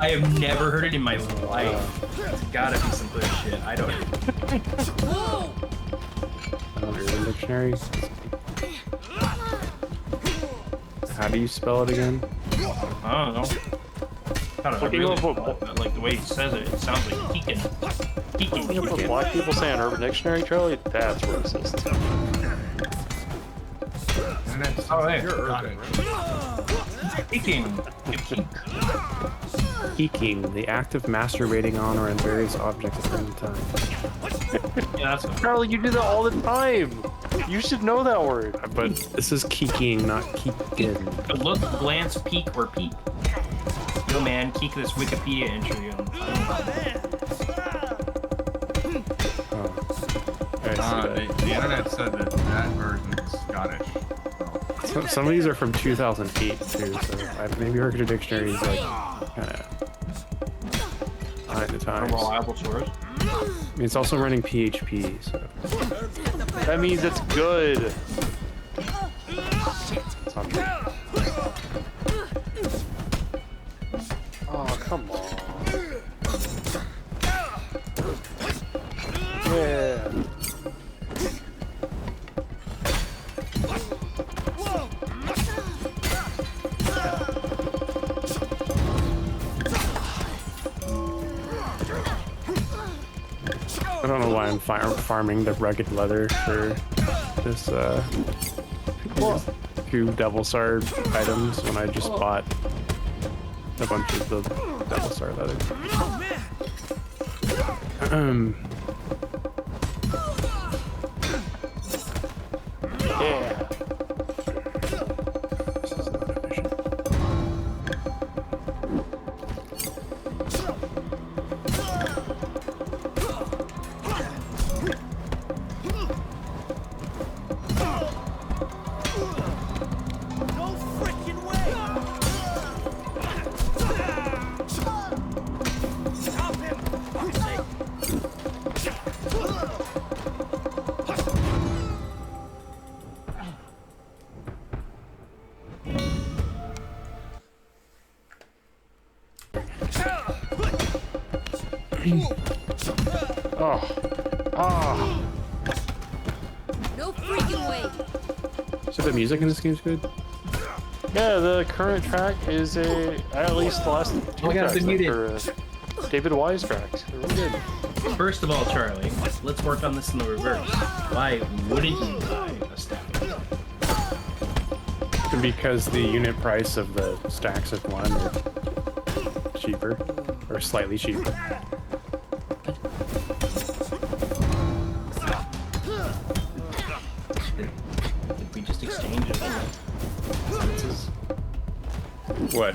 I have never heard it in my life. It's gotta be some good shit. I don't. Urban Dictionary. How do you spell it again? I don't know. I don't know. Really, like the way he says it, it sounds like Keekin. You know what black people say on Urban Dictionary, Charlie? That's racist. Oh, hey. You're urban, right? Keeking. Peeking, the act of masturbating on or in various objects at any time. Yeah, that's Charlie, you do that all the time. You should know that word. But this is keeking, not keeking. Look, glance, peek, or peep. Yo, man, keek this Wikipedia entry on. The internet said that version is Scottish. Some of these are from 2008 too, so maybe Urban Dictionary is like kind of behind the times. Reliable source. I mean, it's also running PHP, so that means it's good. it's not true. Oh, come on. Yeah. I don't know why I'm farming the rugged leather for this two Devil Star items when I just bought a bunch of the Devil Star leather. Yeah. This is not efficient. Oh. Oh. No freaking way. So the music in this game's good? Yeah, the current track is at least the last two tracks are David Wise tracks. They're really good. First of all, Charlie, let's work on this in the reverse. Why wouldn't you buy a stack? Because the unit price of the stacks of one are cheaper, or slightly cheaper. Did we just exchange it? What?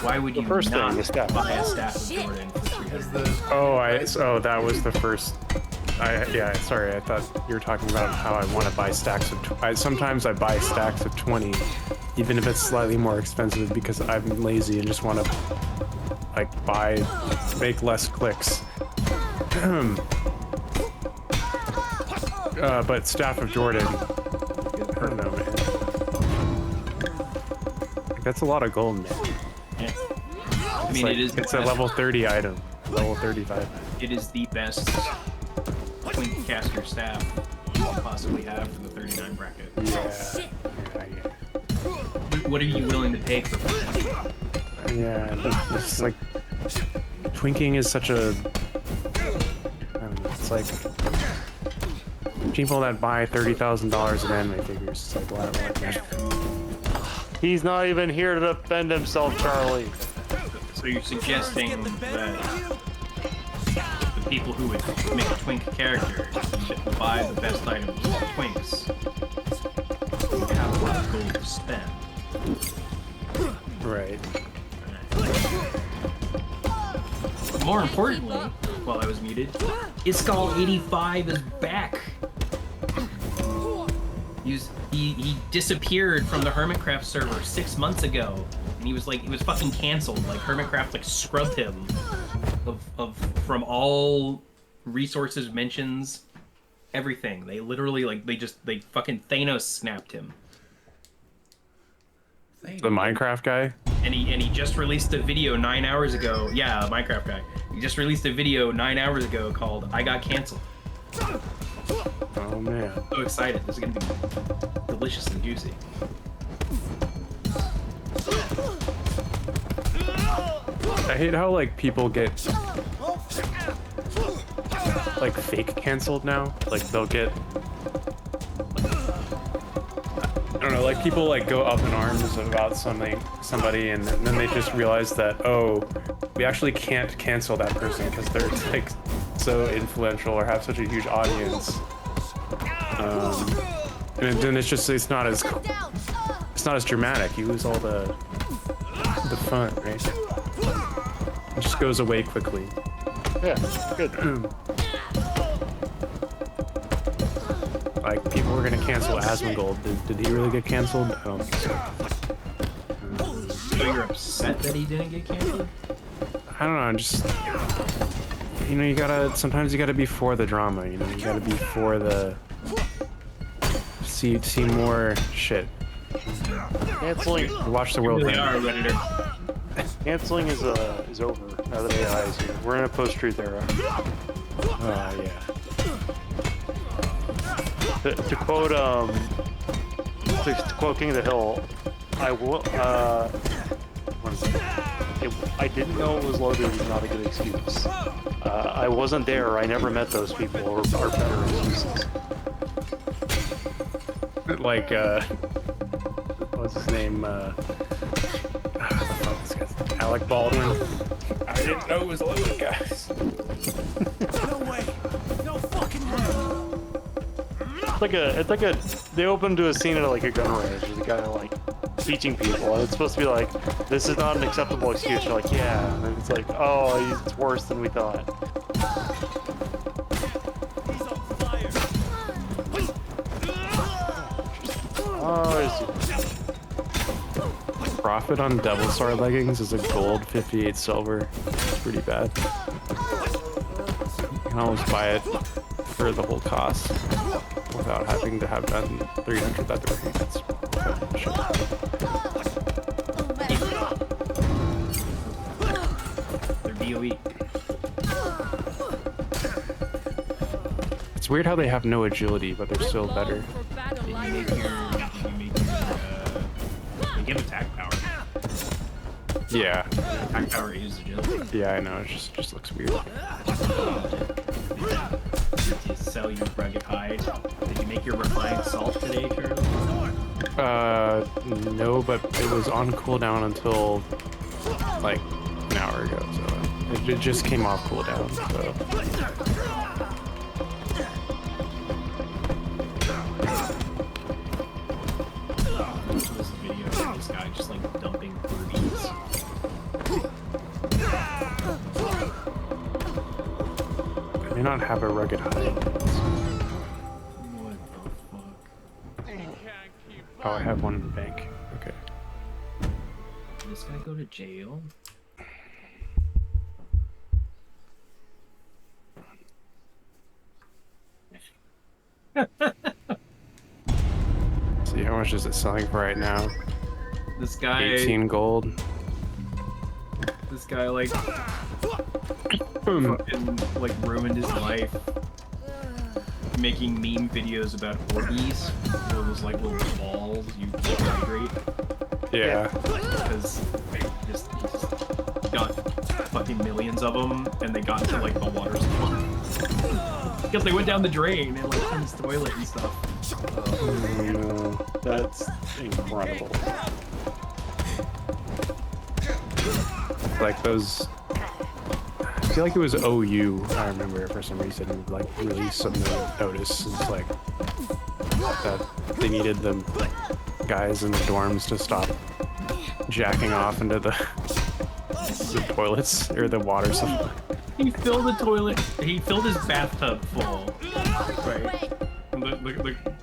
Why would you not buy a staff of Jordan for 300? Oh, that was the first. Sorry, I thought you were talking about how I want to buy stacks of. Sometimes I buy stacks of 20, even if it's slightly more expensive because I'm lazy and just want to like make less clicks. But Staff of Jordan, I don't know, man. That's a lot of gold, man. Yeah. I mean, it's a level 30 item, level 35. It is the best Twink caster staff you will possibly have for the 39 bracket. Yeah. What are you willing to pay for that? Yeah, it's like twinking is such a. I don't know, it's like people that buy $30,000 in anime figures. It's like what? He's not even here to defend himself, Charlie. So you're suggesting that the people who would make a Twink character should buy the best items of Twinks who have a lot of gold to spend. Right. More importantly, while I was muted, Iskall 85 is back. He disappeared from the Hermitcraft server 6 months ago, and he was fucking canceled. Like Hermitcraft like scrubbed him from all resources, mentions, everything. They literally they fucking Thanos snapped him. The Minecraft guy? And he just released a video 9 hours ago. Yeah, Minecraft guy. He just released a video 9 hours ago called "I Got Canceled." Oh man! So excited! This is gonna be delicious and juicy. I hate how like people get like fake canceled now. Like they'll get. I don't know, like people like go up in arms about somebody, and then they just realize that, oh, we actually can't cancel that person because they're like so influential or have such a huge audience. And then it's not as dramatic. You lose all the fun, right? It just goes away quickly. Yeah, good. Like, people were gonna cancel Asmongold. Did he really get canceled? I don't think so. So you're upset that he didn't get canceled? I don't know, just... You know, sometimes you gotta be for the drama, you know? You gotta be for the... See more shit. Canceling... Watch the world. You really are a Redditor. Canceling is over now that AI is here. We're in a post-truth era. Yeah. To quote King of the Hill, I didn't know it was loaded is not a good excuse. I wasn't there. I never met those people, or better excuses. Like what's his name? Alec Baldwin. I didn't know it was loaded, guys. No way. No fucking way. It's like a they open to a scene at like a gun range. There's a guy like teaching people, and it's supposed to be like, this is not an acceptable excuse. You're like, yeah, and it's like, oh, it's worse than we thought. He's on fire. Oh, Profit on Devil Sword leggings is a gold, 58 silver. It's pretty bad. You can almost buy it for the whole cost without having to have done 300 leather hands. They're DOE. weird how they have no agility, but they're still better. You give attack power. Yeah. Attack power is agility. Yeah, I know. It just looks weird. To sell your rugged hide. Did you make your refined salt today, Charlie? No, but it was on cooldown until like an hour ago, so it just came off cooldown. So. This video of this guy just like dumping Furbies. I may not have a rugged hide. What the fuck? Oh, I have one in the bank. Okay. Did this guy go to jail? See, how much is it selling for right now? This guy... 18 gold. This guy like... fucking like ruined his life making meme videos about Orbeez. Those like little balls you hydrate. Yeah. Because he just got fucking millions of them, and they got into like the water supply. Because they went down the drain and like in his toilet and stuff. Oh no, that's incredible. Like those. I feel like it was OU. I remember for some reason like released some notice. It's like that they needed the guys in the dorms to stop jacking off into the toilets or the water supply. He filled the toilet. He filled his bathtub full. Right.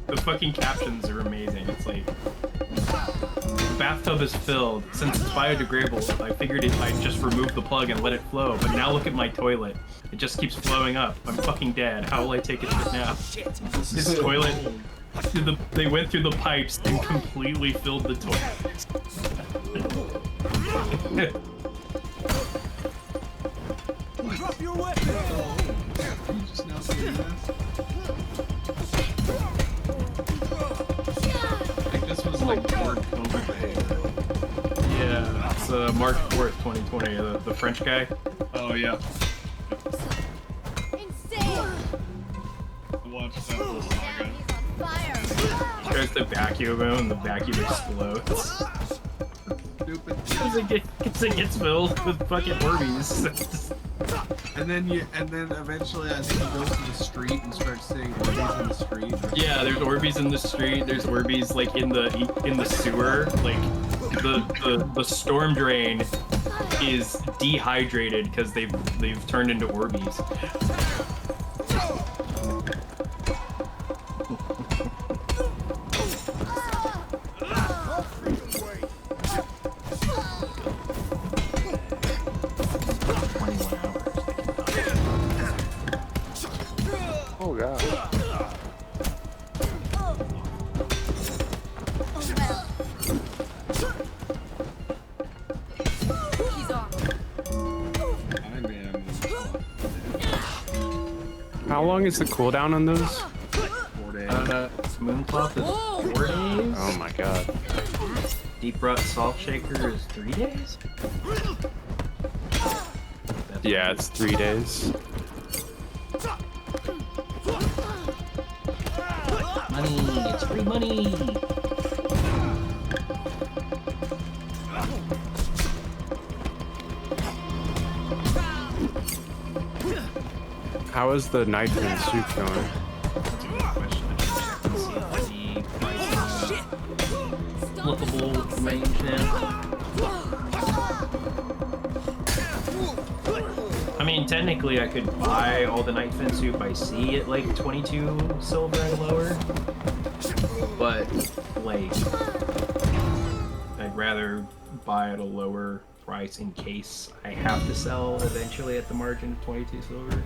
The fucking captions are amazing. It's like, the bathtub is filled. Since it's biodegradable, I figured I'd just remove the plug and let it flow. But now look at my toilet. It just keeps flowing up. I'm fucking dead. How will I take a shit now? His toilet. They went through the pipes and completely filled the toilet. Drop your weapon! You just now seeing this? Like this was like Mark Yeah, it's March 4th, 2020, the French guy. Oh yeah. Insane! I watched that whole saga. Tries to vacuum him and the vacuum explodes. Stupid. Because it gets filled with fucking Orbeez. And then eventually I think he goes to the street and starts saying Orbeez in the street. Yeah, there's Orbeez in the street. There's Orbeez like in the sewer. Like the storm drain is dehydrated because they've turned into Orbeez. Oh god. How long is the cooldown on those? 4 days. Mooncloth is 4 days. Oh my god. Deep Rut Salt Shaker is 3 days? Yeah, it's 3 days. Money! It's free money! How is the knife and soup going? Flippable range now. I mean, technically I could buy all the Night Fin soup I see at like 22 silver and lower. But, like, I'd rather buy at a lower price in case I have to sell eventually at the margin of 22 silver.